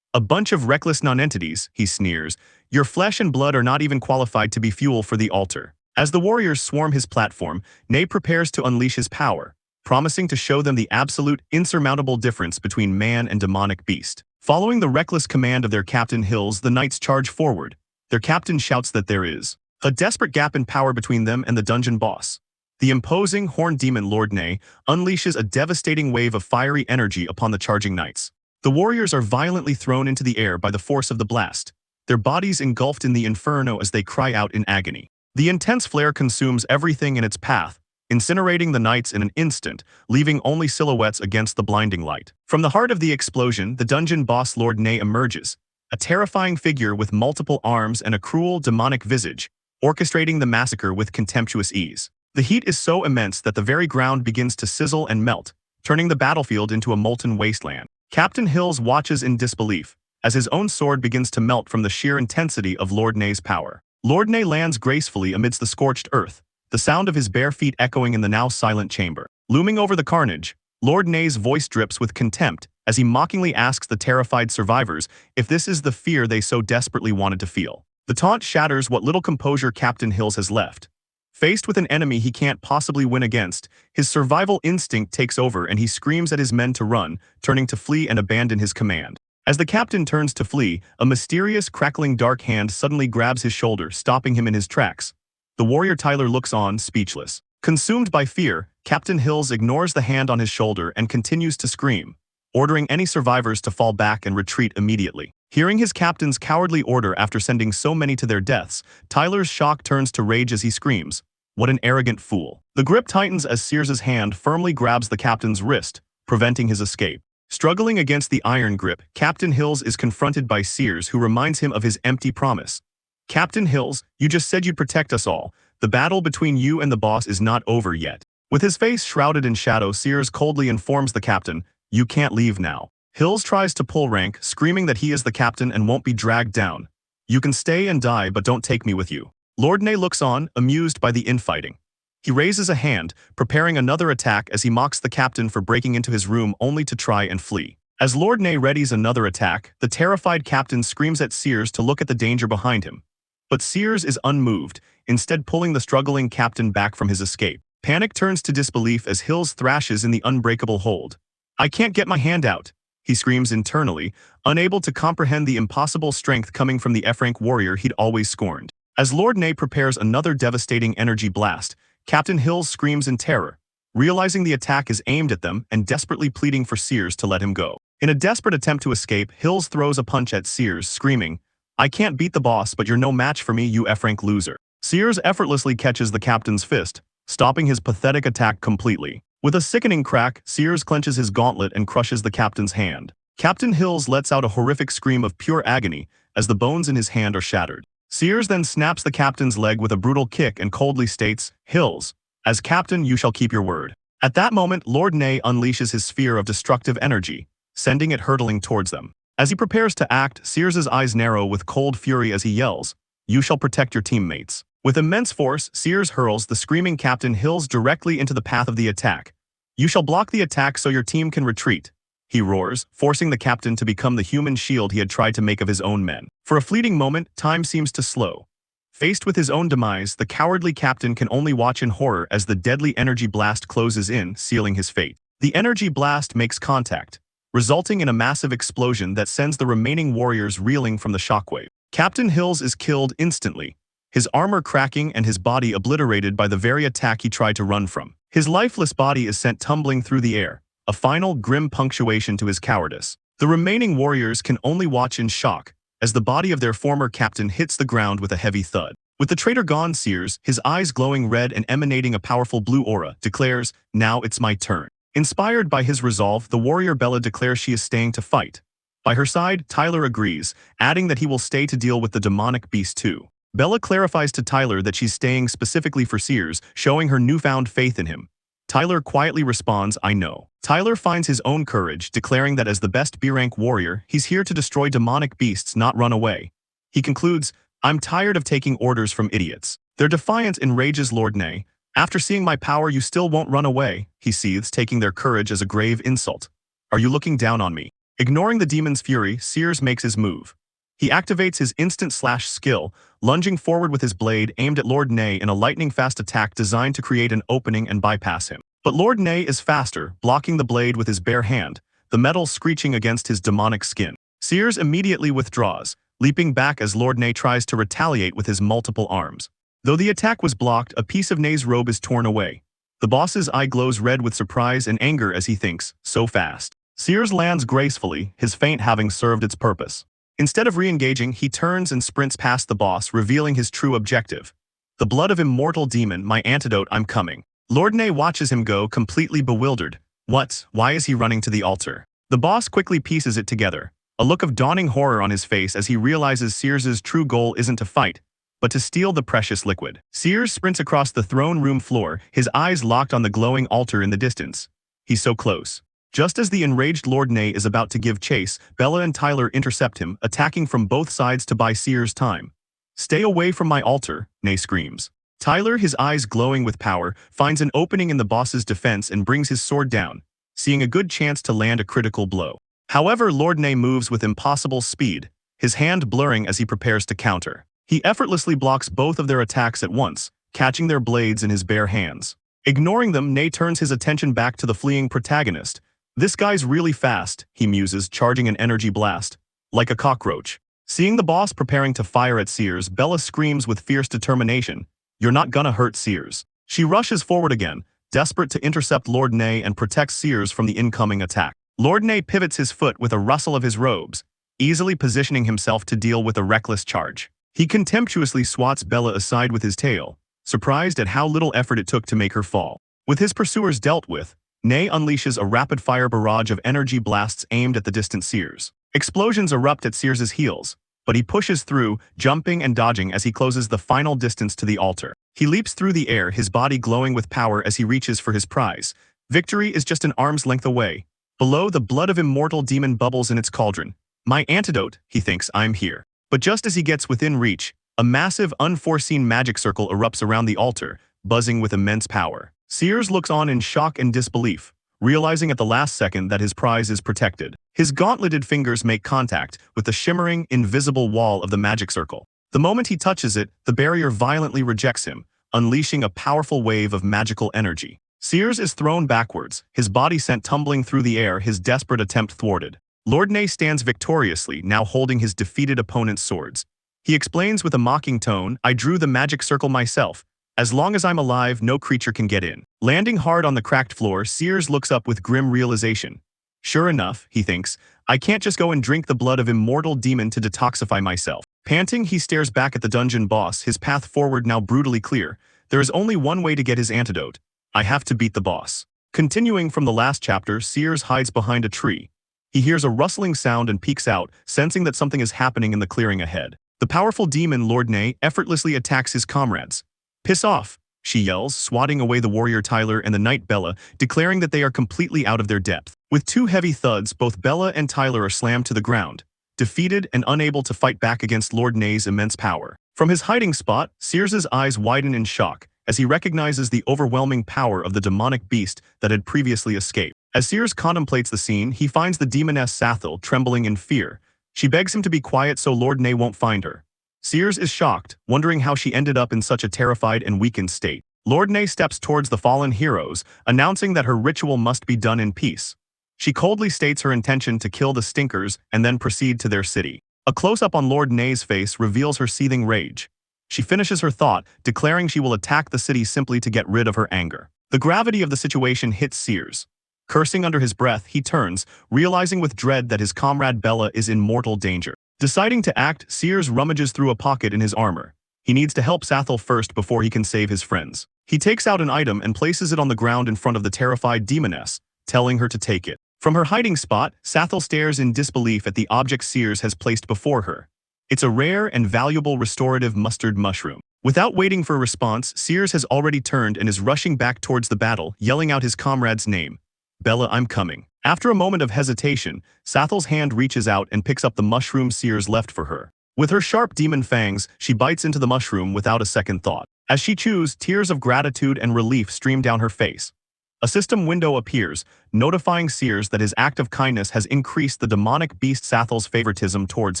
"A bunch of reckless nonentities," he sneers. "Your flesh and blood are not even qualified to be fuel for the altar." As the warriors swarm his platform, Ney prepares to unleash his power, promising to show them the absolute, insurmountable difference between man and demonic beast. Following the reckless command of their Captain Hills, the knights charge forward. Their captain shouts that there is a desperate gap in power between them and the dungeon boss. The imposing, horned demon Lord Ney unleashes a devastating wave of fiery energy upon the charging knights. The warriors are violently thrown into the air by the force of the blast, their bodies engulfed in the inferno as they cry out in agony. The intense flare consumes everything in its path, incinerating the knights in an instant, leaving only silhouettes against the blinding light. From the heart of the explosion, the dungeon boss Lord Ney emerges, a terrifying figure with multiple arms and a cruel, demonic visage, orchestrating the massacre with contemptuous ease. The heat is so immense that the very ground begins to sizzle and melt, turning the battlefield into a molten wasteland. Captain Hills watches in disbelief, as his own sword begins to melt from the sheer intensity of Lord Ney's power. Lord Ney lands gracefully amidst the scorched earth, the sound of his bare feet echoing in the now silent chamber. Looming over the carnage, Lord Ney's voice drips with contempt as he mockingly asks the terrified survivors if this is the fear they so desperately wanted to feel. The taunt shatters what little composure Captain Hills has left. Faced with an enemy he can't possibly win against, his survival instinct takes over and he screams at his men to run, turning to flee and abandon his command. As the captain turns to flee, a mysterious, crackling dark hand suddenly grabs his shoulder, stopping him in his tracks. The warrior Tyler looks on, speechless. Consumed by fear, Captain Hills ignores the hand on his shoulder and continues to scream, ordering any survivors to fall back and retreat immediately. Hearing his captain's cowardly order after sending so many to their deaths, Tyler's shock turns to rage as he screams, "What an arrogant fool." The grip tightens as Sears's hand firmly grabs the captain's wrist, preventing his escape. Struggling against the iron grip, Captain Hills is confronted by Sears, who reminds him of his empty promise. "Captain Hills, you just said you'd protect us all. The battle between you and the boss is not over yet." With his face shrouded in shadow, Sears coldly informs the captain, "You can't leave now." Hills tries to pull rank, screaming that he is the captain and won't be dragged down. "You can stay and die, but don't take me with you." Lord Ney looks on, amused by the infighting. He raises a hand, preparing another attack as he mocks the captain for breaking into his room only to try and flee. As Lord Ney readies another attack, the terrified captain screams at Sears to look at the danger behind him. But Sears is unmoved, instead pulling the struggling captain back from his escape. Panic turns to disbelief as Hills thrashes in the unbreakable hold. "I can't get my hand out," he screams internally, unable to comprehend the impossible strength coming from the F-rank warrior he'd always scorned. As Lord Ney prepares another devastating energy blast, Captain Hills screams in terror, realizing the attack is aimed at them and desperately pleading for Sears to let him go. In a desperate attempt to escape, Hills throws a punch at Sears, screaming, "I can't beat the boss, but you're no match for me, you F-rank loser." Sears effortlessly catches the captain's fist, stopping his pathetic attack completely. With a sickening crack, Sears clenches his gauntlet and crushes the captain's hand. Captain Hills lets out a horrific scream of pure agony as the bones in his hand are shattered. Sears then snaps the captain's leg with a brutal kick and coldly states, "Hills, as captain you shall keep your word." At that moment, Lord Ney unleashes his sphere of destructive energy, sending it hurtling towards them. As he prepares to act, Sears's eyes narrow with cold fury as he yells, "You shall protect your teammates." With immense force, Sears hurls the screaming Captain Hills directly into the path of the attack. "You shall block the attack so your team can retreat," he roars, forcing the captain to become the human shield he had tried to make of his own men. For a fleeting moment, time seems to slow. Faced with his own demise, the cowardly captain can only watch in horror as the deadly energy blast closes in, sealing his fate. The energy blast makes contact, resulting in a massive explosion that sends the remaining warriors reeling from the shockwave. Captain Hills is killed instantly, his armor cracking and his body obliterated by the very attack he tried to run from. His lifeless body is sent tumbling through the air, a final grim punctuation to his cowardice. The remaining warriors can only watch in shock as the body of their former captain hits the ground with a heavy thud. With the traitor gone, Sears, his eyes glowing red and emanating a powerful blue aura, declares, "Now it's my turn." Inspired by his resolve, the warrior Bella declares she is staying to fight. By her side, Tyler agrees, adding that he will stay to deal with the demonic beast too. Bella clarifies to Tyler that she's staying specifically for Sears, showing her newfound faith in him. Tyler quietly responds, "I know." Tyler finds his own courage, declaring that as the best B-rank warrior, he's here to destroy demonic beasts, not run away. He concludes, "I'm tired of taking orders from idiots." Their defiance enrages Lord Ney. "After seeing my power, you still won't run away," he seethes, taking their courage as a grave insult. "Are you looking down on me?" Ignoring the demon's fury, Sears makes his move. He activates his instant slash skill, lunging forward with his blade aimed at Lord Ney in a lightning-fast attack designed to create an opening and bypass him. But Lord Ney is faster, blocking the blade with his bare hand, the metal screeching against his demonic skin. Sears immediately withdraws, leaping back as Lord Ney tries to retaliate with his multiple arms. Though the attack was blocked, a piece of Ney's robe is torn away. The boss's eye glows red with surprise and anger as he thinks, "So fast." Sears lands gracefully, his feint having served its purpose. Instead of re-engaging, he turns and sprints past the boss, revealing his true objective. "The blood of immortal demon, my antidote, I'm coming." Lord Ney watches him go, completely bewildered. What? Why is he running to the altar? The boss quickly pieces it together, a look of dawning horror on his face as he realizes Sears's true goal isn't to fight, but to steal the precious liquid. Sears sprints across the throne room floor, his eyes locked on the glowing altar in the distance. He's so close. Just as the enraged Lord Ney is about to give chase, Bella and Tyler intercept him, attacking from both sides to buy Sears time. "Stay away from my altar," Ney screams. Tyler, his eyes glowing with power, finds an opening in the boss's defense and brings his sword down, seeing a good chance to land a critical blow. However, Lord Ney moves with impossible speed, his hand blurring as he prepares to counter. He effortlessly blocks both of their attacks at once, catching their blades in his bare hands. Ignoring them, Ney turns his attention back to the fleeing protagonist. "This guy's really fast," he muses, charging an energy blast, like a cockroach. Seeing the boss preparing to fire at Sears, Bella screams with fierce determination, "You're not gonna hurt Sears." She rushes forward again, desperate to intercept Lord Ney and protect Sears from the incoming attack. Lord Ney pivots his foot with a rustle of his robes, easily positioning himself to deal with a reckless charge. He contemptuously swats Bella aside with his tail, surprised at how little effort it took to make her fall. With his pursuers dealt with, Ney unleashes a rapid-fire barrage of energy blasts aimed at the distant Sears. Explosions erupt at Sears's heels, but he pushes through, jumping and dodging as he closes the final distance to the altar. He leaps through the air, his body glowing with power as he reaches for his prize. Victory is just an arm's length away. Below, the blood of immortal demon bubbles in its cauldron. My antidote, he thinks, I'm here. But just as he gets within reach, a massive, unforeseen magic circle erupts around the altar, buzzing with immense power. Sears looks on in shock and disbelief, realizing at the last second that his prize is protected. His gauntleted fingers make contact with the shimmering, invisible wall of the magic circle. The moment he touches it, the barrier violently rejects him, unleashing a powerful wave of magical energy. Sears is thrown backwards, his body sent tumbling through the air, his desperate attempt thwarted. Lord Ney stands victoriously, now holding his defeated opponent's swords. He explains with a mocking tone, I drew the magic circle myself. As long as I'm alive, no creature can get in. Landing hard on the cracked floor, Sears looks up with grim realization. Sure enough, he thinks, I can't just go and drink the blood of immortal demon to detoxify myself. Panting, he stares back at the dungeon boss, his path forward now brutally clear. There is only one way to get his antidote. I have to beat the boss. Continuing from the last chapter, Sears hides behind a tree. He hears a rustling sound and peeks out, sensing that something is happening in the clearing ahead. The powerful demon Lord Ney effortlessly attacks his comrades. Piss off, she yells, swatting away the warrior Tyler and the knight Bella, declaring that they are completely out of their depth. With two heavy thuds, both Bella and Tyler are slammed to the ground, defeated and unable to fight back against Lord Ney's immense power. From his hiding spot, Sears's eyes widen in shock as he recognizes the overwhelming power of the demonic beast that had previously escaped. As Sears contemplates the scene, he finds the demoness Sathel trembling in fear. She begs him to be quiet so Lord Ney won't find her. Sears is shocked, wondering how she ended up in such a terrified and weakened state. Lord Ney steps towards the fallen heroes, announcing that her ritual must be done in peace. She coldly states her intention to kill the stinkers and then proceed to their city. A close-up on Lord Ney's face reveals her seething rage. She finishes her thought, declaring she will attack the city simply to get rid of her anger. The gravity of the situation hits Sears. Cursing under his breath, he turns, realizing with dread that his comrade Bella is in mortal danger. Deciding to act, Sears rummages through a pocket in his armor. He needs to help Sathel first before he can save his friends. He takes out an item and places it on the ground in front of the terrified demoness, telling her to take it. From her hiding spot, Sathel stares in disbelief at the object Sears has placed before her. It's a rare and valuable restorative mustard mushroom. Without waiting for a response, Sears has already turned and is rushing back towards the battle, yelling out his comrade's name. Bella, I'm coming. After a moment of hesitation, Sathel's hand reaches out and picks up the mushroom Sears left for her. With her sharp demon fangs, she bites into the mushroom without a second thought. As she chews, tears of gratitude and relief stream down her face. A system window appears, notifying Sears that his act of kindness has increased the demonic beast Sathel's favoritism towards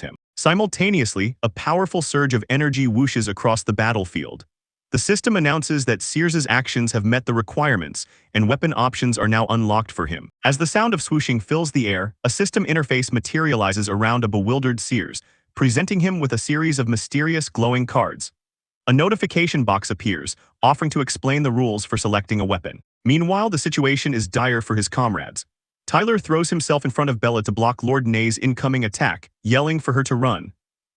him. Simultaneously, a powerful surge of energy whooshes across the battlefield. The system announces that Sears's actions have met the requirements, and weapon options are now unlocked for him. As the sound of swooshing fills the air, a system interface materializes around a bewildered Sears, presenting him with a series of mysterious glowing cards. A notification box appears, offering to explain the rules for selecting a weapon. Meanwhile, the situation is dire for his comrades. Tyler throws himself in front of Bella to block Lord Ney's incoming attack, yelling for her to run.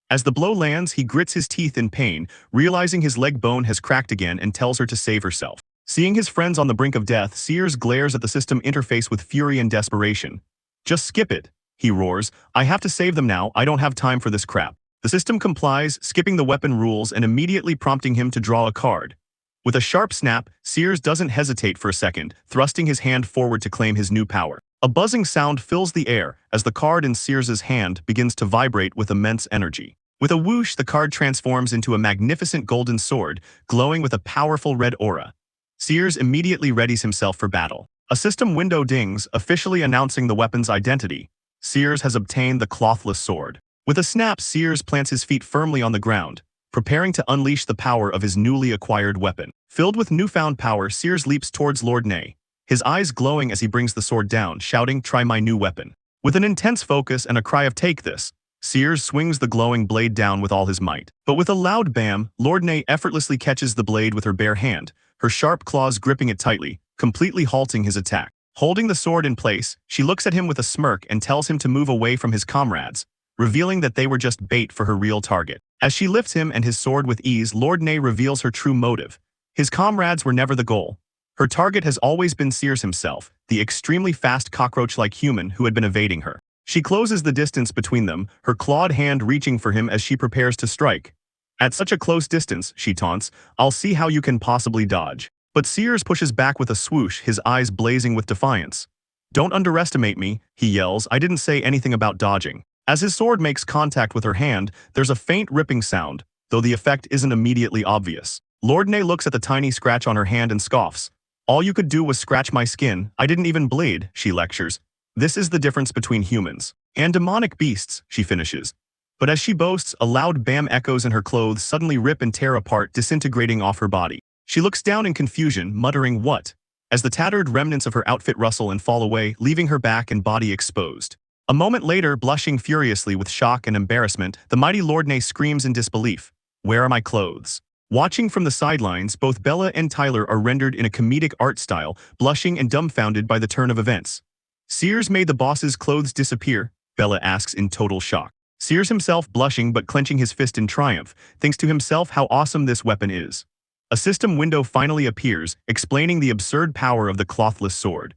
As the blow lands, he grits his teeth in pain, realizing his leg bone has cracked again, and tells her to save herself. Seeing his friends on the brink of death, Sears glares at the system interface with fury and desperation. Just skip it, he roars. I have to save them now, I don't have time for this crap. The system complies, skipping the weapon rules and immediately prompting him to draw a card. With a sharp snap, Sears doesn't hesitate for a second, thrusting his hand forward to claim his new power. A buzzing sound fills the air as the card in Sears's hand begins to vibrate with immense energy. With a whoosh, the card transforms into a magnificent golden sword, glowing with a powerful red aura. Sears immediately readies himself for battle. A system window dings, officially announcing the weapon's identity. Sears has obtained the clothless sword. With a snap, Sears plants his feet firmly on the ground, preparing to unleash the power of his newly acquired weapon. Filled with newfound power, Sears leaps towards Lord Ney, his eyes glowing as he brings the sword down, shouting, "Try my new weapon." With an intense focus and a cry of "Take this," Sears swings the glowing blade down with all his might. But with a loud bam, Lord Ney effortlessly catches the blade with her bare hand, her sharp claws gripping it tightly, completely halting his attack. Holding the sword in place, she looks at him with a smirk and tells him to move away from his comrades. revealing that they were just bait for her real target. As she lifts him and his sword with ease, Lord Nay reveals her true motive. His comrades were never the goal. Her target has always been Sears himself, the extremely fast cockroach-like human who had been evading her. She closes the distance between them, her clawed hand reaching for him as she prepares to strike. At such a close distance, she taunts, I'll see how you can possibly dodge. But Sears pushes back with a swoosh, his eyes blazing with defiance. Don't underestimate me, he yells, I didn't say anything about dodging. As his sword makes contact with her hand, there's a faint ripping sound, though the effect isn't immediately obvious. Lord Nay looks at the tiny scratch on her hand and scoffs. All you could do was scratch my skin, I didn't even bleed, she lectures. This is the difference between humans and demonic beasts, she finishes. But as she boasts, a loud bam echoes and her clothes suddenly rip and tear apart, disintegrating off her body. She looks down in confusion, muttering what? As the tattered remnants of her outfit rustle and fall away, leaving her back and body exposed. A moment later, blushing furiously with shock and embarrassment, the mighty Lord Nay screams in disbelief. Where are my clothes? Watching from the sidelines, both Bella and Tyler are rendered in a comedic art style, blushing and dumbfounded by the turn of events. Sears made the boss's clothes disappear, Bella asks in total shock. Sears himself, blushing but clenching his fist in triumph, thinks to himself how awesome this weapon is. A system window finally appears, explaining the absurd power of the clothless sword.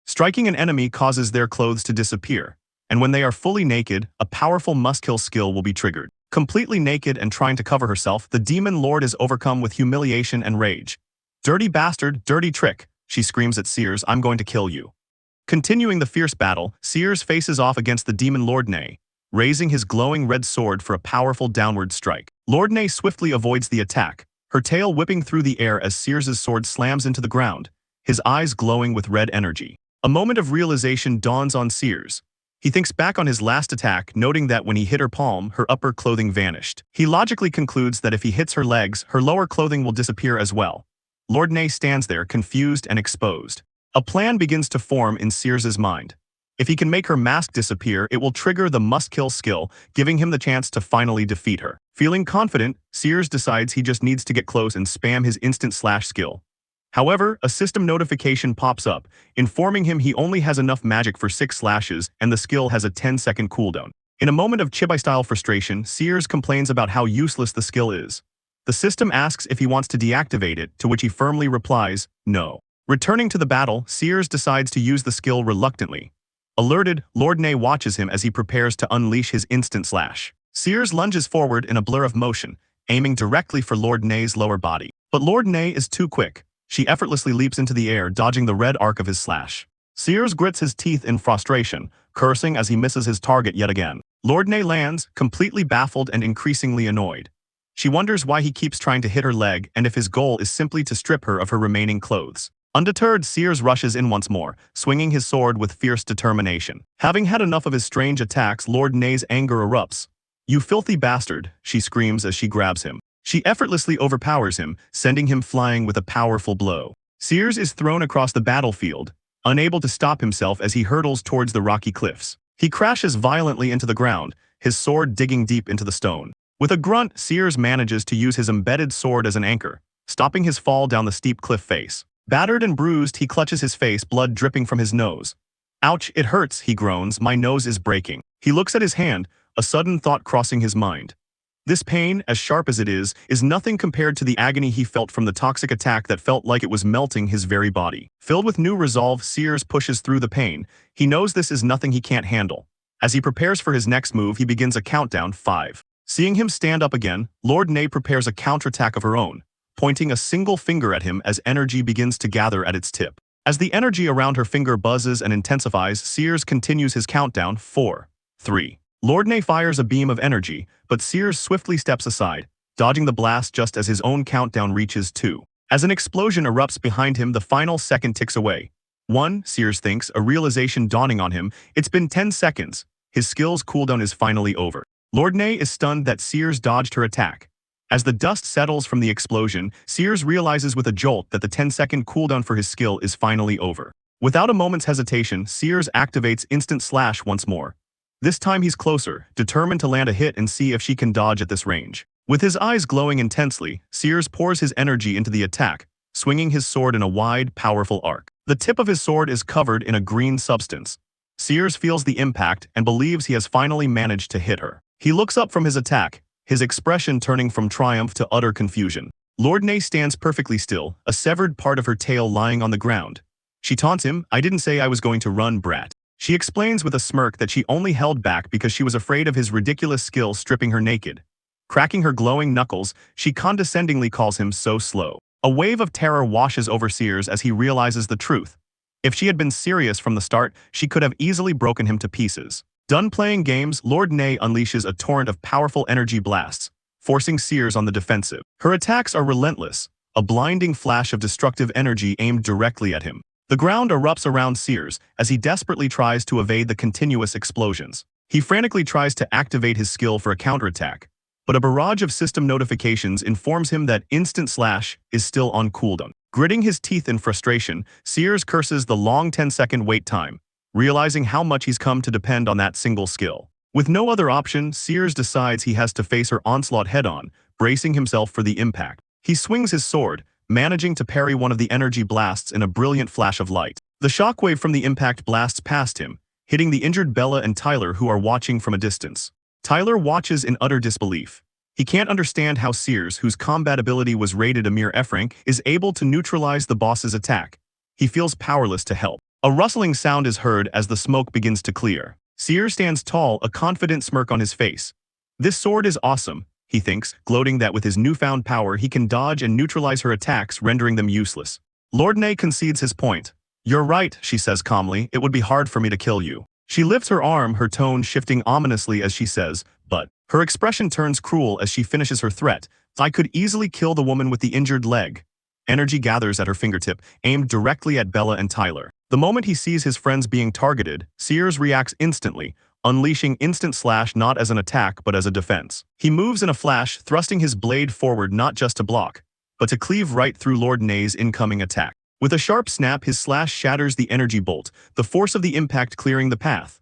Striking an enemy causes their clothes to disappear, and when they are fully naked, a powerful must-kill skill will be triggered. Completely naked and trying to cover herself, the demon lord is overcome with humiliation and rage. Dirty bastard, dirty trick, she screams at Sears, I'm going to kill you. Continuing the fierce battle, Sears faces off against the demon Lord Nay, raising his glowing red sword for a powerful downward strike. Lord Nay swiftly avoids the attack, her tail whipping through the air as Sears' sword slams into the ground, his eyes glowing with red energy. A moment of realization dawns on Sears. He thinks back on his last attack, noting that when he hit her palm, her upper clothing vanished. He logically concludes that if he hits her legs, her lower clothing will disappear as well. Lord Nay stands there, confused and exposed. A plan begins to form in Sears' mind. If he can make her mask disappear, it will trigger the must-kill skill, giving him the chance to finally defeat her. Feeling confident, Sears decides he just needs to get close and spam his instant slash skill. However, a system notification pops up, informing him he only has enough magic for 6 slashes and the skill has a 10-second cooldown. In a moment of chibi-style frustration, Sears complains about how useless the skill is. The system asks if he wants to deactivate it, to which he firmly replies, no. Returning to the battle, Sears decides to use the skill reluctantly. Alerted, Lord Nay watches him as he prepares to unleash his instant slash. Sears lunges forward in a blur of motion, aiming directly for Lord Nay's lower body. But Lord Nay is too quick. She effortlessly leaps into the air, dodging the red arc of his slash. Sears grits his teeth in frustration, cursing as he misses his target yet again. Lord Nay lands, completely baffled and increasingly annoyed. She wonders why he keeps trying to hit her leg and if his goal is simply to strip her of her remaining clothes. Undeterred, Sears rushes in once more, swinging his sword with fierce determination. Having had enough of his strange attacks, Lord Nay's anger erupts. You filthy bastard, she screams as she grabs him. She effortlessly overpowers him, sending him flying with a powerful blow. Sears is thrown across the battlefield, unable to stop himself as he hurtles towards the rocky cliffs. He crashes violently into the ground, his sword digging deep into the stone. With a grunt, Sears manages to use his embedded sword as an anchor, stopping his fall down the steep cliff face. Battered and bruised, he clutches his face, blood dripping from his nose. Ouch, it hurts, he groans, my nose is breaking. He looks at his hand, a sudden thought crossing his mind. This pain, as sharp as it is nothing compared to the agony he felt from the toxic attack that felt like it was melting his very body. Filled with new resolve, Sears pushes through the pain. He knows this is nothing he can't handle. As he prepares for his next move, he begins a countdown, 5. Seeing him stand up again, Lord Nay prepares a counterattack of her own, pointing a single finger at him as energy begins to gather at its tip. As the energy around her finger buzzes and intensifies, Sears continues his countdown, 4, 3. Lord Nay fires a beam of energy, but Sears swiftly steps aside, dodging the blast just as his own countdown reaches 2. As an explosion erupts behind him, the final second ticks away. 1, Sears thinks, a realization dawning on him. It's been 10 seconds. His skill's cooldown is finally over. Lord Nay is stunned that Sears dodged her attack. As the dust settles from the explosion, Sears realizes with a jolt that the 10-second cooldown for his skill is finally over. Without a moment's hesitation, Sears activates instant slash once more. This time he's closer, determined to land a hit and see if she can dodge at this range. With his eyes glowing intensely, Sears pours his energy into the attack, swinging his sword in a wide, powerful arc. The tip of his sword is covered in a green substance. Sears feels the impact and believes he has finally managed to hit her. He looks up from his attack, his expression turning from triumph to utter confusion. Lord Ney stands perfectly still, a severed part of her tail lying on the ground. She taunts him, "I didn't say I was going to run, brat." She explains with a smirk that she only held back because she was afraid of his ridiculous skill stripping her naked. Cracking her glowing knuckles, she condescendingly calls him so slow. A wave of terror washes over Sears as he realizes the truth. If she had been serious from the start, she could have easily broken him to pieces. Done playing games, Lord Ney unleashes a torrent of powerful energy blasts, forcing Sears on the defensive. Her attacks are relentless, a blinding flash of destructive energy aimed directly at him. The ground erupts around Sears as he desperately tries to evade the continuous explosions. He frantically tries to activate his skill for a counterattack, but a barrage of system notifications informs him that Instant Slash is still on cooldown. Gritting his teeth in frustration, Sears curses the long 10-second wait time, realizing how much he's come to depend on that single skill. With no other option, Sears decides he has to face her onslaught head-on, bracing himself for the impact. He swings his sword, managing to parry one of the energy blasts in a brilliant flash of light. The shockwave from the impact blasts past him, hitting the injured Bella and Tyler, who are watching from a distance. Tyler watches in utter disbelief. He can't understand how Sears, whose combat ability was rated a mere F rank, is able to neutralize the boss's attack. He feels powerless to help. A rustling sound is heard as the smoke begins to clear. Sears stands tall, a confident smirk on his face. This sword is awesome, he thinks, gloating that with his newfound power he can dodge and neutralize her attacks, rendering them useless. Lord Ney concedes his point. "You're right," she says calmly, "it would be hard for me to kill you." She lifts her arm, her tone shifting ominously as she says, "But..." Her expression turns cruel as she finishes her threat. "I could easily kill the woman with the injured leg." Energy gathers at her fingertip, aimed directly at Bella and Tyler. The moment he sees his friends being targeted, Sears reacts instantly, unleashing Instant Slash not as an attack but as a defense. He moves in a flash, thrusting his blade forward not just to block, but to cleave right through Lord Ney's incoming attack. With a sharp snap, his slash shatters the energy bolt, the force of the impact clearing the path.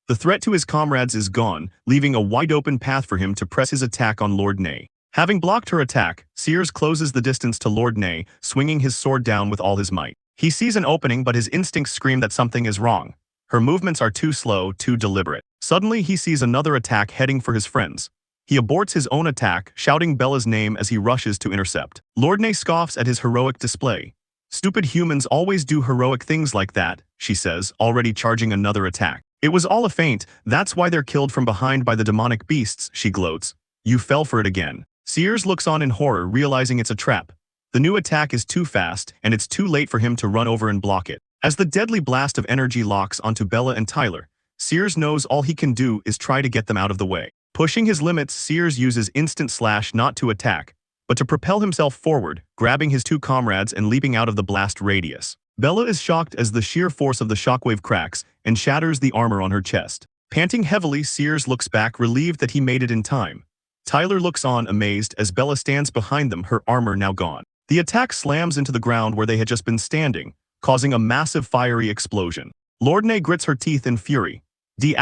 The threat to his comrades is gone, leaving a wide-open path for him to press his attack on Lord Ney. Having blocked her attack, Sears closes the distance to Lord Ney, swinging his sword down with all his might. He sees an opening, but his instincts scream that something is wrong. Her movements are too slow, too deliberate. Suddenly, he sees another attack heading for his friends. He aborts his own attack, shouting Bella's name as he rushes to intercept. Lord Ney scoffs at his heroic display. "Stupid humans always do heroic things like that," she says, already charging another attack. "It was all a feint, that's why they're killed from behind by the demonic beasts," she gloats. "You fell for it again." Sears looks on in horror, realizing it's a trap. The new attack is too fast, and it's too late for him to run over and block it. As the deadly blast of energy locks onto Bella and Tyler, Sears knows all he can do is try to get them out of the way. Pushing his limits, Sears uses Instant Slash not to attack, but to propel himself forward, grabbing his two comrades and leaping out of the blast radius. Bella is shocked as the sheer force of the shockwave cracks and shatters the armor on her chest. Panting heavily, Sears looks back, relieved that he made it in time. Tyler looks on, amazed, as Bella stands behind them, her armor now gone. The attack slams into the ground where they had just been standing, causing a massive fiery explosion. Lord Ney grits her teeth in fury. "D***,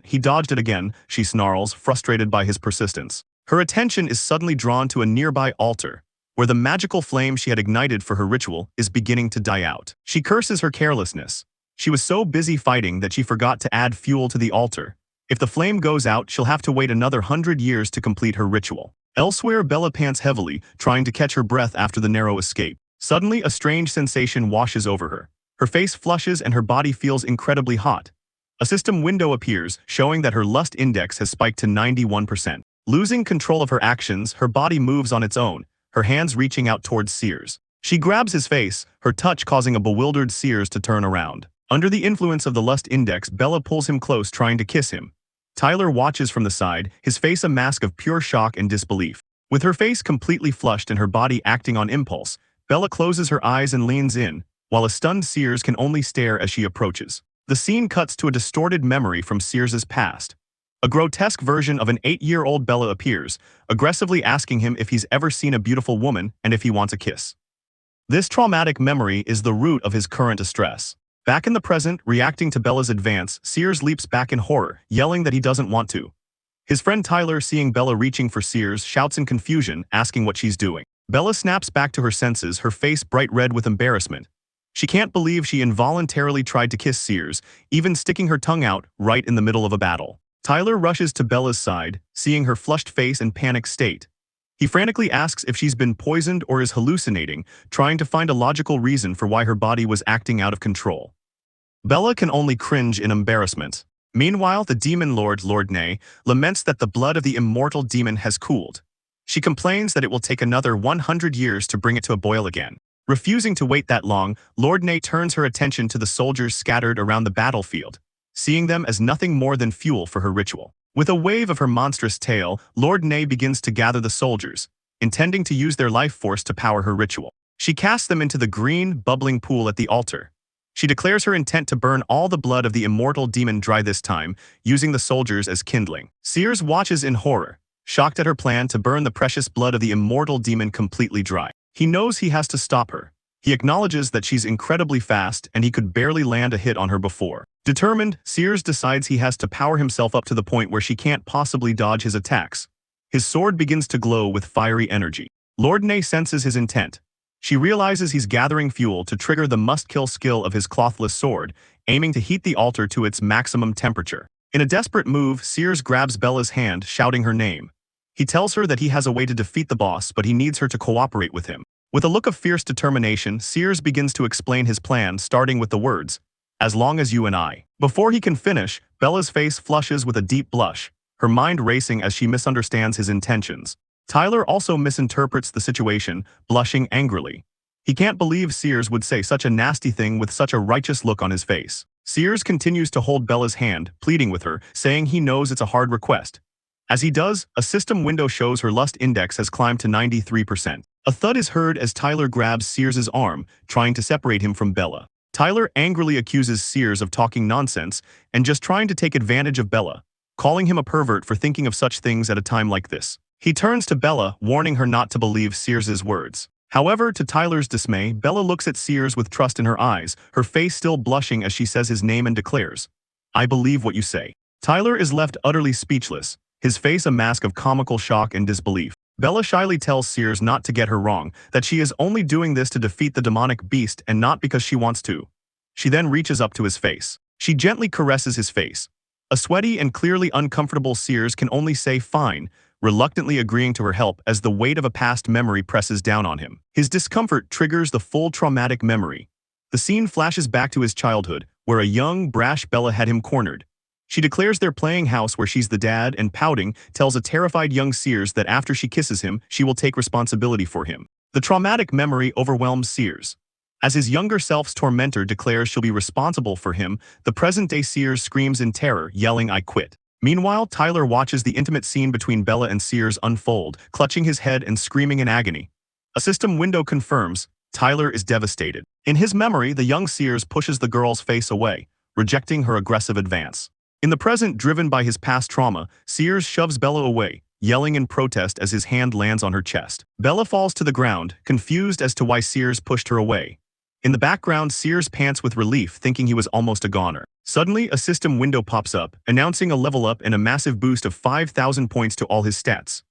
he dodged it again," she snarls, frustrated by his persistence. Her attention is suddenly drawn to a nearby altar, where the magical flame she had ignited for her ritual is beginning to die out. She curses her carelessness. She was so busy fighting that she forgot to add fuel to the altar. If the flame goes out, she'll have to wait another 100 years to complete her ritual. Elsewhere, Bella pants heavily, trying to catch her breath after the narrow escape. Suddenly, a strange sensation washes over her. Her face flushes and her body feels incredibly hot. A system window appears, showing that her lust index has spiked to 91%. Losing control of her actions, her body moves on its own, her hands reaching out towards Sears. She grabs his face, her touch causing a bewildered Sears to turn around. Under the influence of the lust index, Bella pulls him close, trying to kiss him. Tyler watches from the side, his face a mask of pure shock and disbelief. With her face completely flushed and her body acting on impulse, Bella closes her eyes and leans in, while a stunned Sears can only stare as she approaches. The scene cuts to a distorted memory from Sears's past. A grotesque version of an 8-year-old Bella appears, aggressively asking him if he's ever seen a beautiful woman and if he wants a kiss. This traumatic memory is the root of his current distress. Back in the present, reacting to Bella's advance, Sears leaps back in horror, yelling that he doesn't want to. His friend Tyler, seeing Bella reaching for Sears, shouts in confusion, asking what she's doing. Bella snaps back to her senses, her face bright red with embarrassment. She can't believe she involuntarily tried to kiss Sears, even sticking her tongue out right in the middle of a battle. Tyler rushes to Bella's side, seeing her flushed face and panicked state. He frantically asks if she's been poisoned or is hallucinating, trying to find a logical reason for why her body was acting out of control. Bella can only cringe in embarrassment. Meanwhile, the demon lord, Lord Nay, laments that the blood of the immortal demon has cooled. She complains that it will take another 100 years to bring it to a boil again. Refusing to wait that long, Lord Nay turns her attention to the soldiers scattered around the battlefield, seeing them as nothing more than fuel for her ritual. With a wave of her monstrous tail, Lord Nay begins to gather the soldiers, intending to use their life force to power her ritual. She casts them into the green, bubbling pool at the altar. She declares her intent to burn all the blood of the immortal demon dry this time, using the soldiers as kindling. Sears watches in horror, shocked at her plan to burn the precious blood of the immortal demon completely dry. He knows he has to stop her. He acknowledges that she's incredibly fast and he could barely land a hit on her before. Determined, Sears decides he has to power himself up to the point where she can't possibly dodge his attacks. His sword begins to glow with fiery energy. Lord Nay senses his intent. She realizes he's gathering fuel to trigger the must-kill skill of his clothless sword, aiming to heat the altar to its maximum temperature. In a desperate move, Sears grabs Bella's hand, shouting her name. He tells her that he has a way to defeat the boss, but he needs her to cooperate with him. With a look of fierce determination, Sears begins to explain his plan, starting with the words, "As long as you and I." Before he can finish, Bella's face flushes with a deep blush, her mind racing as she misunderstands his intentions. Tyler also misinterprets the situation, blushing angrily. He can't believe Sears would say such a nasty thing with such a righteous look on his face. Sears continues to hold Bella's hand, pleading with her, saying he knows it's a hard request. As he does, a system window shows her lust index has climbed to 93%. A thud is heard as Tyler grabs Sears's arm, trying to separate him from Bella. Tyler angrily accuses Sears of talking nonsense and just trying to take advantage of Bella, calling him a pervert for thinking of such things at a time like this. He turns to Bella, warning her not to believe Sears's words. However, to Tyler's dismay, Bella looks at Sears with trust in her eyes, her face still blushing as she says his name and declares, "I believe what you say." Tyler is left utterly speechless, his face a mask of comical shock and disbelief. Bella shyly tells Sears not to get her wrong, that she is only doing this to defeat the demonic beast and not because she wants to. She then reaches up to his face. She gently caresses his face. A sweaty and clearly uncomfortable Sears can only say fine, reluctantly agreeing to her help as the weight of a past memory presses down on him. His discomfort triggers the full traumatic memory. The scene flashes back to his childhood, where a young, brash Bella had him cornered. She declares they're playing house where she's the dad and, pouting, tells a terrified young Sears that after she kisses him, she will take responsibility for him. The traumatic memory overwhelms Sears. As his younger self's tormentor declares she'll be responsible for him, the present-day Sears screams in terror, yelling, "I quit." Meanwhile, Tyler watches the intimate scene between Bella and Sears unfold, clutching his head and screaming in agony. A system window confirms, Tyler is devastated. In his memory, the young Sears pushes the girl's face away, rejecting her aggressive advance. In the present, driven by his past trauma, Sears shoves Bella away, yelling in protest as his hand lands on her chest. Bella falls to the ground, confused as to why Sears pushed her away. In the background, Sears pants with relief, thinking he was almost a goner. Suddenly, a system window pops up, announcing a level up and a massive boost of 5,000 points to all his stats.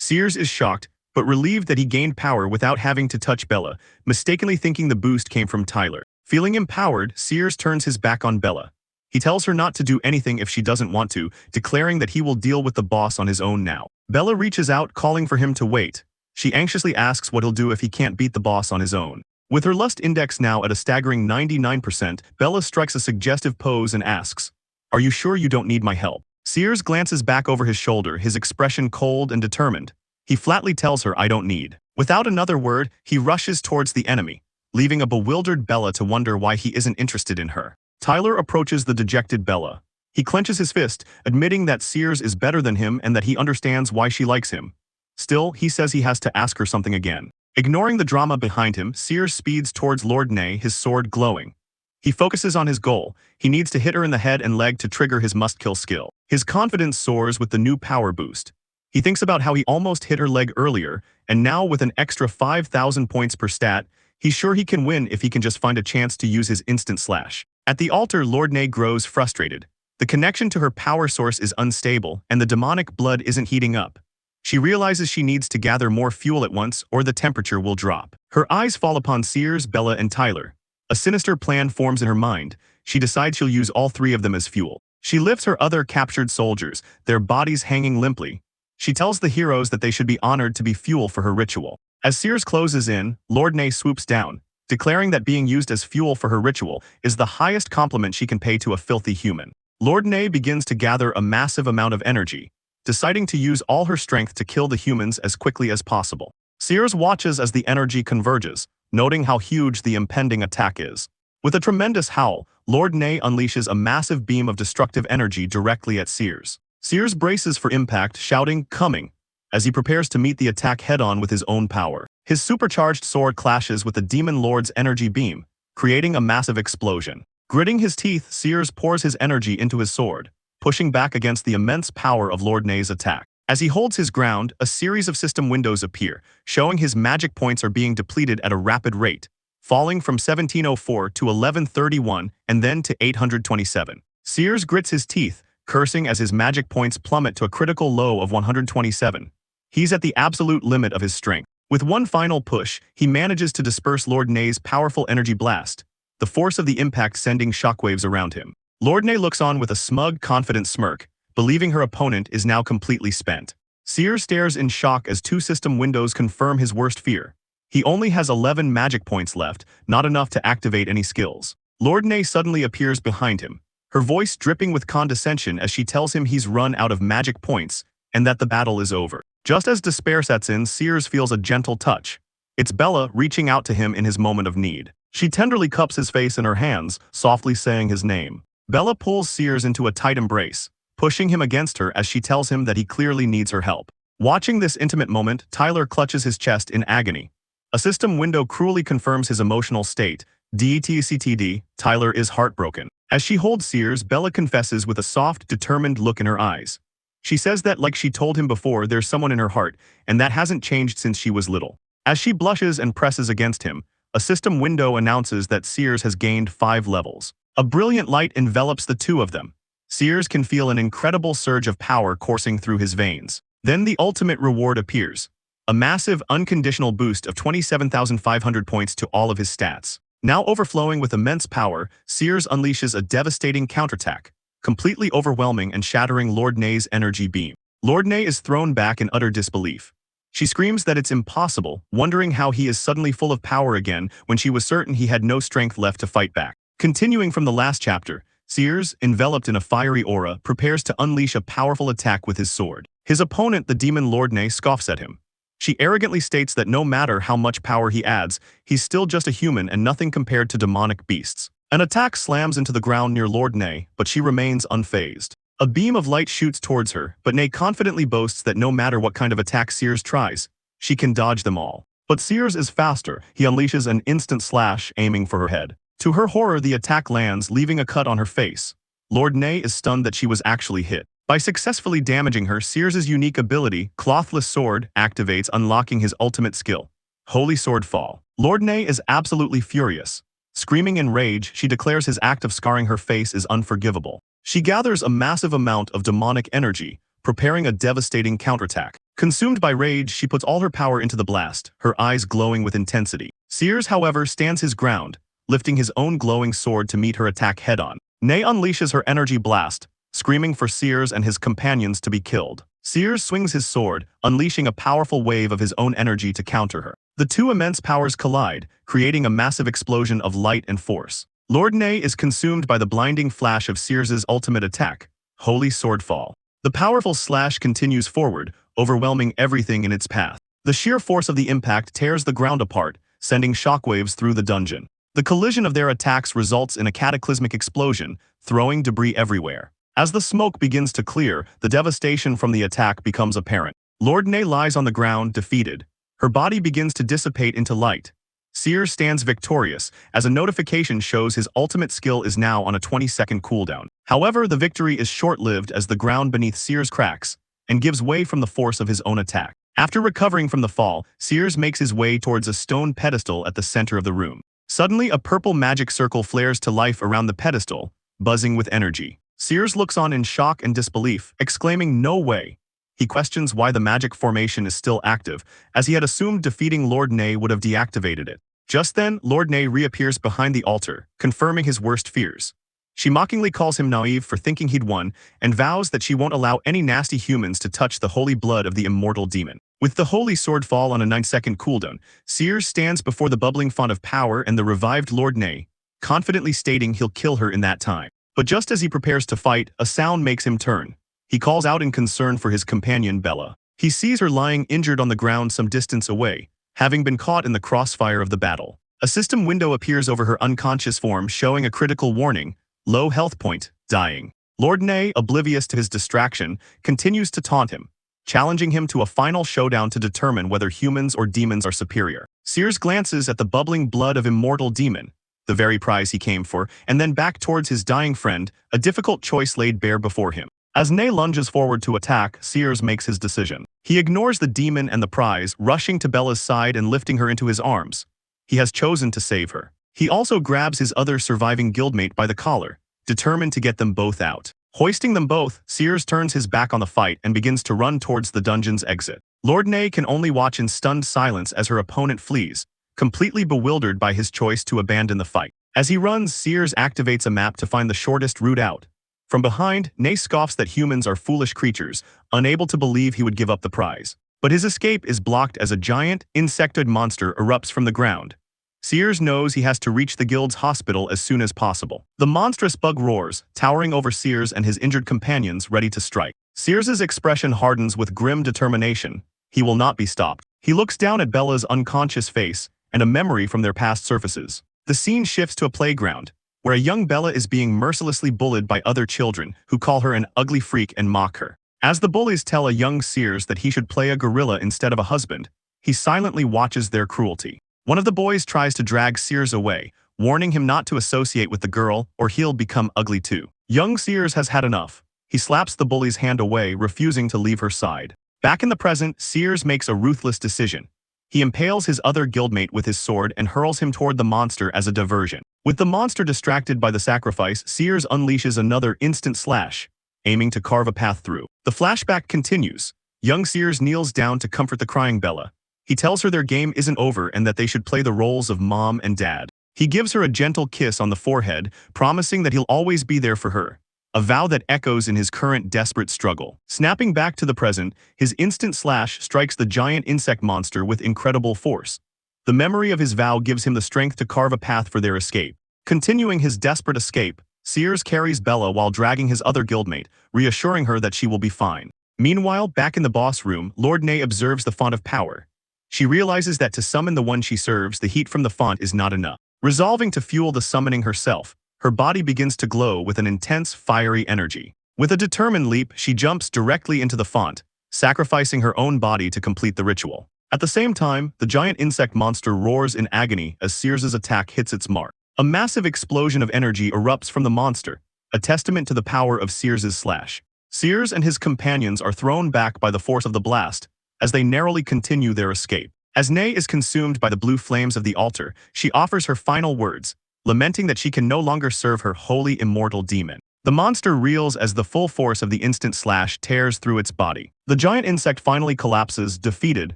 Sears is shocked, but relieved that he gained power without having to touch Bella, mistakenly thinking the boost came from Tyler. Feeling empowered, Sears turns his back on Bella. He tells her not to do anything if she doesn't want to, declaring that he will deal with the boss on his own now. Bella reaches out, calling for him to wait. She anxiously asks what he'll do if he can't beat the boss on his own. With her lust index now at a staggering 99%, Bella strikes a suggestive pose and asks, "Are you sure you don't need my help?" Sears glances back over his shoulder, his expression cold and determined. He flatly tells her, "I don't need." Without another word, he rushes towards the enemy, leaving a bewildered Bella to wonder why he isn't interested in her. Tyler approaches the dejected Bella. He clenches his fist, admitting that Sears is better than him and that he understands why she likes him. Still, he says he has to ask her something again. Ignoring the drama behind him, Sears speeds towards Lord Nay, his sword glowing. He focuses on his goal. He needs to hit her in the head and leg to trigger his must-kill skill. His confidence soars with the new power boost. He thinks about how he almost hit her leg earlier, and now with an extra 5,000 points per stat, he's sure he can win if he can just find a chance to use his instant slash. At the altar, Lord Nay grows frustrated. The connection to her power source is unstable, and the demonic blood isn't heating up. She realizes she needs to gather more fuel at once or the temperature will drop. Her eyes fall upon Sears, Bella, and Tyler. A sinister plan forms in her mind. She decides she'll use all three of them as fuel. She lifts her other captured soldiers, their bodies hanging limply. She tells the heroes that they should be honored to be fuel for her ritual. As Sears closes in, Lord Nay swoops down, declaring that being used as fuel for her ritual is the highest compliment she can pay to a filthy human. Lord Nay begins to gather a massive amount of energy, deciding to use all her strength to kill the humans as quickly as possible. Sears watches as the energy converges, noting how huge the impending attack is. With a tremendous howl, Lord Nay unleashes a massive beam of destructive energy directly at Sears. Sears braces for impact, shouting, "Coming," as he prepares to meet the attack head-on with his own power. His supercharged sword clashes with the Demon Lord's energy beam, creating a massive explosion. Gritting his teeth, Sears pours his energy into his sword, pushing back against the immense power of Lord Nay's attack. As he holds his ground, a series of system windows appear, showing his magic points are being depleted at a rapid rate, falling from 1704 to 1131 and then to 827. Sears grits his teeth, cursing as his magic points plummet to a critical low of 127. He's at the absolute limit of his strength. With one final push, he manages to disperse Lord Nay's powerful energy blast, the force of the impact sending shockwaves around him. Lord Nay looks on with a smug, confident smirk, believing her opponent is now completely spent. Sears stares in shock as two system windows confirm his worst fear. He only has 11 magic points left, not enough to activate any skills. Lord Nay suddenly appears behind him, her voice dripping with condescension as she tells him he's run out of magic points and that the battle is over. Just as despair sets in, Sears feels a gentle touch. It's Bella reaching out to him in his moment of need. She tenderly cups his face in her hands, softly saying his name. Bella pulls Sears into a tight embrace, pushing him against her as she tells him that he clearly needs her help. Watching this intimate moment, Tyler clutches his chest in agony. A system window cruelly confirms his emotional state. DETCTD, Tyler is heartbroken. As she holds Sears, Bella confesses with a soft, determined look in her eyes. She says that, like she told him before, there's someone in her heart, and that hasn't changed since she was little. As she blushes and presses against him, a system window announces that Sears has gained 5 levels. A brilliant light envelops the two of them. Sears can feel an incredible surge of power coursing through his veins. Then the ultimate reward appears. A massive, unconditional boost of 27,500 points to all of his stats. Now overflowing with immense power, Sears unleashes a devastating counterattack, completely overwhelming and shattering Lord Nay's energy beam. Lord Nay is thrown back in utter disbelief. She screams that it's impossible, wondering how he is suddenly full of power again when she was certain he had no strength left to fight back. Continuing from the last chapter, Sears, enveloped in a fiery aura, prepares to unleash a powerful attack with his sword. His opponent, the demon Lord Nay, scoffs at him. She arrogantly states that no matter how much power he adds, he's still just a human and nothing compared to demonic beasts. An attack slams into the ground near Lord Nay, but she remains unfazed. A beam of light shoots towards her, but Nay confidently boasts that no matter what kind of attack Sears tries, she can dodge them all. But Sears is faster. He unleashes an instant slash, aiming for her head. To her horror, the attack lands, leaving a cut on her face. Lord Nay is stunned that she was actually hit. By successfully damaging her, Sears' unique ability, Clothless Sword, activates, unlocking his ultimate skill, Holy Sword Fall. Lord Nay is absolutely furious. Screaming in rage, she declares his act of scarring her face is unforgivable. She gathers a massive amount of demonic energy, preparing a devastating counterattack. Consumed by rage, she puts all her power into the blast, her eyes glowing with intensity. Sears, however, stands his ground, lifting his own glowing sword to meet her attack head-on. Nay unleashes her energy blast, screaming for Sears and his companions to be killed. Sears swings his sword, unleashing a powerful wave of his own energy to counter her. The two immense powers collide, creating a massive explosion of light and force. Lord Nay is consumed by the blinding flash of Sears' ultimate attack, Holy Sword Fall. The powerful slash continues forward, overwhelming everything in its path. The sheer force of the impact tears the ground apart, sending shockwaves through the dungeon. The collision of their attacks results in a cataclysmic explosion, throwing debris everywhere. As the smoke begins to clear, the devastation from the attack becomes apparent. Lord Nay lies on the ground, defeated. Her body begins to dissipate into light. Sears stands victorious, as a notification shows his ultimate skill is now on a 20-second cooldown. However, the victory is short-lived as the ground beneath Sears cracks and gives way from the force of his own attack. After recovering from the fall, Sears makes his way towards a stone pedestal at the center of the room. Suddenly, a purple magic circle flares to life around the pedestal, buzzing with energy. Sears looks on in shock and disbelief, exclaiming, "No way." He questions why the magic formation is still active, as he had assumed defeating Lord Nay would have deactivated it. Just then, Lord Ney reappears behind the altar, confirming his worst fears. She mockingly calls him naive for thinking he'd won, and vows that she won't allow any nasty humans to touch the holy blood of the immortal demon. With the holy sword fall on a 9-second cooldown, Sears stands before the bubbling font of power and the revived Lord Ney, confidently stating he'll kill her in that time. But just as he prepares to fight, a sound makes him turn. He calls out in concern for his companion Bella. He sees her lying injured on the ground some distance away, having been caught in the crossfire of the battle. A system window appears over her unconscious form showing a critical warning, low health point, dying. Lord Ney, oblivious to his distraction, continues to taunt him, challenging him to a final showdown to determine whether humans or demons are superior. Sears glances at the bubbling blood of immortal demon, the very prize he came for, and then back towards his dying friend, a difficult choice laid bare before him. As Ney lunges forward to attack, Sears makes his decision. He ignores the demon and the prize, rushing to Bella's side and lifting her into his arms. He has chosen to save her. He also grabs his other surviving guildmate by the collar, determined to get them both out. Hoisting them both, Sears turns his back on the fight and begins to run towards the dungeon's exit. Lord Ney can only watch in stunned silence as her opponent flees, completely bewildered by his choice to abandon the fight. As he runs, Sears activates a map to find the shortest route out. From behind, Ney scoffs that humans are foolish creatures, unable to believe he would give up the prize. But his escape is blocked as a giant, insectoid monster erupts from the ground. Sears knows he has to reach the guild's hospital as soon as possible. The monstrous bug roars, towering over Sears and his injured companions ready to strike. Sears's expression hardens with grim determination. He will not be stopped. He looks down at Bella's unconscious face and a memory from their past surfaces. The scene shifts to a playground, where a young Bella is being mercilessly bullied by other children who call her an ugly freak and mock her. As the bullies tell a young Sears that he should play a gorilla instead of a husband, he silently watches their cruelty. One of the boys tries to drag Sears away, warning him not to associate with the girl or he'll become ugly too. Young Sears has had enough. He slaps the bully's hand away, refusing to leave her side. Back in the present, Sears makes a ruthless decision. He impales his other guildmate with his sword and hurls him toward the monster as a diversion. With the monster distracted by the sacrifice, Sears unleashes another instant slash, aiming to carve a path through. The flashback continues. Young Sears kneels down to comfort the crying Bella. He tells her their game isn't over and that they should play the roles of mom and dad. He gives her a gentle kiss on the forehead, promising that he'll always be there for her, a vow that echoes in his current desperate struggle. Snapping back to the present, his instant slash strikes the giant insect monster with incredible force. The memory of his vow gives him the strength to carve a path for their escape. Continuing his desperate escape, Sears carries Bella while dragging his other guildmate, reassuring her that she will be fine. Meanwhile, back in the boss room, Lord Ney observes the font of power. She realizes that to summon the one she serves, the heat from the font is not enough. Resolving to fuel the summoning herself, her body begins to glow with an intense, fiery energy. With a determined leap, she jumps directly into the font, sacrificing her own body to complete the ritual. At the same time, the giant insect monster roars in agony as Sears's attack hits its mark. A massive explosion of energy erupts from the monster, a testament to the power of Sears's slash. Sears and his companions are thrown back by the force of the blast, as they narrowly continue their escape. As Ney is consumed by the blue flames of the altar, she offers her final words, lamenting that she can no longer serve her holy immortal demon. The monster reels as the full force of the instant slash tears through its body. The giant insect finally collapses, defeated,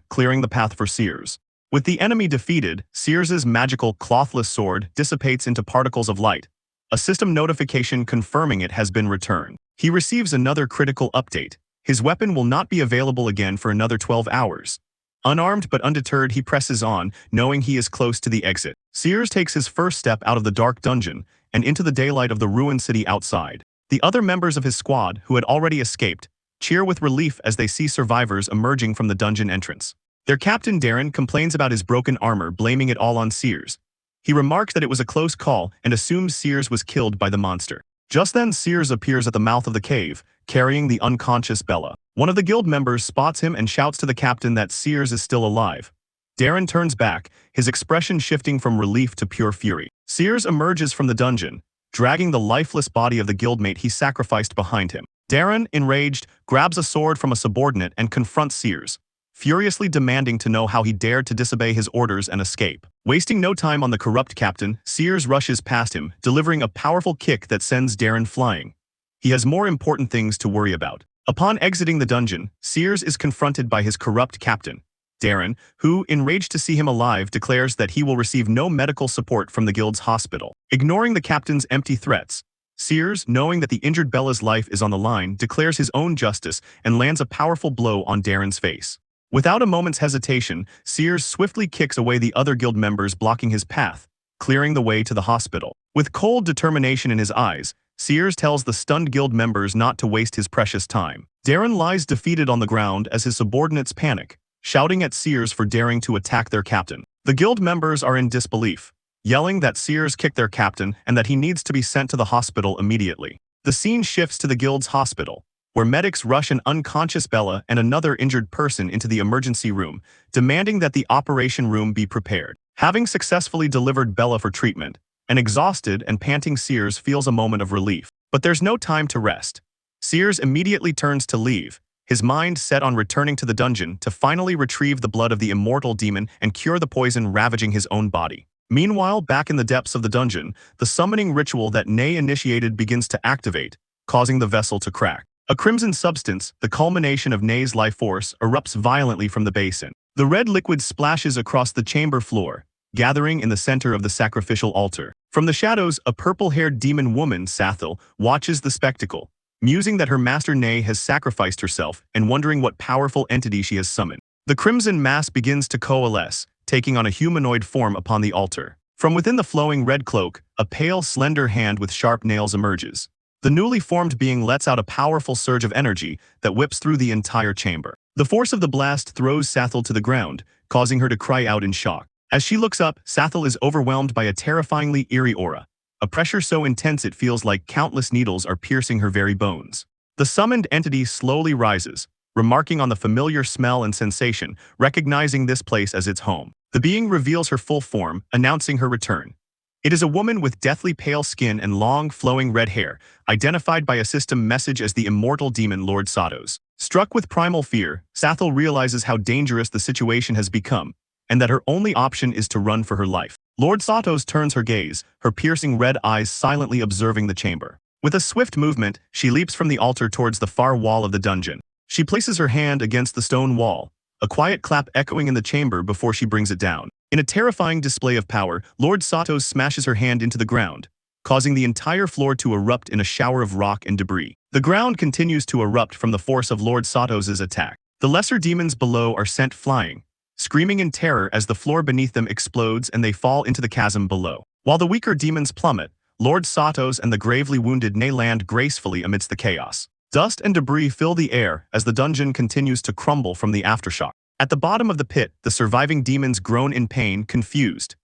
clearing the path for Sears. With the enemy defeated, Sears's magical clothless sword dissipates into particles of light, a system notification confirming it has been returned. He receives another critical update. His weapon will not be available again for another 12 hours. Unarmed but undeterred, he presses on, knowing he is close to the exit. Sears takes his first step out of the dark dungeon and into the daylight of the ruined city outside. The other members of his squad, who had already escaped, cheer with relief as they see survivors emerging from the dungeon entrance. Their captain Darren complains about his broken armor, blaming it all on Sears. He remarks that it was a close call and assumes Sears was killed by the monster. Just then, Sears appears at the mouth of the cave, carrying the unconscious Bella. One of the guild members spots him and shouts to the captain that Sears is still alive. Darren turns back, his expression shifting from relief to pure fury. Sears emerges from the dungeon, dragging the lifeless body of the guildmate he sacrificed behind him. Darren, enraged, grabs a sword from a subordinate and confronts Sears, furiously demanding to know how he dared to disobey his orders and escape. Wasting no time on the corrupt captain, Sears rushes past him, delivering a powerful kick that sends Darren flying. He has more important things to worry about. Upon exiting the dungeon, Sears is confronted by his corrupt captain, Darren, who, enraged to see him alive, declares that he will receive no medical support from the guild's hospital. Ignoring the captain's empty threats, Sears, knowing that the injured Bella's life is on the line, declares his own justice and lands a powerful blow on Darren's face. Without a moment's hesitation, Sears swiftly kicks away the other guild members blocking his path, clearing the way to the hospital. With cold determination in his eyes, Sears tells the stunned guild members not to waste his precious time. Darren lies defeated on the ground as his subordinates panic, shouting at Sears for daring to attack their captain. The guild members are in disbelief, yelling that Sears kicked their captain and that he needs to be sent to the hospital immediately. The scene shifts to the guild's hospital, where medics rush an unconscious Bella and another injured person into the emergency room, demanding that the operation room be prepared. Having successfully delivered Bella for treatment, an exhausted and panting Sears feels a moment of relief. But there's no time to rest. Sears immediately turns to leave, his mind set on returning to the dungeon to finally retrieve the blood of the immortal demon and cure the poison ravaging his own body. Meanwhile, back in the depths of the dungeon, the summoning ritual that Nay initiated begins to activate, causing the vessel to crack. A crimson substance, the culmination of Nay's life force, erupts violently from the basin. The red liquid splashes across the chamber floor, gathering in the center of the sacrificial altar. From the shadows, a purple-haired demon woman, Sathil, watches the spectacle, musing that her master Nay has sacrificed herself and wondering what powerful entity she has summoned. The crimson mass begins to coalesce, taking on a humanoid form upon the altar. From within the flowing red cloak, a pale, slender hand with sharp nails emerges. The newly formed being lets out a powerful surge of energy that whips through the entire chamber. The force of the blast throws Sathil to the ground, causing her to cry out in shock. As she looks up, Sathil is overwhelmed by a terrifyingly eerie aura, a pressure so intense it feels like countless needles are piercing her very bones. The summoned entity slowly rises, remarking on the familiar smell and sensation, recognizing this place as its home. The being reveals her full form, announcing her return. It is a woman with deathly pale skin and long, flowing red hair, identified by a system message as the immortal demon Lord Satos. Struck with primal fear, Sathil realizes how dangerous the situation has become, and that her only option is to run for her life. Lord Satos turns her gaze, her piercing red eyes silently observing the chamber. With a swift movement, she leaps from the altar towards the far wall of the dungeon. She places her hand against the stone wall, a quiet clap echoing in the chamber before she brings it down. In a terrifying display of power, Lord Satos smashes her hand into the ground, causing the entire floor to erupt in a shower of rock and debris. The ground continues to erupt from the force of Lord Satos' attack. The lesser demons below are sent flying, screaming in terror as the floor beneath them explodes and they fall into the chasm below. While the weaker demons plummet, Lord Satos and the gravely wounded Nay land gracefully amidst the chaos. Dust and debris fill the air as the dungeon continues to crumble from the aftershock. At the bottom of the pit, the surviving demons groan in pain, confused.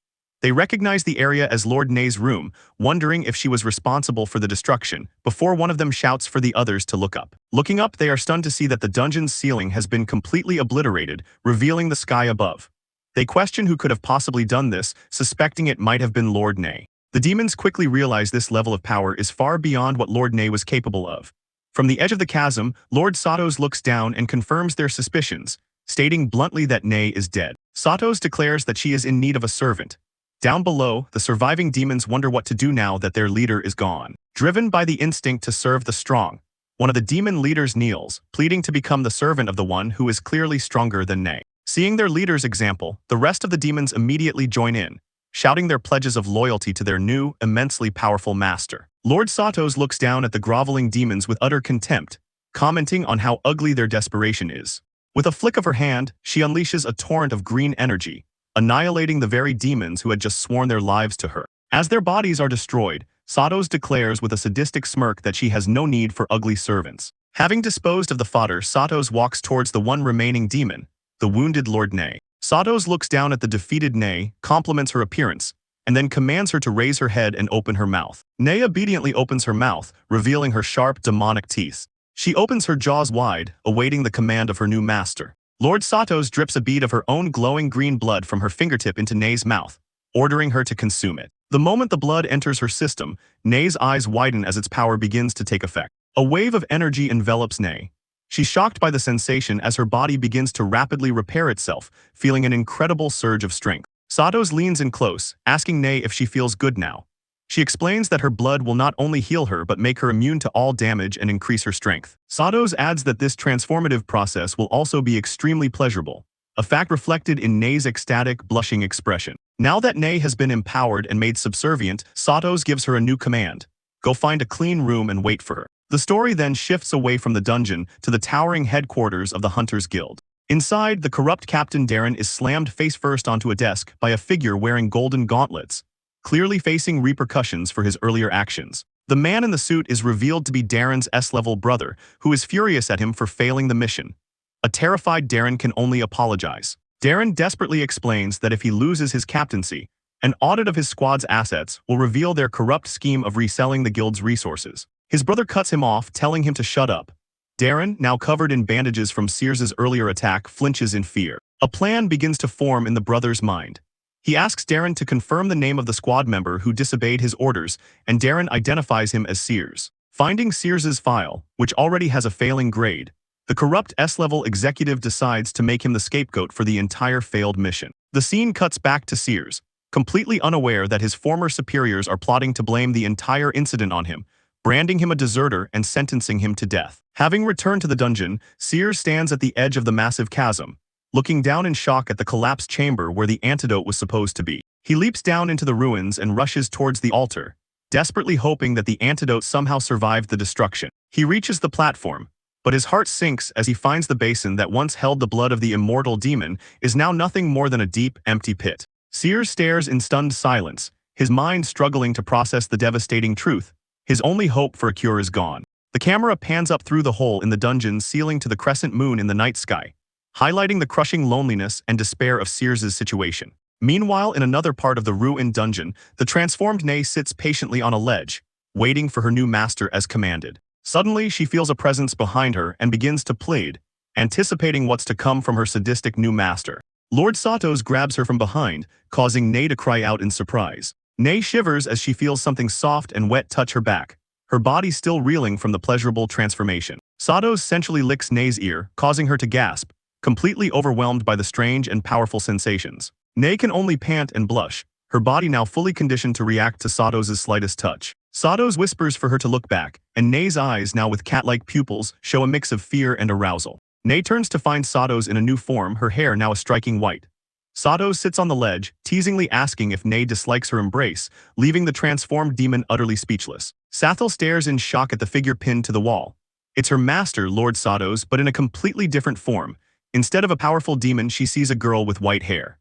They recognize the area as Lord Nay's room, wondering if she was responsible for the destruction, before one of them shouts for the others to look up. Looking up, they are stunned to see that the dungeon's ceiling has been completely obliterated, revealing the sky above. They question who could have possibly done this, suspecting it might have been Lord Nay. The demons quickly realize this level of power is far beyond what Lord Nay was capable of. From the edge of the chasm, Lord Satos looks down and confirms their suspicions, stating bluntly that Nay is dead. Satos declares that she is in need of a servant. Down below, the surviving demons wonder what to do now that their leader is gone. Driven by the instinct to serve the strong, one of the demon leaders kneels, pleading to become the servant of the one who is clearly stronger than Nay. Seeing their leader's example, the rest of the demons immediately join in, shouting their pledges of loyalty to their new, immensely powerful master. Lord Satos looks down at the groveling demons with utter contempt, commenting on how ugly their desperation is. With a flick of her hand, she unleashes a torrent of green energy, annihilating the very demons who had just sworn their lives to her. As their bodies are destroyed, Satos declares with a sadistic smirk that she has no need for ugly servants. Having disposed of the fodder, Satos walks towards the one remaining demon, the wounded Lord Nay. Satos looks down at the defeated Nay, compliments her appearance, and then commands her to raise her head and open her mouth. Nay obediently opens her mouth, revealing her sharp, demonic teeth. She opens her jaws wide, awaiting the command of her new master. Lord Satos drips a bead of her own glowing green blood from her fingertip into Nay's mouth, ordering her to consume it. The moment the blood enters her system, Nay's eyes widen as its power begins to take effect. A wave of energy envelops Nay. She's shocked by the sensation as her body begins to rapidly repair itself, feeling an incredible surge of strength. Satos leans in close, asking Nay if she feels good now. She explains that her blood will not only heal her but make her immune to all damage and increase her strength. Satos adds that this transformative process will also be extremely pleasurable, a fact reflected in Nei's ecstatic, blushing expression. Now that Nei has been empowered and made subservient, Satos gives her a new command. Go find a clean room and wait for her. The story then shifts away from the dungeon to the towering headquarters of the Hunters Guild. Inside, the corrupt Captain Darren is slammed face-first onto a desk by a figure wearing golden gauntlets, clearly facing repercussions for his earlier actions. The man in the suit is revealed to be Darren's S-level brother, who is furious at him for failing the mission. A terrified Darren can only apologize. Darren desperately explains that if he loses his captaincy, an audit of his squad's assets will reveal their corrupt scheme of reselling the guild's resources. His brother cuts him off, telling him to shut up. Darren, now covered in bandages from Sears's earlier attack, flinches in fear. A plan begins to form in the brother's mind. He asks Darren to confirm the name of the squad member who disobeyed his orders, and Darren identifies him as Sears. Finding Sears's file, which already has a failing grade, the corrupt S-level executive decides to make him the scapegoat for the entire failed mission. The scene cuts back to Sears, completely unaware that his former superiors are plotting to blame the entire incident on him, branding him a deserter and sentencing him to death. Having returned to the dungeon, Sears stands at the edge of the massive chasm, looking down in shock at the collapsed chamber where the antidote was supposed to be. He leaps down into the ruins and rushes towards the altar, desperately hoping that the antidote somehow survived the destruction. He reaches the platform, but his heart sinks as he finds the basin that once held the blood of the immortal demon is now nothing more than a deep, empty pit. Sears stares in stunned silence, his mind struggling to process the devastating truth. His only hope for a cure is gone. The camera pans up through the hole in the dungeon's ceiling to the crescent moon in the night sky, highlighting the crushing loneliness and despair of Sears's situation. Meanwhile, in another part of the ruined dungeon, the transformed Nei sits patiently on a ledge, waiting for her new master as commanded. Suddenly, she feels a presence behind her and begins to plead, anticipating what's to come from her sadistic new master. Lord Satos grabs her from behind, causing Nei to cry out in surprise. Nei shivers as she feels something soft and wet touch her back, her body still reeling from the pleasurable transformation. Satos sensually licks Nei's ear, causing her to gasp, completely overwhelmed by the strange and powerful sensations. Nei can only pant and blush, her body now fully conditioned to react to Satos' slightest touch. Satos whispers for her to look back, and Nei's eyes, now with cat-like pupils, show a mix of fear and arousal. Nei turns to find Satos in a new form, her hair now a striking white. Satos sits on the ledge, teasingly asking if Nei dislikes her embrace, leaving the transformed demon utterly speechless. Sathel stares in shock at the figure pinned to the wall. It's her master, Lord Satos, but in a completely different form. Instead of a powerful demon, she sees a girl with white hair.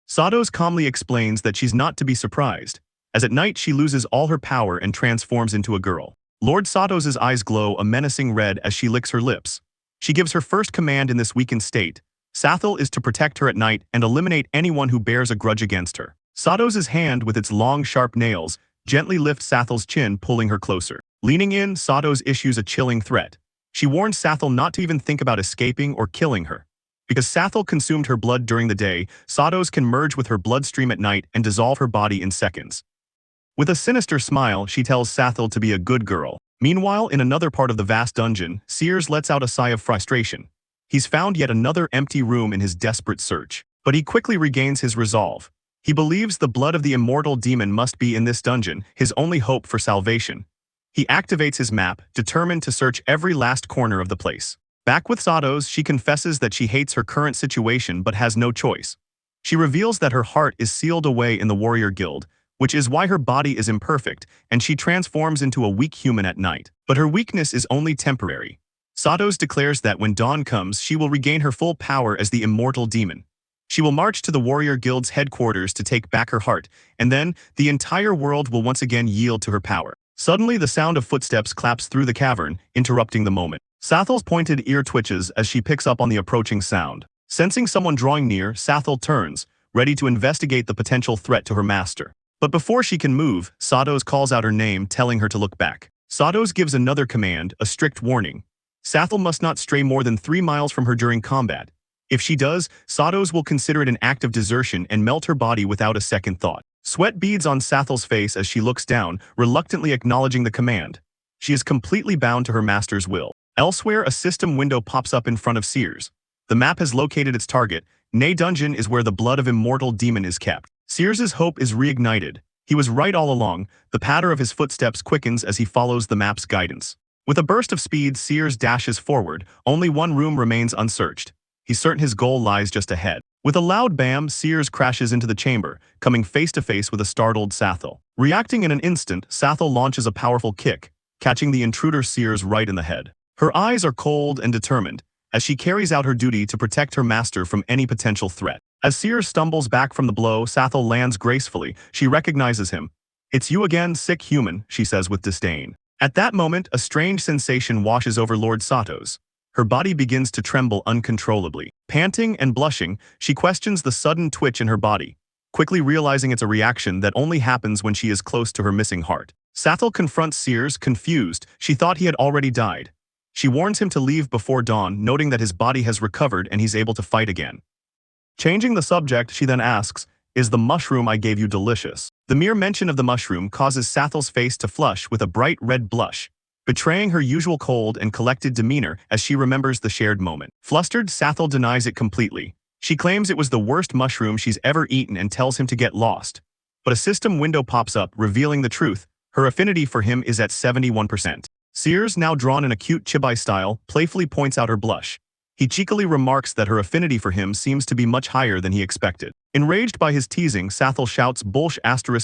Satos calmly explains that she's not to be surprised, as at night she loses all her power and transforms into a girl. Lord Satos' eyes glow a menacing red as she licks her lips. She gives her first command in this weakened state. Sathel is to protect her at night and eliminate anyone who bears a grudge against her. Satos' hand, with its long, sharp nails, gently lifts Sathel's chin, pulling her closer. Leaning in, Satos issues a chilling threat. She warns Sathel not to even think about escaping or killing her. Because Sathel consumed her blood during the day, Satos can merge with her bloodstream at night and dissolve her body in seconds. With a sinister smile, she tells Sathel to be a good girl. Meanwhile, in another part of the vast dungeon, Sears lets out a sigh of frustration. He's found yet another empty room in his desperate search. But he quickly regains his resolve. He believes the blood of the immortal demon must be in this dungeon, his only hope for salvation. He activates his map, determined to search every last corner of the place. Back with Satos, she confesses that she hates her current situation but has no choice. She reveals that her heart is sealed away in the warrior guild, which is why her body is imperfect, and she transforms into a weak human at night. But her weakness is only temporary. Satos declares that when dawn comes, she will regain her full power as the immortal demon. She will march to the warrior guild's headquarters to take back her heart, and then the entire world will once again yield to her power. Suddenly, the sound of footsteps claps through the cavern, interrupting the moment. Sathel's pointed ear twitches as she picks up on the approaching sound. Sensing someone drawing near, Sathel turns, ready to investigate the potential threat to her master. But before she can move, Satos calls out her name, telling her to look back. Satos gives another command, a strict warning. Sathel must not stray more than 3 miles from her during combat. If she does, Satos will consider it an act of desertion and melt her body without a second thought. Sweat beads on Sathel's face as she looks down, reluctantly acknowledging the command. She is completely bound to her master's will. Elsewhere, a system window pops up in front of Sears. The map has located its target. Nei Dungeon is where the blood of immortal demon is kept. Sears's hope is reignited. He was right all along. The patter of his footsteps quickens as he follows the map's guidance. With a burst of speed, Sears dashes forward. Only one room remains unsearched. He's certain his goal lies just ahead. With a loud bam, Sears crashes into the chamber, coming face to face with a startled Sathel. Reacting in an instant, Sathel launches a powerful kick, catching the intruder Sears right in the head. Her eyes are cold and determined, as she carries out her duty to protect her master from any potential threat. As Sears stumbles back from the blow, Sathel lands gracefully. She recognizes him. "It's you again, sick human," she says with disdain. At that moment, a strange sensation washes over Lord Satos. Her body begins to tremble uncontrollably. Panting and blushing, she questions the sudden twitch in her body, quickly realizing it's a reaction that only happens when she is close to her missing heart. Sathel confronts Sears, confused. She thought he had already died. She warns him to leave before dawn, noting that his body has recovered and he's able to fight again. Changing the subject, she then asks, "Is the mushroom I gave you delicious?" The mere mention of the mushroom causes Sathel's face to flush with a bright red blush, betraying her usual cold and collected demeanor as she remembers the shared moment. Flustered, Sathel denies it completely. She claims it was the worst mushroom she's ever eaten and tells him to get lost. But a system window pops up, revealing the truth. Her affinity for him is at 71%. Sears, now drawn in a cute chibai style, playfully points out her blush. He cheekily remarks that her affinity for him seems to be much higher than he expected. Enraged by his teasing, Sathel shouts "Bullsh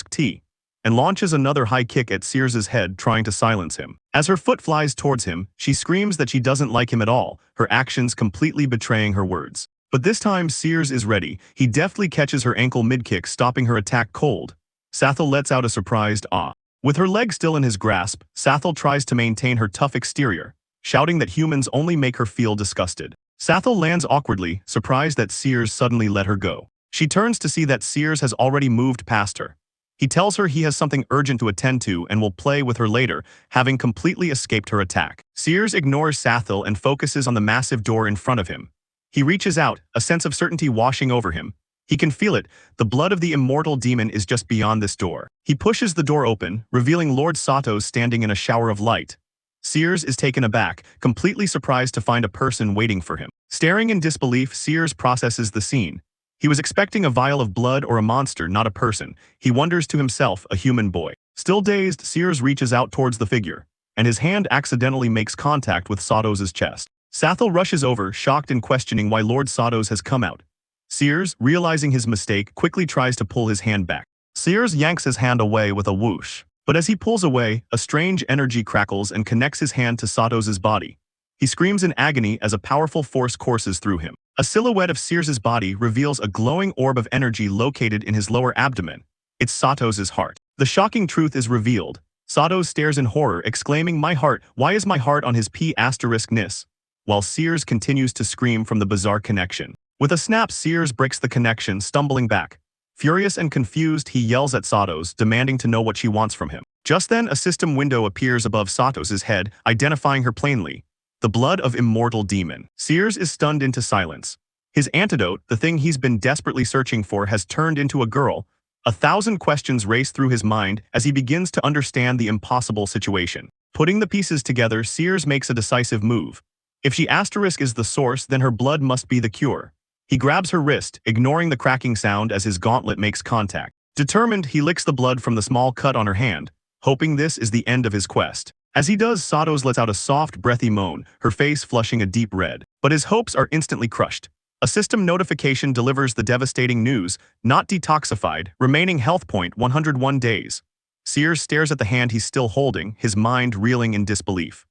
*T" and launches another high kick at Sears's head, trying to silence him. As her foot flies towards him, she screams that she doesn't like him at all, her actions completely betraying her words. But this time Sears is ready. He deftly catches her ankle mid-kick, stopping her attack cold. Sathel lets out a surprised "ah." With her leg still in his grasp, Sathel tries to maintain her tough exterior, shouting that humans only make her feel disgusted. Sathel lands awkwardly, surprised that Sears suddenly let her go. She turns to see that Sears has already moved past her. He tells her he has something urgent to attend to and will play with her later, having completely escaped her attack. Sears ignores Sathel and focuses on the massive door in front of him. He reaches out, a sense of certainty washing over him. He can feel it. The blood of the immortal demon is just beyond this door. He pushes the door open, revealing Lord Satos standing in a shower of light. Sears is taken aback, completely surprised to find a person waiting for him. Staring in disbelief, Sears processes the scene. He was expecting a vial of blood or a monster, not a person. He wonders to himself, a human boy. Still dazed, Sears reaches out towards the figure, and his hand accidentally makes contact with Satos's chest. Sathel rushes over, shocked and questioning why Lord Satos has come out. Sears, realizing his mistake, quickly tries to pull his hand back. Sears yanks his hand away with a whoosh. But as he pulls away, a strange energy crackles and connects his hand to Satos's body. He screams in agony as a powerful force courses through him. A silhouette of Sears's body reveals a glowing orb of energy located in his lower abdomen. It's Satos's heart. The shocking truth is revealed. Satos stares in horror, exclaiming, "My heart, why is my heart on his p***ness?" While Sears continues to scream from the bizarre connection. With a snap, Sears breaks the connection, stumbling back. Furious and confused, he yells at Satos, demanding to know what she wants from him. Just then, a system window appears above Satos's head, identifying her plainly. The blood of immortal demon. Sears is stunned into silence. His antidote, the thing he's been desperately searching for, has turned into a girl. 1,000 questions race through his mind as he begins to understand the impossible situation. Putting the pieces together, Sears makes a decisive move. If she is the source, then her blood must be the cure. He grabs her wrist, ignoring the cracking sound as his gauntlet makes contact. Determined, he licks the blood from the small cut on her hand, hoping this is the end of his quest. As he does, Satos lets out a soft, breathy moan, her face flushing a deep red. But his hopes are instantly crushed. A system notification delivers the devastating news: not detoxified, remaining health point 101 days. Sears stares at the hand he's still holding, his mind reeling in disbelief.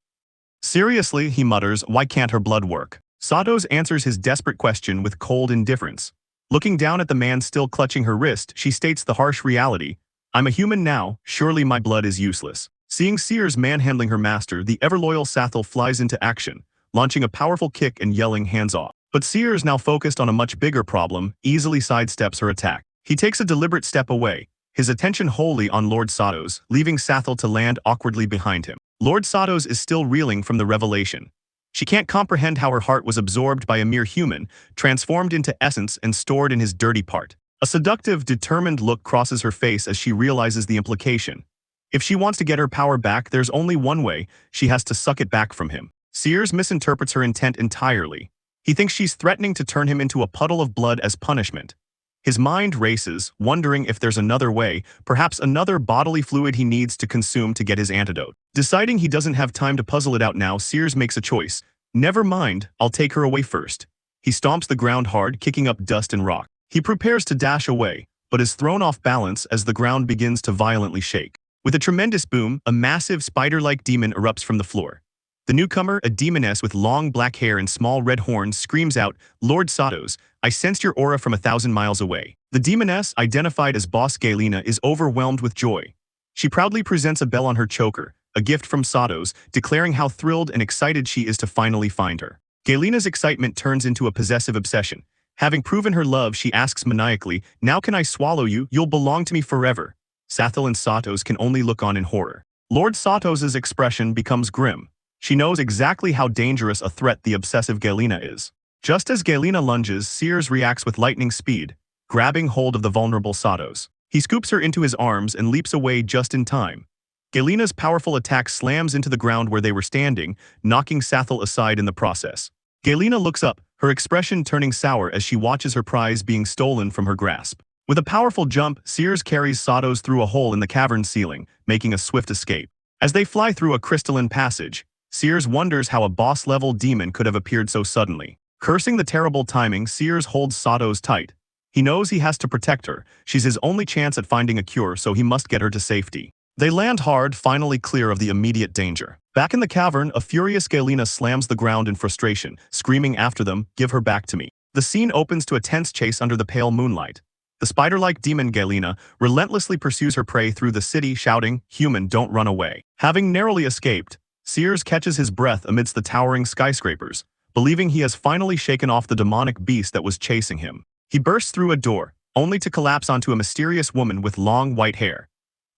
Seriously, he mutters, why can't her blood work? Satos answers his desperate question with cold indifference. Looking down at the man still clutching her wrist, she states the harsh reality: I'm a human now, surely my blood is useless. Seeing Sears manhandling her master, the ever-loyal Sathel flies into action, launching a powerful kick and yelling, "Hands off." But Sears, now focused on a much bigger problem, easily sidesteps her attack. He takes a deliberate step away, his attention wholly on Lord Satos, leaving Sathel to land awkwardly behind him. Lord Satos is still reeling from the revelation. She can't comprehend how her heart was absorbed by a mere human, transformed into essence and stored in his dirty part. A seductive, determined look crosses her face as she realizes the implication. If she wants to get her power back, there's only one way: she has to suck it back from him. Sears misinterprets her intent entirely. He thinks she's threatening to turn him into a puddle of blood as punishment. His mind races, wondering if there's another way, perhaps another bodily fluid he needs to consume to get his antidote. Deciding he doesn't have time to puzzle it out now, Sears makes a choice. Never mind, I'll take her away first. He stomps the ground hard, kicking up dust and rock. He prepares to dash away, but is thrown off balance as the ground begins to violently shake. With a tremendous boom, a massive spider-like demon erupts from the floor. The newcomer, a demoness with long black hair and small red horns, screams out, "Lord Satos, I sensed your aura from 1,000 miles away." The demoness, identified as Boss Galena, is overwhelmed with joy. She proudly presents a bell on her choker, a gift from Satos, declaring how thrilled and excited she is to finally find her. Galena's excitement turns into a possessive obsession. Having proven her love, she asks maniacally, "Now can I swallow you? You'll belong to me forever." Sathil and Satos can only look on in horror. Lord Satos's expression becomes grim. She knows exactly how dangerous a threat the obsessive Galena is. Just as Galena lunges, Sears reacts with lightning speed, grabbing hold of the vulnerable Satos. He scoops her into his arms and leaps away just in time. Galena's powerful attack slams into the ground where they were standing, knocking Sathil aside in the process. Galena looks up, her expression turning sour as she watches her prize being stolen from her grasp. With a powerful jump, Sears carries Satos through a hole in the cavern ceiling, making a swift escape. As they fly through a crystalline passage, Sears wonders how a boss-level demon could have appeared so suddenly. Cursing the terrible timing, Sears holds Satos tight. He knows he has to protect her. She's his only chance at finding a cure, so he must get her to safety. They land hard, finally clear of the immediate danger. Back in the cavern, a furious Galena slams the ground in frustration, screaming after them, "Give her back to me." The scene opens to a tense chase under the pale moonlight. The spider-like demon Galena relentlessly pursues her prey through the city, shouting, "Human, don't run away." Having narrowly escaped, Sears catches his breath amidst the towering skyscrapers, believing he has finally shaken off the demonic beast that was chasing him. He bursts through a door, only to collapse onto a mysterious woman with long white hair.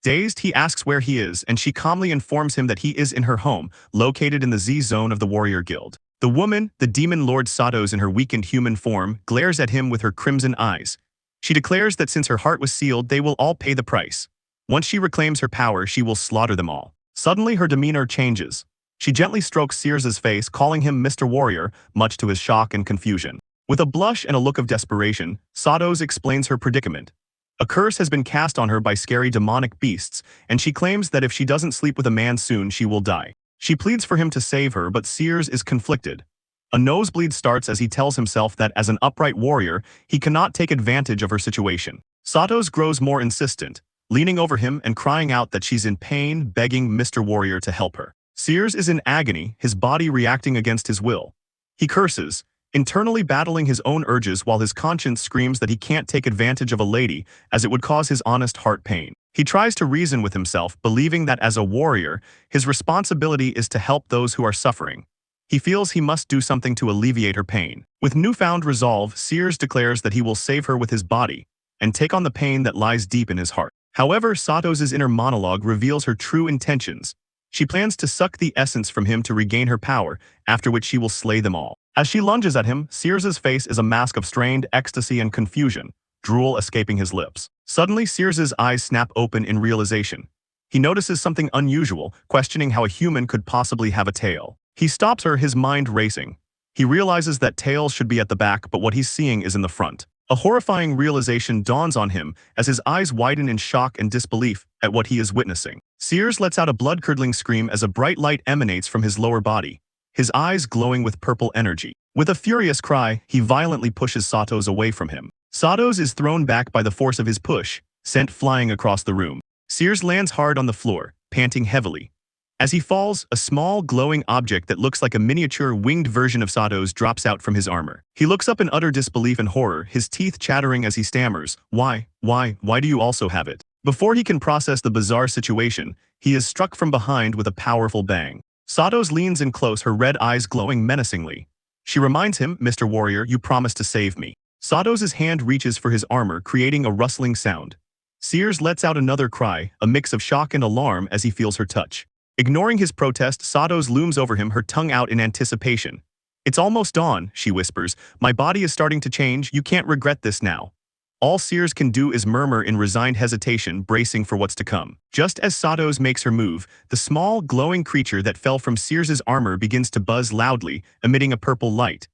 Dazed, he asks where he is, and she calmly informs him that he is in her home, located in the Z-Zone of the Warrior Guild. The woman, the demon Lord Satos in her weakened human form, glares at him with her crimson eyes. She declares that since her heart was sealed, they will all pay the price. Once she reclaims her power, she will slaughter them all. Suddenly, her demeanor changes. She gently strokes Sears's face, calling him Mr. Warrior, much to his shock and confusion. With a blush and a look of desperation, Satos explains her predicament. A curse has been cast on her by scary demonic beasts, and she claims that if she doesn't sleep with a man soon, she will die. She pleads for him to save her, but Sears is conflicted. A nosebleed starts as he tells himself that as an upright warrior, he cannot take advantage of her situation. Satos grows more insistent, leaning over him and crying out that she's in pain, begging Mr. Warrior to help her. Sears is in agony, his body reacting against his will. He curses, internally battling his own urges while his conscience screams that he can't take advantage of a lady as it would cause his honest heart pain. He tries to reason with himself, believing that as a warrior, his responsibility is to help those who are suffering. He feels he must do something to alleviate her pain. With newfound resolve, Sears declares that he will save her with his body and take on the pain that lies deep in his heart. However, Satos's inner monologue reveals her true intentions. She plans to suck the essence from him to regain her power, after which she will slay them all. As she lunges at him, Sears's face is a mask of strained ecstasy and confusion, drool escaping his lips. Suddenly, Sears's eyes snap open in realization. He notices something unusual, questioning how a human could possibly have a tail. He stops her, his mind racing. He realizes that tails should be at the back, but what he's seeing is in the front. A horrifying realization dawns on him as his eyes widen in shock and disbelief at what he is witnessing. Sears lets out a blood-curdling scream as a bright light emanates from his lower body, his eyes glowing with purple energy. With a furious cry, he violently pushes Satos away from him. Satos is thrown back by the force of his push, sent flying across the room. Sears lands hard on the floor, panting heavily. As he falls, a small, glowing object that looks like a miniature, winged version of Satos drops out from his armor. He looks up in utter disbelief and horror, his teeth chattering as he stammers, why do you also have it?" Before he can process the bizarre situation, he is struck from behind with a powerful bang. Satos leans in close, her red eyes glowing menacingly. She reminds him, "Mr. Warrior, you promised to save me." Satos's hand reaches for his armor, creating a rustling sound. Sears lets out another cry, a mix of shock and alarm as he feels her touch. Ignoring his protest, Satos looms over him, her tongue out in anticipation. "It's almost dawn," she whispers. "My body is starting to change. You can't regret this now." All Sears can do is murmur in resigned hesitation, bracing for what's to come. Just as Satos makes her move, the small, glowing creature that fell from Sears's armor begins to buzz loudly, emitting a purple light.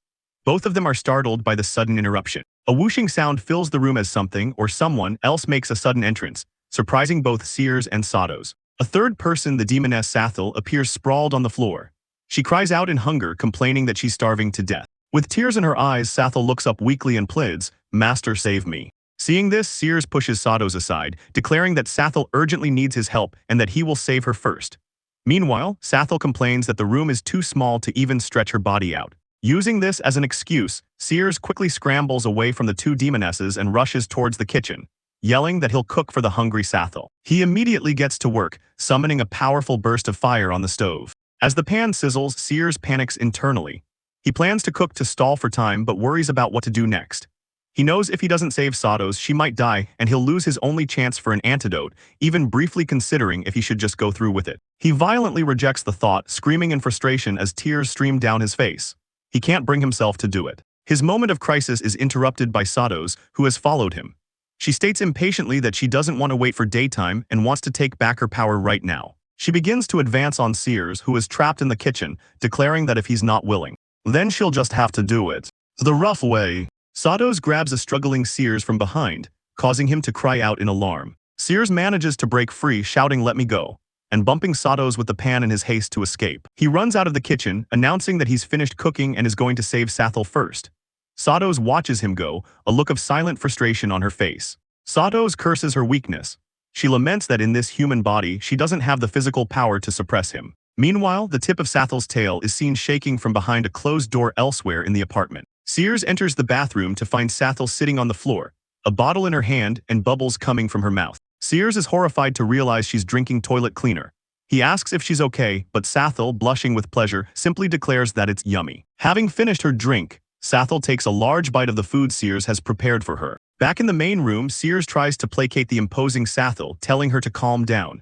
Both of them are startled by the sudden interruption. A whooshing sound fills the room as something or someone else makes a sudden entrance, surprising both Sears and Satos. A third person, the demoness Sathil, appears sprawled on the floor. She cries out in hunger, complaining that she's starving to death. With tears in her eyes, Sathel looks up weakly and pleads, "Master, save me." Seeing this, Sears pushes Satos aside, declaring that Sathel urgently needs his help and that he will save her first. Meanwhile, Sathel complains that the room is too small to even stretch her body out. Using this as an excuse, Sears quickly scrambles away from the two demonesses and rushes towards the kitchen, yelling that he'll cook for the hungry Sathel. He immediately gets to work, summoning a powerful burst of fire on the stove. As the pan sizzles, Sears panics internally. He plans to cook to stall for time but worries about what to do next. He knows if he doesn't save Satos, she might die and he'll lose his only chance for an antidote, even briefly considering if he should just go through with it. He violently rejects the thought, screaming in frustration as tears stream down his face. He can't bring himself to do it. His moment of crisis is interrupted by Satos, who has followed him. She states impatiently that she doesn't want to wait for daytime and wants to take back her power right now. She begins to advance on Sears, who is trapped in the kitchen, declaring that if he's not willing, then she'll just have to do it the rough way. Satos grabs a struggling Sears from behind, causing him to cry out in alarm. Sears manages to break free, shouting, "Let me go," and bumping Satos with the pan in his haste to escape. He runs out of the kitchen, announcing that he's finished cooking and is going to save Sathel first. Satos watches him go, a look of silent frustration on her face. Satos curses her weakness. She laments that in this human body, she doesn't have the physical power to suppress him. Meanwhile, the tip of Sathel's tail is seen shaking from behind a closed door elsewhere in the apartment. Sears enters the bathroom to find Sathel sitting on the floor, a bottle in her hand and bubbles coming from her mouth. Sears is horrified to realize she's drinking toilet cleaner. He asks if she's okay, but Sathel, blushing with pleasure, simply declares that it's yummy. Having finished her drink, Sathel takes a large bite of the food Sears has prepared for her. Back in the main room, Sears tries to placate the imposing Sathel, telling her to calm down.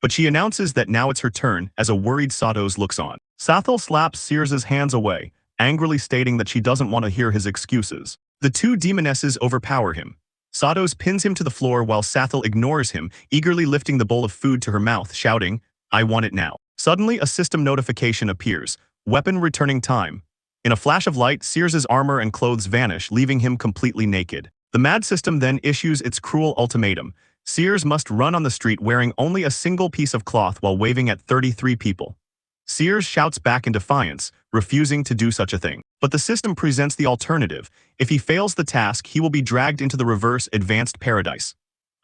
But she announces that now it's her turn, as a worried Satos looks on. Sathel slaps Sears's hands away, angrily stating that she doesn't want to hear his excuses. The two demonesses overpower him. Satos pins him to the floor while Sathel ignores him, eagerly lifting the bowl of food to her mouth, shouting, "I want it now." Suddenly, a system notification appears, "Weapon returning time." In a flash of light, Sears's armor and clothes vanish, leaving him completely naked. The mad system then issues its cruel ultimatum. Sears must run on the street wearing only a single piece of cloth while waving at 33 people. Sears shouts back in defiance, refusing to do such a thing. But the system presents the alternative. If he fails the task, he will be dragged into the reverse advanced paradise.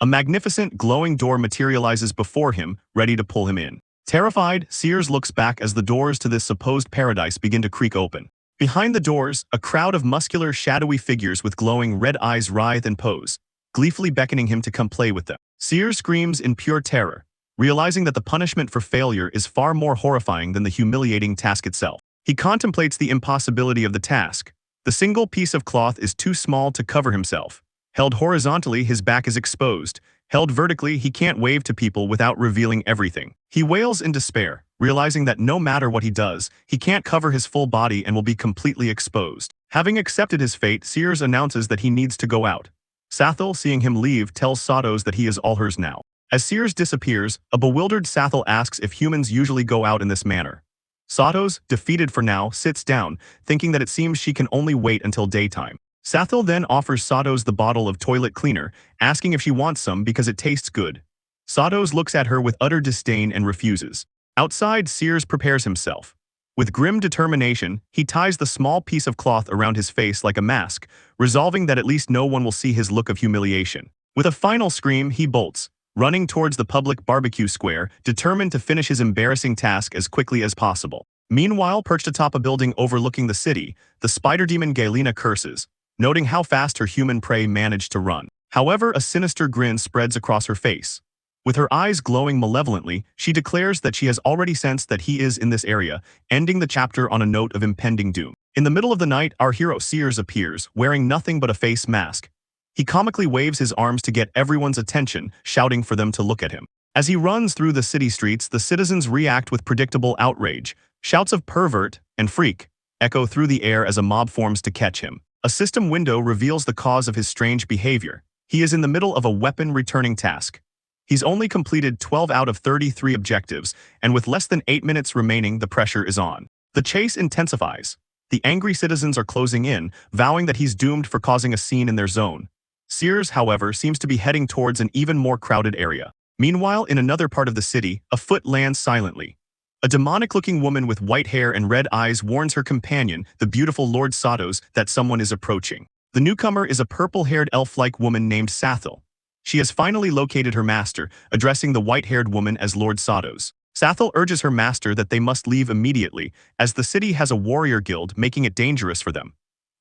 A magnificent, glowing door materializes before him, ready to pull him in. Terrified, Sears looks back as the doors to this supposed paradise begin to creak open. Behind the doors, a crowd of muscular, shadowy figures with glowing red eyes writhe and pose, gleefully beckoning him to come play with them. Sears screams in pure terror, realizing that the punishment for failure is far more horrifying than the humiliating task itself. He contemplates the impossibility of the task. The single piece of cloth is too small to cover himself. Held horizontally, his back is exposed. Held vertically, he can't wave to people without revealing everything. He wails in despair, realizing that no matter what he does, he can't cover his full body and will be completely exposed. Having accepted his fate, Sears announces that he needs to go out. Sathel, seeing him leave, tells Satos that he is all hers now. As Sears disappears, a bewildered Sathel asks if humans usually go out in this manner. Satos, defeated for now, sits down, thinking that it seems she can only wait until daytime. Sathel then offers Satos the bottle of toilet cleaner, asking if she wants some because it tastes good. Satos looks at her with utter disdain and refuses. Outside, Sears prepares himself. With grim determination, he ties the small piece of cloth around his face like a mask, resolving that at least no one will see his look of humiliation. With a final scream, he bolts, running towards the public barbecue square, determined to finish his embarrassing task as quickly as possible. Meanwhile, perched atop a building overlooking the city, the spider demon Galena curses, noting how fast her human prey managed to run. However, a sinister grin spreads across her face. With her eyes glowing malevolently, she declares that she has already sensed that he is in this area, ending the chapter on a note of impending doom. In the middle of the night, our hero Sears appears, wearing nothing but a face mask. He comically waves his arms to get everyone's attention, shouting for them to look at him. As he runs through the city streets, the citizens react with predictable outrage. Shouts of "pervert" and "freak" echo through the air as a mob forms to catch him. A system window reveals the cause of his strange behavior. He is in the middle of a weapon returning task. He's only completed 12 out of 33 objectives, and with less than 8 minutes remaining, the pressure is on. The chase intensifies. The angry citizens are closing in, vowing that he's doomed for causing a scene in their zone. Sears, however, seems to be heading towards an even more crowded area. Meanwhile, in another part of the city, a foot lands silently. A demonic-looking woman with white hair and red eyes warns her companion, the beautiful Lord Satos, that someone is approaching. The newcomer is a purple-haired elf-like woman named Sathel. She has finally located her master, addressing the white-haired woman as Lord Satos. Sathel urges her master that they must leave immediately, as the city has a warrior guild making it dangerous for them.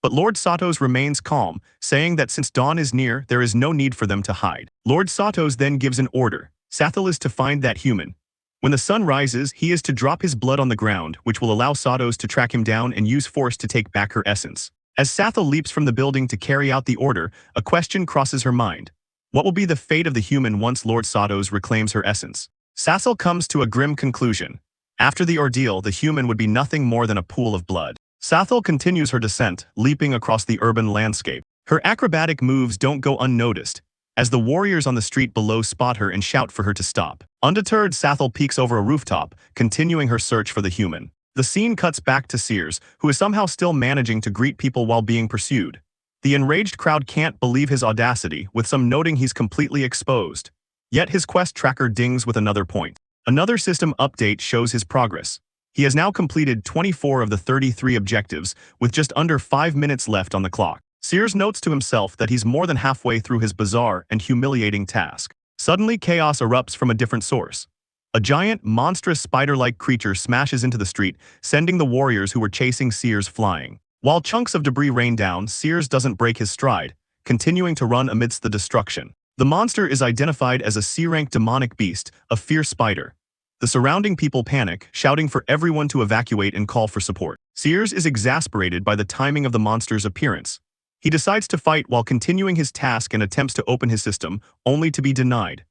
But Lord Satos remains calm, saying that since dawn is near, there is no need for them to hide. Lord Satos then gives an order. Sathel is to find that human. When the sun rises, he is to drop his blood on the ground, which will allow Satos to track him down and use force to take back her essence. As Sathel leaps from the building to carry out the order, a question crosses her mind. What will be the fate of the human once Lord Satos reclaims her essence? Sathel comes to a grim conclusion. After the ordeal, the human would be nothing more than a pool of blood. Sathel continues her descent, leaping across the urban landscape. Her acrobatic moves don't go unnoticed, as the warriors on the street below spot her and shout for her to stop. Undeterred, Sathel peeks over a rooftop, continuing her search for the human. The scene cuts back to Sears, who is somehow still managing to greet people while being pursued. The enraged crowd can't believe his audacity, with some noting he's completely exposed. Yet his quest tracker dings with another point. Another system update shows his progress. He has now completed 24 of the 33 objectives, with just under 5 minutes left on the clock. Sears notes to himself that he's more than halfway through his bizarre and humiliating task. Suddenly, chaos erupts from a different source. A giant, monstrous spider-like creature smashes into the street, sending the warriors who were chasing Sears flying. While chunks of debris rain down, Sears doesn't break his stride, continuing to run amidst the destruction. The monster is identified as a C-rank demonic beast, a fierce spider. The surrounding people panic, shouting for everyone to evacuate and call for support. Sears is exasperated by the timing of the monster's appearance. He decides to fight while continuing his task and attempts to open his system, only to be denied.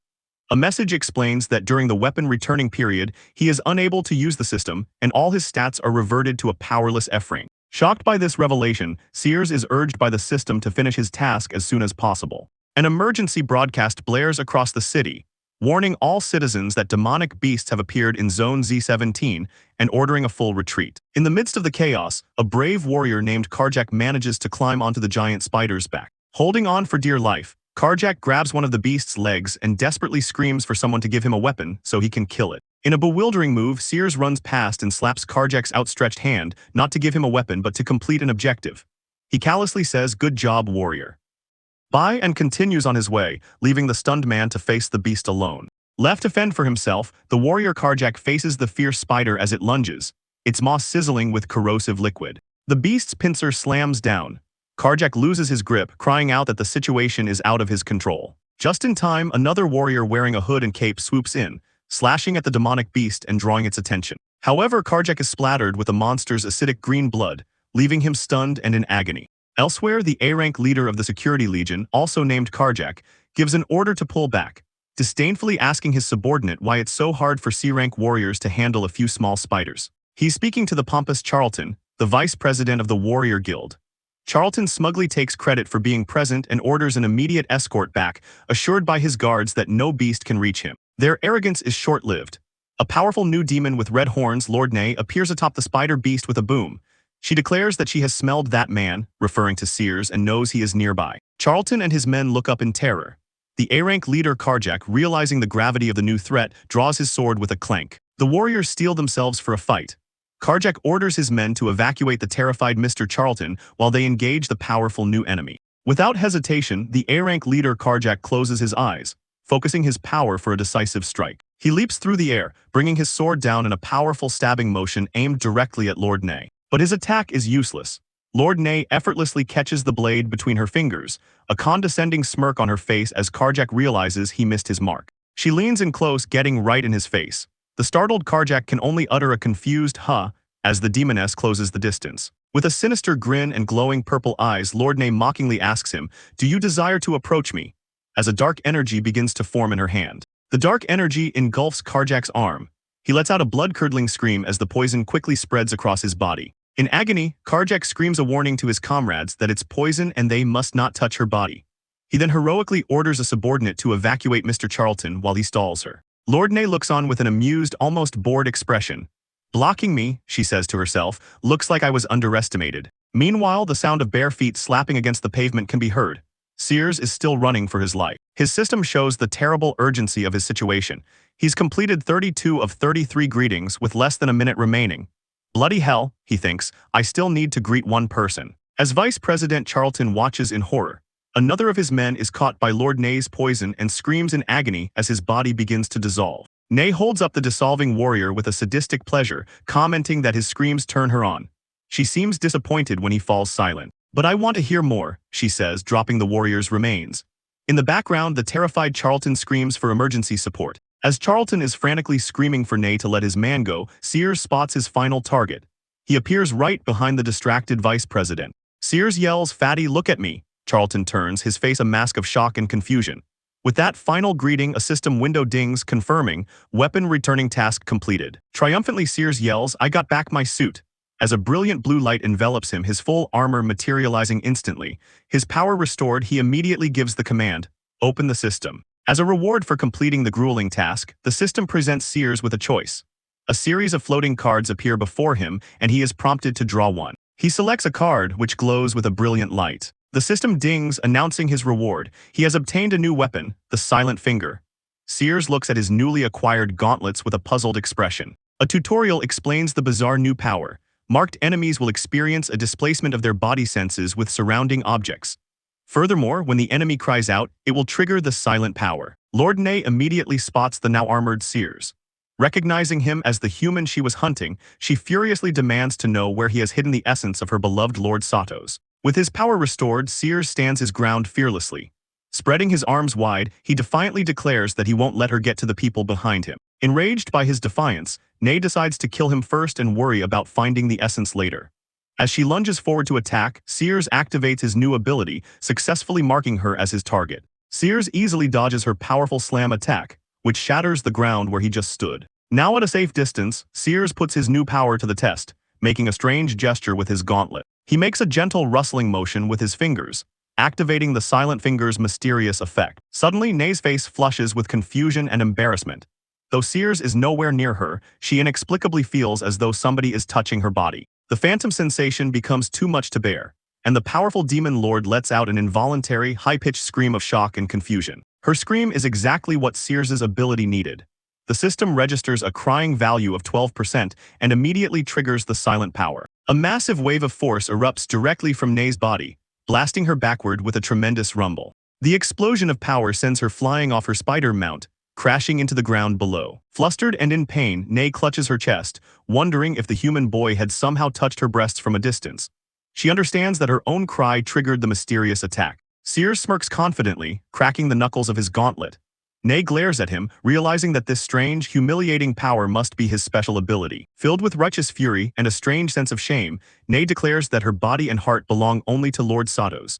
A message explains that during the weapon returning period, he is unable to use the system, and all his stats are reverted to a powerless F-rank. Shocked by this revelation, Sears is urged by the system to finish his task as soon as possible. An emergency broadcast blares across the city, warning all citizens that demonic beasts have appeared in Zone Z17 and ordering a full retreat. In the midst of the chaos, a brave warrior named Karjak manages to climb onto the giant spider's back. Holding on for dear life, Karjak grabs one of the beast's legs and desperately screams for someone to give him a weapon so he can kill it. In a bewildering move, Sears runs past and slaps Karjak's outstretched hand, not to give him a weapon but to complete an objective. He callously says, "Good job, warrior." Bye, and continues on his way, leaving the stunned man to face the beast alone. Left to fend for himself, the warrior Karjak faces the fierce spider as it lunges, its maw sizzling with corrosive liquid. The beast's pincer slams down. Karjak loses his grip, crying out that the situation is out of his control. Just in time, another warrior wearing a hood and cape swoops in, slashing at the demonic beast and drawing its attention. However, Karjak is splattered with the monster's acidic green blood, leaving him stunned and in agony. Elsewhere, the A-rank leader of the Security Legion, also named Karjak, gives an order to pull back, disdainfully asking his subordinate why it's so hard for C-rank warriors to handle a few small spiders. He's speaking to the pompous Charlton, the vice president of the Warrior Guild. Charlton smugly takes credit for being present and orders an immediate escort back, assured by his guards that no beast can reach him. Their arrogance is short-lived. A powerful new demon with red horns, Lord Nay, appears atop the spider beast with a boom. She declares that she has smelled that man, referring to Sears, and knows he is nearby. Charlton and his men look up in terror. The A-rank leader Karjak, realizing the gravity of the new threat, draws his sword with a clank. The warriors steel themselves for a fight. Karjak orders his men to evacuate the terrified Mr. Charlton while they engage the powerful new enemy. Without hesitation, the A-rank leader Karjak closes his eyes, focusing his power for a decisive strike. He leaps through the air, bringing his sword down in a powerful stabbing motion aimed directly at Lord Nay. But his attack is useless. Lord Nay effortlessly catches the blade between her fingers, a condescending smirk on her face as Karjak realizes he missed his mark. She leans in close, getting right in his face. The startled Karjak can only utter a confused "huh" as the demoness closes the distance. With a sinister grin and glowing purple eyes, Lord Nay mockingly asks him, "Do you desire to approach me?" as a dark energy begins to form in her hand. The dark energy engulfs Karjak's arm. He lets out a blood-curdling scream as the poison quickly spreads across his body. In agony, Karjak screams a warning to his comrades that it's poison and they must not touch her body. He then heroically orders a subordinate to evacuate Mr. Charlton while he stalls her. Lord Nay looks on with an amused, almost bored expression. "Blocking me," she says to herself, "looks like I was underestimated." Meanwhile, the sound of bare feet slapping against the pavement can be heard. Sears is still running for his life. His system shows the terrible urgency of his situation. He's completed 32 of 33 greetings with less than a minute remaining. Bloody hell, he thinks, I still need to greet one person. As Vice President Charlton watches in horror, another of his men is caught by Lord Ney's poison and screams in agony as his body begins to dissolve. Ney holds up the dissolving warrior with a sadistic pleasure, commenting that his screams turn her on. She seems disappointed when he falls silent. But I want to hear more, she says, dropping the warrior's remains. In the background, the terrified Charlton screams for emergency support. As Charlton is frantically screaming for Ney to let his man go, Sears spots his final target. He appears right behind the distracted vice president. Sears yells, "Fatty, look at me." Charlton turns, his face a mask of shock and confusion. With that final greeting, a system window dings, confirming, weapon returning task completed. Triumphantly, Sears yells, "I got back my suit." As a brilliant blue light envelops him, his full armor materializing instantly. His power restored, he immediately gives the command, "Open the system." As a reward for completing the grueling task, the system presents Sears with a choice. A series of floating cards appear before him, and he is prompted to draw one. He selects a card, which glows with a brilliant light. The system dings, announcing his reward. He has obtained a new weapon, the Silent Finger. Sears looks at his newly acquired gauntlets with a puzzled expression. A tutorial explains the bizarre new power. Marked enemies will experience a displacement of their body senses with surrounding objects. Furthermore, when the enemy cries out, it will trigger the silent power. Lord Ney immediately spots the now armored Sears. Recognizing him as the human she was hunting, she furiously demands to know where he has hidden the essence of her beloved Lord Satos. With his power restored, Sears stands his ground fearlessly. Spreading his arms wide, he defiantly declares that he won't let her get to the people behind him. Enraged by his defiance, Ney decides to kill him first and worry about finding the essence later. As she lunges forward to attack, Sears activates his new ability, successfully marking her as his target. Sears easily dodges her powerful slam attack, which shatters the ground where he just stood. Now at a safe distance, Sears puts his new power to the test, making a strange gesture with his gauntlet. He makes a gentle rustling motion with his fingers, activating the Silent Finger's mysterious effect. Suddenly, Ney's face flushes with confusion and embarrassment. Though Sears is nowhere near her, she inexplicably feels as though somebody is touching her body. The phantom sensation becomes too much to bear, and the powerful demon lord lets out an involuntary, high-pitched scream of shock and confusion. Her scream is exactly what Sears's ability needed. The system registers a crying value of 12% and immediately triggers the silent power. A massive wave of force erupts directly from Ney's body, blasting her backward with a tremendous rumble. The explosion of power sends her flying off her spider mount, crashing into the ground below. Flustered and in pain, Ney clutches her chest, wondering if the human boy had somehow touched her breasts from a distance. She understands that her own cry triggered the mysterious attack. Sears smirks confidently, cracking the knuckles of his gauntlet. Ney glares at him, realizing that this strange, humiliating power must be his special ability. Filled with righteous fury and a strange sense of shame, Ney declares that her body and heart belong only to Lord Satos.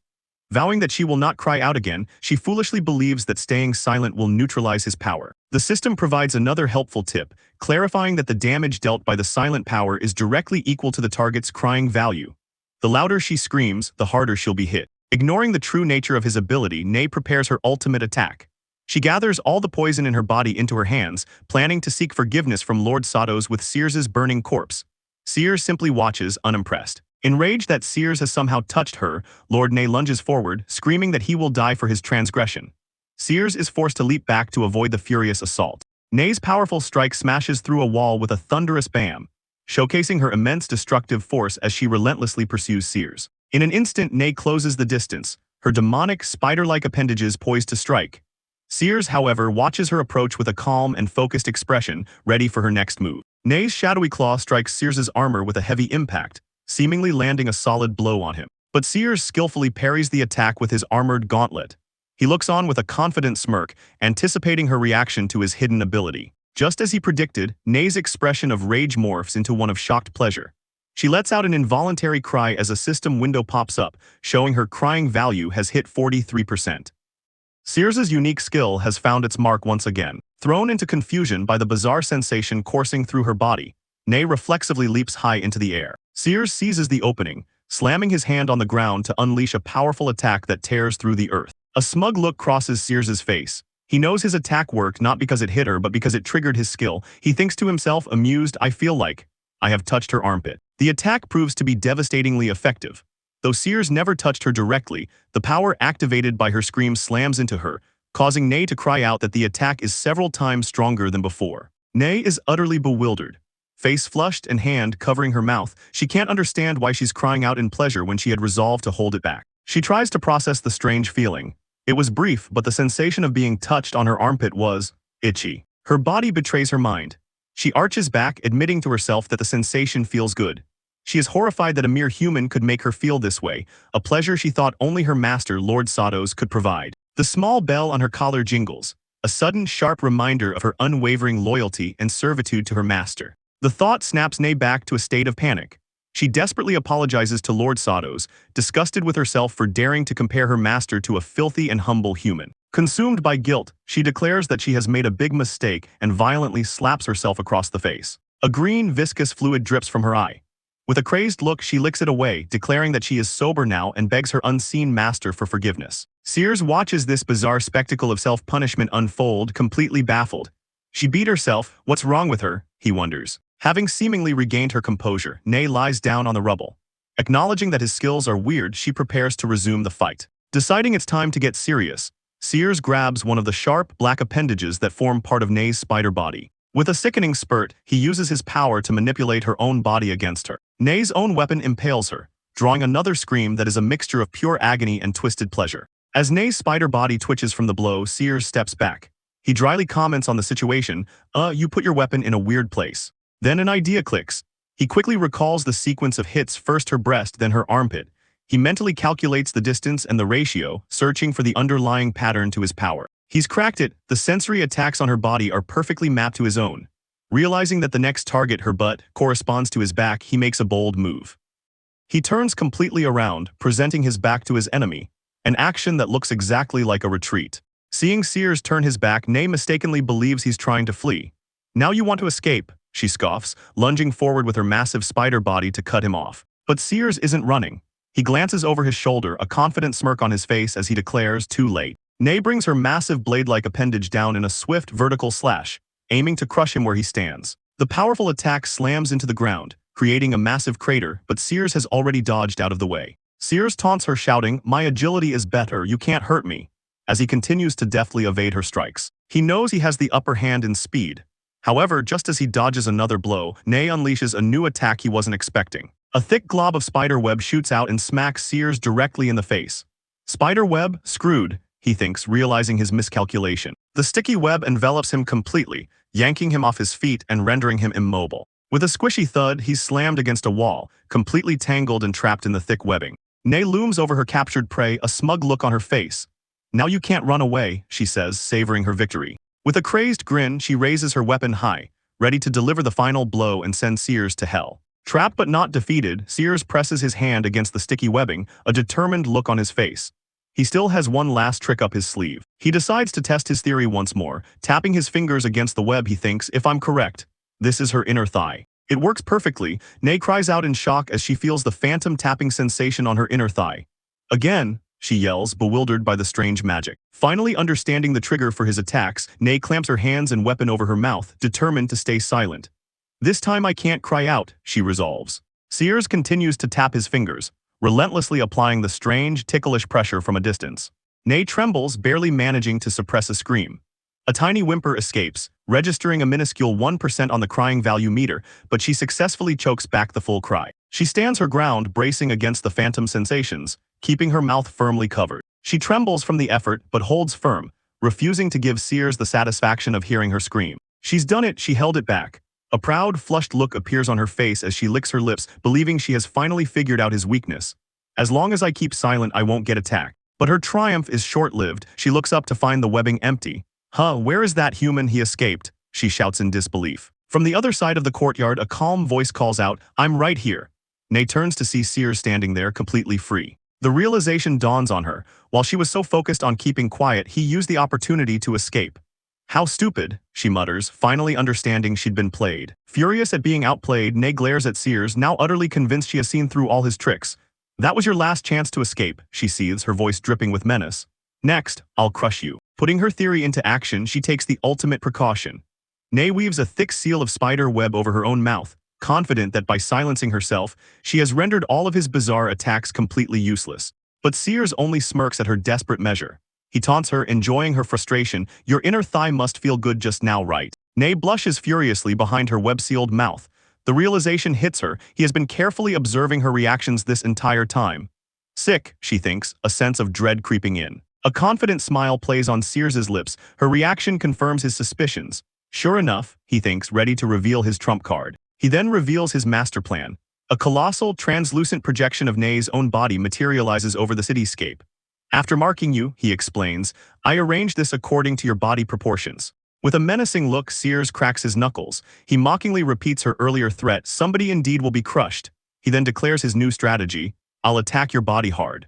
Vowing that she will not cry out again, she foolishly believes that staying silent will neutralize his power. The system provides another helpful tip, clarifying that the damage dealt by the silent power is directly equal to the target's crying value. The louder she screams, the harder she'll be hit. Ignoring the true nature of his ability, Ney prepares her ultimate attack. She gathers all the poison in her body into her hands, planning to seek forgiveness from Lord Satos with Sears's burning corpse. Sears simply watches, unimpressed. Enraged that Sears has somehow touched her, Lord Ney lunges forward, screaming that he will die for his transgression. Sears is forced to leap back to avoid the furious assault. Ney's powerful strike smashes through a wall with a thunderous bam, showcasing her immense destructive force as she relentlessly pursues Sears. In an instant, Ney closes the distance, her demonic, spider-like appendages poised to strike. Sears, however, watches her approach with a calm and focused expression, ready for her next move. Ney's shadowy claw strikes Sears's armor with a heavy impact, seemingly landing a solid blow on him. But Sears skillfully parries the attack with his armored gauntlet. He looks on with a confident smirk, anticipating her reaction to his hidden ability. Just as he predicted, Ney's expression of rage morphs into one of shocked pleasure. She lets out an involuntary cry as a system window pops up, showing her crying value has hit 43%. Sears's unique skill has found its mark once again. Thrown into confusion by the bizarre sensation coursing through her body, Ney reflexively leaps high into the air. Sears seizes the opening, slamming his hand on the ground to unleash a powerful attack that tears through the earth. A smug look crosses Sears's face. He knows his attack worked not because it hit her but because it triggered his skill. He thinks to himself, amused, I feel like I have touched her armpit. The attack proves to be devastatingly effective. Though Sears never touched her directly, the power activated by her scream slams into her, causing Nay to cry out that the attack is several times stronger than before. Nay is utterly bewildered. Face flushed and hand covering her mouth, she can't understand why she's crying out in pleasure when she had resolved to hold it back. She tries to process the strange feeling. It was brief, but the sensation of being touched on her armpit was itchy. Her body betrays her mind. She arches back, admitting to herself that the sensation feels good. She is horrified that a mere human could make her feel this way, a pleasure she thought only her master, Lord Satos, could provide. The small bell on her collar jingles, a sudden sharp reminder of her unwavering loyalty and servitude to her master. The thought snaps Nay back to a state of panic. She desperately apologizes to Lord Satos, disgusted with herself for daring to compare her master to a filthy and humble human. Consumed by guilt, she declares that she has made a big mistake and violently slaps herself across the face. A green, viscous fluid drips from her eye. With a crazed look, she licks it away, declaring that she is sober now and begs her unseen master for forgiveness. Sears watches this bizarre spectacle of self-punishment unfold, completely baffled. She beat herself. What's wrong with her? He wonders. Having seemingly regained her composure, Nay lies down on the rubble. Acknowledging that his skills are weird, she prepares to resume the fight. Deciding it's time to get serious, Sears grabs one of the sharp, black appendages that form part of Nay's spider body. With a sickening spurt, he uses his power to manipulate her own body against her. Nay's own weapon impales her, drawing another scream that is a mixture of pure agony and twisted pleasure. As Nay's spider body twitches from the blow, Sears steps back. He dryly comments on the situation, you put your weapon in a weird place. Then an idea clicks. He quickly recalls the sequence of hits, first her breast, then her armpit. He mentally calculates the distance and the ratio, searching for the underlying pattern to his power. He's cracked it. The sensory attacks on her body are perfectly mapped to his own. Realizing that the next target, her butt, corresponds to his back, he makes a bold move. He turns completely around, presenting his back to his enemy, an action that looks exactly like a retreat. Seeing Sears turn his back, Nay mistakenly believes he's trying to flee. Now you want to escape, she scoffs, lunging forward with her massive spider body to cut him off. But Sears isn't running. He glances over his shoulder, a confident smirk on his face as he declares, too late. Nay brings her massive blade-like appendage down in a swift vertical slash, aiming to crush him where he stands. The powerful attack slams into the ground, creating a massive crater, but Sears has already dodged out of the way. Sears taunts her, shouting, "My agility is better, you can't hurt me," as he continues to deftly evade her strikes. He knows he has the upper hand in speed. However, just as he dodges another blow, Nay unleashes a new attack he wasn't expecting. A thick glob of spider web shoots out and smacks Sears directly in the face. Spider web? Screwed, he thinks, realizing his miscalculation. The sticky web envelops him completely, yanking him off his feet and rendering him immobile. With a squishy thud, he's slammed against a wall, completely tangled and trapped in the thick webbing. Nay looms over her captured prey, a smug look on her face. "Now you can't run away," she says, savoring her victory. With a crazed grin, she raises her weapon high, ready to deliver the final blow and send Sears to hell. Trapped but not defeated, Sears presses his hand against the sticky webbing, a determined look on his face. He still has one last trick up his sleeve. He decides to test his theory once more, tapping his fingers against the web. He thinks, if I'm correct, this is her inner thigh. It works perfectly. Nay cries out in shock as she feels the phantom tapping sensation on her inner thigh. Again, she yells, bewildered by the strange magic. Finally understanding the trigger for his attacks, Nay clamps her hands and weapon over her mouth, determined to stay silent. This time I can't cry out, she resolves. Sears continues to tap his fingers, relentlessly applying the strange, ticklish pressure from a distance. Nay trembles, barely managing to suppress a scream. A tiny whimper escapes, registering a minuscule 1% on the crying value meter, but she successfully chokes back the full cry. She stands her ground, bracing against the phantom sensations, keeping her mouth firmly covered. She trembles from the effort, but holds firm, refusing to give Sears the satisfaction of hearing her scream. She's done it, she held it back. A proud, flushed look appears on her face as she licks her lips, believing she has finally figured out his weakness. As long as I keep silent, I won't get attacked. But her triumph is short-lived. She looks up to find the webbing empty. Where is that human? He escaped, she shouts in disbelief. From the other side of the courtyard, a calm voice calls out, I'm right here. Nay turns to see Sears standing there, completely free. The realization dawns on her. While she was so focused on keeping quiet, he used the opportunity to escape. How stupid, she mutters, finally understanding she'd been played. Furious at being outplayed, Nay glares at Sears, now utterly convinced she has seen through all his tricks. That was your last chance to escape, she seethes, her voice dripping with menace. Next, I'll crush you. Putting her theory into action, she takes the ultimate precaution. Nay weaves a thick seal of spider web over her own mouth, confident that by silencing herself, she has rendered all of his bizarre attacks completely useless. But Sears only smirks at her desperate measure. He taunts her, enjoying her frustration. "Your inner thigh must feel good just now, right?" Nay blushes furiously behind her web-sealed mouth. The realization hits her. He has been carefully observing her reactions this entire time. Sick, she thinks, a sense of dread creeping in. A confident smile plays on Sears's lips. Her reaction confirms his suspicions. Sure enough, he thinks, ready to reveal his trump card. He then reveals his master plan. A colossal, translucent projection of Nay's own body materializes over the cityscape. "After marking you," he explains, "I arranged this according to your body proportions." With a menacing look, Sears cracks his knuckles. He mockingly repeats her earlier threat, "Somebody indeed will be crushed." He then declares his new strategy, "I'll attack your body hard.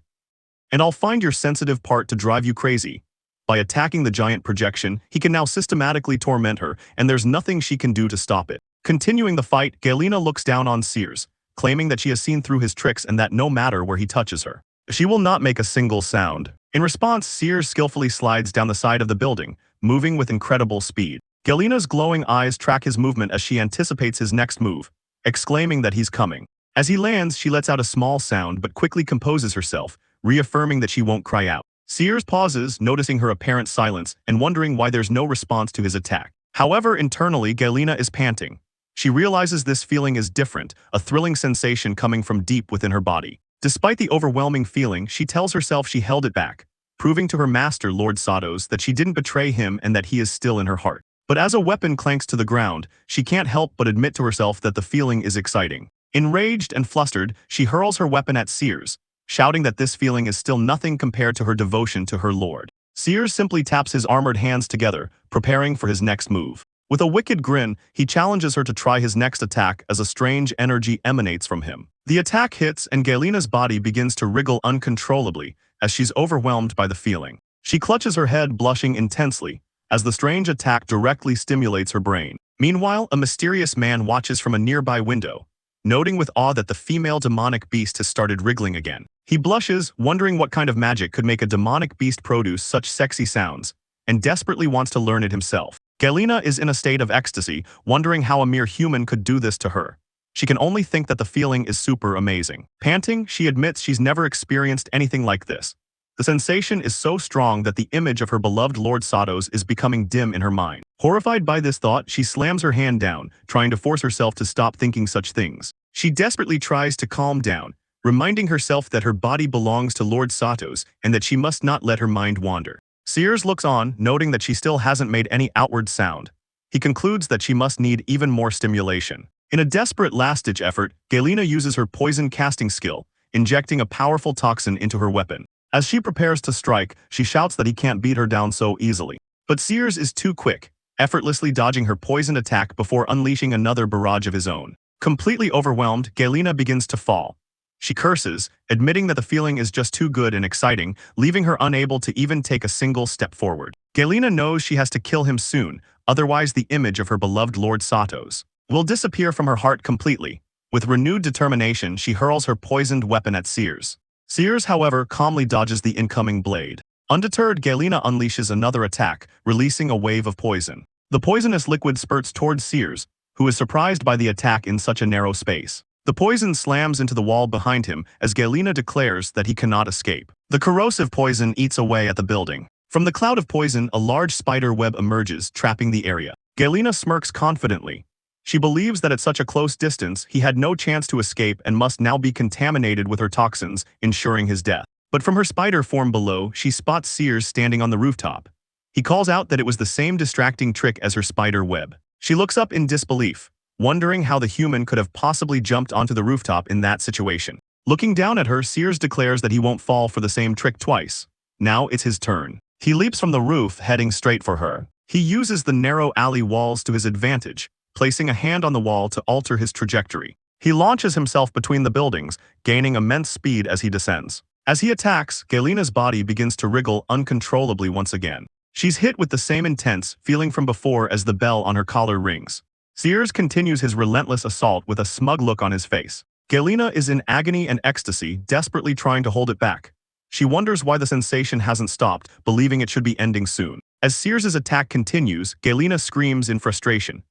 And I'll find your sensitive part to drive you crazy." By attacking the giant projection, he can now systematically torment her, and there's nothing she can do to stop it. Continuing the fight, Galena looks down on Sears, claiming that she has seen through his tricks and that no matter where he touches her, she will not make a single sound. In response, Sears skillfully slides down the side of the building, moving with incredible speed. Galena's glowing eyes track his movement as she anticipates his next move, exclaiming that he's coming. As he lands, she lets out a small sound but quickly composes herself, reaffirming that she won't cry out. Sears pauses, noticing her apparent silence and wondering why there's no response to his attack. However, internally, Galena is panting. She realizes this feeling is different, a thrilling sensation coming from deep within her body. Despite the overwhelming feeling, she tells herself she held it back, proving to her master, Lord Satos, that she didn't betray him and that he is still in her heart. But as a weapon clanks to the ground, she can't help but admit to herself that the feeling is exciting. Enraged and flustered, she hurls her weapon at Sears, shouting that this feeling is still nothing compared to her devotion to her lord. Sears simply taps his armored hands together, preparing for his next move. With a wicked grin, he challenges her to try his next attack as a strange energy emanates from him. The attack hits and Galena's body begins to wriggle uncontrollably as she's overwhelmed by the feeling. She clutches her head, blushing intensely, as the strange attack directly stimulates her brain. Meanwhile, a mysterious man watches from a nearby window, noting with awe that the female demonic beast has started wriggling again. He blushes, wondering what kind of magic could make a demonic beast produce such sexy sounds, and desperately wants to learn it himself. Galena is in a state of ecstasy, wondering how a mere human could do this to her. She can only think that the feeling is super amazing. Panting, she admits she's never experienced anything like this. The sensation is so strong that the image of her beloved Lord Satos is becoming dim in her mind. Horrified by this thought, she slams her hand down, trying to force herself to stop thinking such things. She desperately tries to calm down, reminding herself that her body belongs to Lord Satos and that she must not let her mind wander. Sears looks on, noting that she still hasn't made any outward sound. He concludes that she must need even more stimulation. In a desperate last-ditch effort, Galena uses her poison casting skill, injecting a powerful toxin into her weapon. As she prepares to strike, she shouts that he can't beat her down so easily. But Sears is too quick, effortlessly dodging her poison attack before unleashing another barrage of his own. Completely overwhelmed, Galena begins to fall. She curses, admitting that the feeling is just too good and exciting, leaving her unable to even take a single step forward. Galena knows she has to kill him soon, otherwise the image of her beloved Lord Satos will disappear from her heart completely. With renewed determination, she hurls her poisoned weapon at Sears. Sears, however, calmly dodges the incoming blade. Undeterred, Galena unleashes another attack, releasing a wave of poison. The poisonous liquid spurts towards Sears, who is surprised by the attack in such a narrow space. The poison slams into the wall behind him as Galena declares that he cannot escape. The corrosive poison eats away at the building. From the cloud of poison, a large spider web emerges, trapping the area. Galena smirks confidently. She believes that at such a close distance, he had no chance to escape and must now be contaminated with her toxins, ensuring his death. But from her spider form below, she spots Sears standing on the rooftop. He calls out that it was the same distracting trick as her spider web. She looks up in disbelief, wondering how the human could have possibly jumped onto the rooftop in that situation. Looking down at her, Sears declares that he won't fall for the same trick twice. Now it's his turn. He leaps from the roof, heading straight for her. He uses the narrow alley walls to his advantage, placing a hand on the wall to alter his trajectory. He launches himself between the buildings, gaining immense speed as he descends. As he attacks, Galena's body begins to wriggle uncontrollably once again. She's hit with the same intense feeling from before as the bell on her collar rings. Sears continues his relentless assault with a smug look on his face. Galena is in agony and ecstasy, desperately trying to hold it back. She wonders why the sensation hasn't stopped, believing it should be ending soon. As Sears's attack continues, Galena screams in frustration.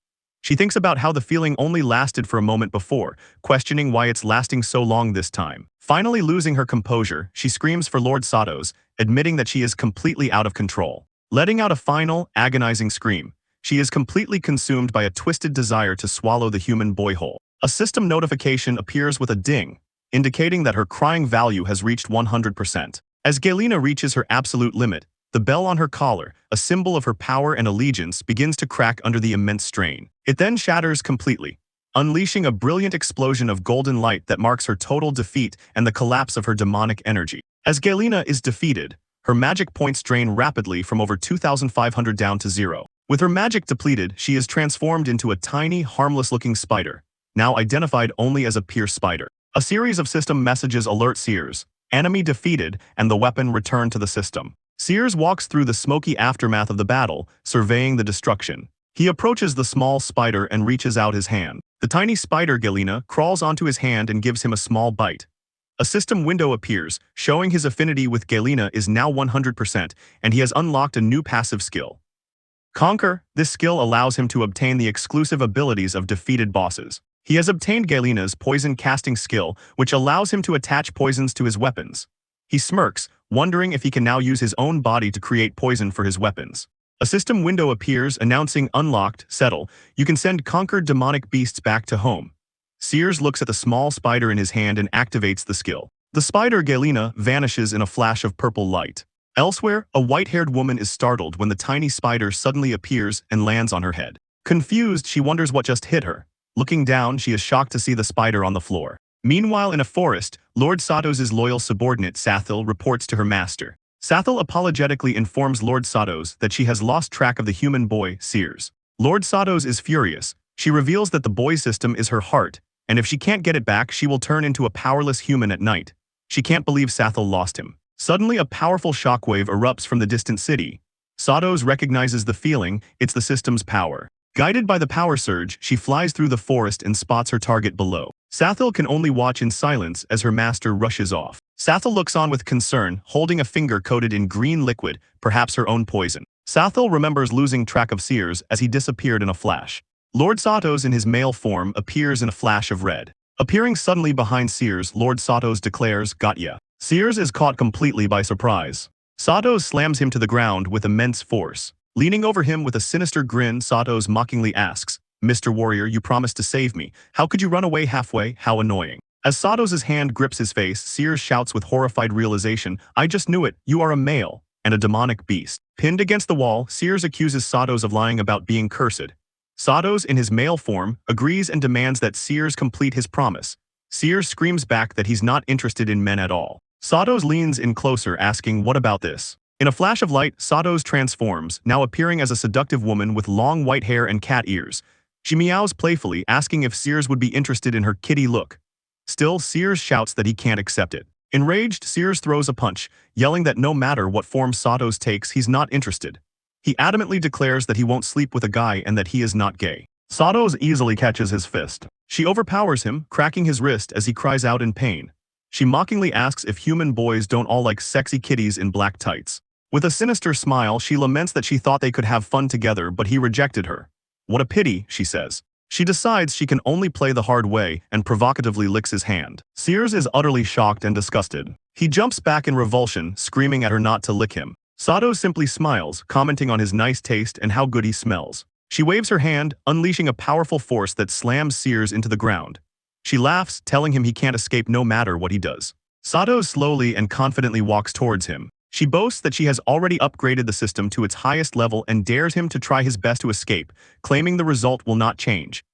She thinks about how the feeling only lasted for a moment before, questioning why it's lasting so long this time. Finally losing her composure, she screams for Lord Satos, admitting that she is completely out of control. Letting out a final, agonizing scream, she is completely consumed by a twisted desire to swallow the human boy whole. A system notification appears with a ding, indicating that her crying value has reached 100%. As Galena reaches her absolute limit, the bell on her collar, a symbol of her power and allegiance, begins to crack under the immense strain. It then shatters completely, unleashing a brilliant explosion of golden light that marks her total defeat and the collapse of her demonic energy. As Galena is defeated, her magic points drain rapidly from over 2,500 down to 0. With her magic depleted, she is transformed into a tiny, harmless-looking spider, now identified only as a Pierce spider. A series of system messages alert Sears, enemy defeated, and the weapon returned to the system. Sears walks through the smoky aftermath of the battle, surveying the destruction. He approaches the small spider and reaches out his hand. The tiny spider Galena crawls onto his hand and gives him a small bite. A system window appears, showing his affinity with Galena is now 100%, and he has unlocked a new passive skill. Conquer. This skill allows him to obtain the exclusive abilities of defeated bosses. He has obtained Galena's poison casting skill, which allows him to attach poisons to his weapons. He smirks, wondering if he can now use his own body to create poison for his weapons. A system window appears announcing unlocked, settle. You can send conquered demonic beasts back to home. Sears looks at the small spider in his hand and activates the skill. The spider Galena vanishes in a flash of purple light. Elsewhere, a white-haired woman is startled when the tiny spider suddenly appears and lands on her head. Confused, she wonders what just hit her. Looking down, she is shocked to see the spider on the floor. Meanwhile, in a forest, Lord Satos' loyal subordinate Sathil reports to her master. Sathil apologetically informs Lord Satos that she has lost track of the human boy, Sears. Lord Satos is furious. She reveals that the boy system is her heart, and if she can't get it back, she will turn into a powerless human at night. She can't believe Sathil lost him. Suddenly, a powerful shockwave erupts from the distant city. Satos recognizes the feeling, it's the system's power. Guided by the power surge, she flies through the forest and spots her target below. Sathil can only watch in silence as her master rushes off. Sathil looks on with concern, holding a finger coated in green liquid, perhaps her own poison. Sathil remembers losing track of Sears as he disappeared in a flash. Lord Satos in his male form appears in a flash of red. Appearing suddenly behind Sears, Lord Satos declares, "Got ya." Sears is caught completely by surprise. Satos slams him to the ground with immense force. Leaning over him with a sinister grin, Satos mockingly asks, "Mr. Warrior, you promised to save me. How could you run away halfway? How annoying." As Satos' hand grips his face, Sears shouts with horrified realization, "I just knew it, you are a male, and a demonic beast." Pinned against the wall, Sears accuses Satos of lying about being cursed. Satos, in his male form, agrees and demands that Sears complete his promise. Sears screams back that he's not interested in men at all. Satos leans in closer, asking, "What about this?" In a flash of light, Satos transforms, now appearing as a seductive woman with long white hair and cat ears. She meows playfully, asking if Sears would be interested in her kitty look. Still, Sears shouts that he can't accept it. Enraged, Sears throws a punch, yelling that no matter what form Satos takes, he's not interested. He adamantly declares that he won't sleep with a guy and that he is not gay. Satos easily catches his fist. She overpowers him, cracking his wrist as he cries out in pain. She mockingly asks if human boys don't all like sexy kitties in black tights. With a sinister smile, she laments that she thought they could have fun together, but he rejected her. "What a pity," she says. She decides she can only play the hard way and provocatively licks his hand. Sears is utterly shocked and disgusted. He jumps back in revulsion, screaming at her not to lick him. Satos simply smiles, commenting on his nice taste and how good he smells. She waves her hand, unleashing a powerful force that slams Sears into the ground. She laughs, telling him he can't escape no matter what he does. Satos slowly and confidently walks towards him. She boasts that she has already upgraded the system to its highest level and dares him to try his best to escape, claiming the result will not change.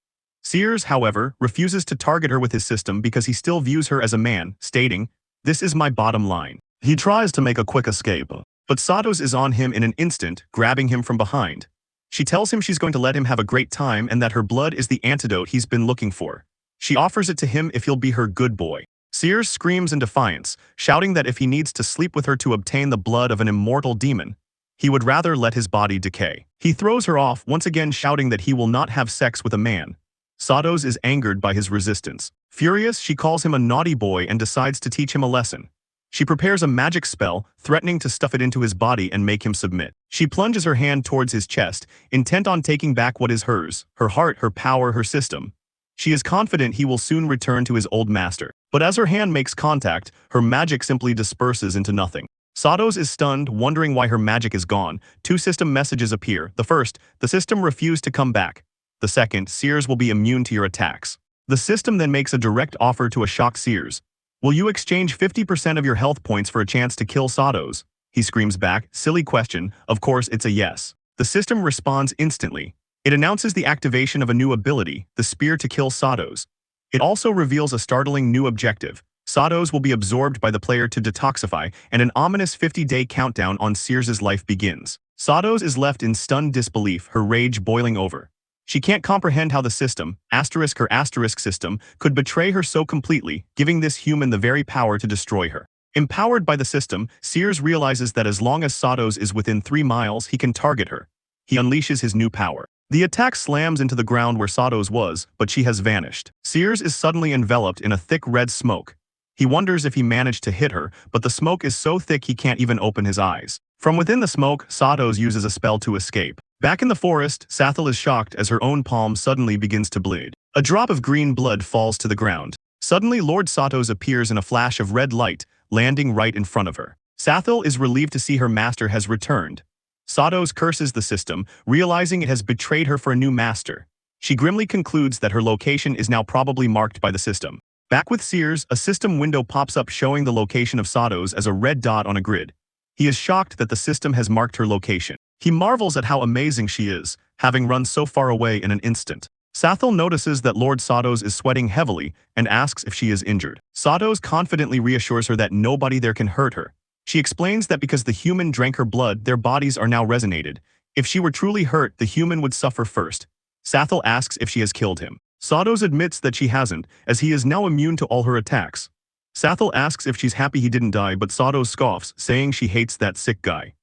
Sears, however, refuses to target her with his system because he still views her as a man, stating, "This is my bottom line." He tries to make a quick escape, but Satos is on him in an instant, grabbing him from behind. She tells him she's going to let him have a great time and that her blood is the antidote he's been looking for. She offers it to him if he'll be her good boy. Sears screams in defiance, shouting that if he needs to sleep with her to obtain the blood of an immortal demon, he would rather let his body decay. He throws her off, once again shouting that he will not have sex with a man. Satos is angered by his resistance. Furious, she calls him a naughty boy and decides to teach him a lesson. She prepares a magic spell, threatening to stuff it into his body and make him submit. She plunges her hand towards his chest, intent on taking back what is hers, her heart, her power, her system. She is confident he will soon return to his old master. But as her hand makes contact, her magic simply disperses into nothing. Satos is stunned, wondering why her magic is gone. Two system messages appear. The first, the system refused to come back. The second, Sears will be immune to your attacks. The system then makes a direct offer to a shocked Sears. Will you exchange 50% of your health points for a chance to kill Satos? He screams back, silly question, of course it's a yes. The system responds instantly. It announces the activation of a new ability, the Spear to kill Satos. It also reveals a startling new objective. Satos will be absorbed by the player to detoxify, and an ominous 50-day countdown on Sears' life begins. Satos is left in stunned disbelief, her rage boiling over. She can't comprehend how the system, asterisk her asterisk system, could betray her so completely, giving this human the very power to destroy her. Empowered by the system, Sears realizes that as long as Satos is within 3 miles, he can target her. He unleashes his new power. The attack slams into the ground where Satos was, but she has vanished. Sears is suddenly enveloped in a thick red smoke. He wonders if he managed to hit her, but the smoke is so thick he can't even open his eyes. From within the smoke, Satos uses a spell to escape. Back in the forest, Sathel is shocked as her own palm suddenly begins to bleed. A drop of green blood falls to the ground. Suddenly Lord Satos appears in a flash of red light, landing right in front of her. Sathel is relieved to see her master has returned. Satos curses the system, realizing it has betrayed her for a new master. She grimly concludes that her location is now probably marked by the system. Back with Sears, a system window pops up showing the location of Satos as a red dot on a grid. He is shocked that the system has marked her location. He marvels at how amazing she is, having run so far away in an instant. Sathel notices that Lord Satos is sweating heavily and asks if she is injured. Satos confidently reassures her that nobody there can hurt her. She explains that because the human drank her blood, their bodies are now resonated. If she were truly hurt, the human would suffer first. Sathel asks if she has killed him. Satos admits that she hasn't, as he is now immune to all her attacks. Sathel asks if she's happy he didn't die, but Satos scoffs, saying she hates that sick guy.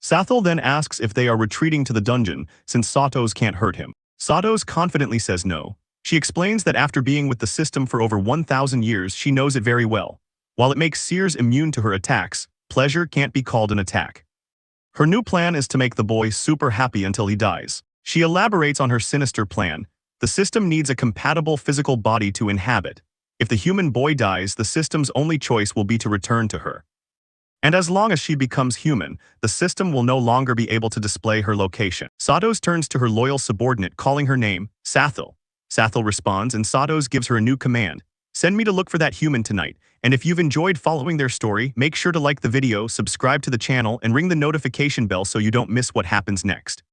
Sathel then asks if they are retreating to the dungeon, since Satos can't hurt him. Satos confidently says no. She explains that after being with the system for over 1,000 years, she knows it very well. While it makes Sears immune to her attacks, pleasure can't be called an attack. Her new plan is to make the boy super happy until he dies. She elaborates on her sinister plan. The system needs a compatible physical body to inhabit. If the human boy dies, the system's only choice will be to return to her. And as long as she becomes human, the system will no longer be able to display her location. Satos turns to her loyal subordinate, calling her name, Sathel. Sathel responds, and Satos gives her a new command. Send me to look for that human tonight. And if you've enjoyed following their story, make sure to like the video, subscribe to the channel, and ring the notification bell so you don't miss what happens next.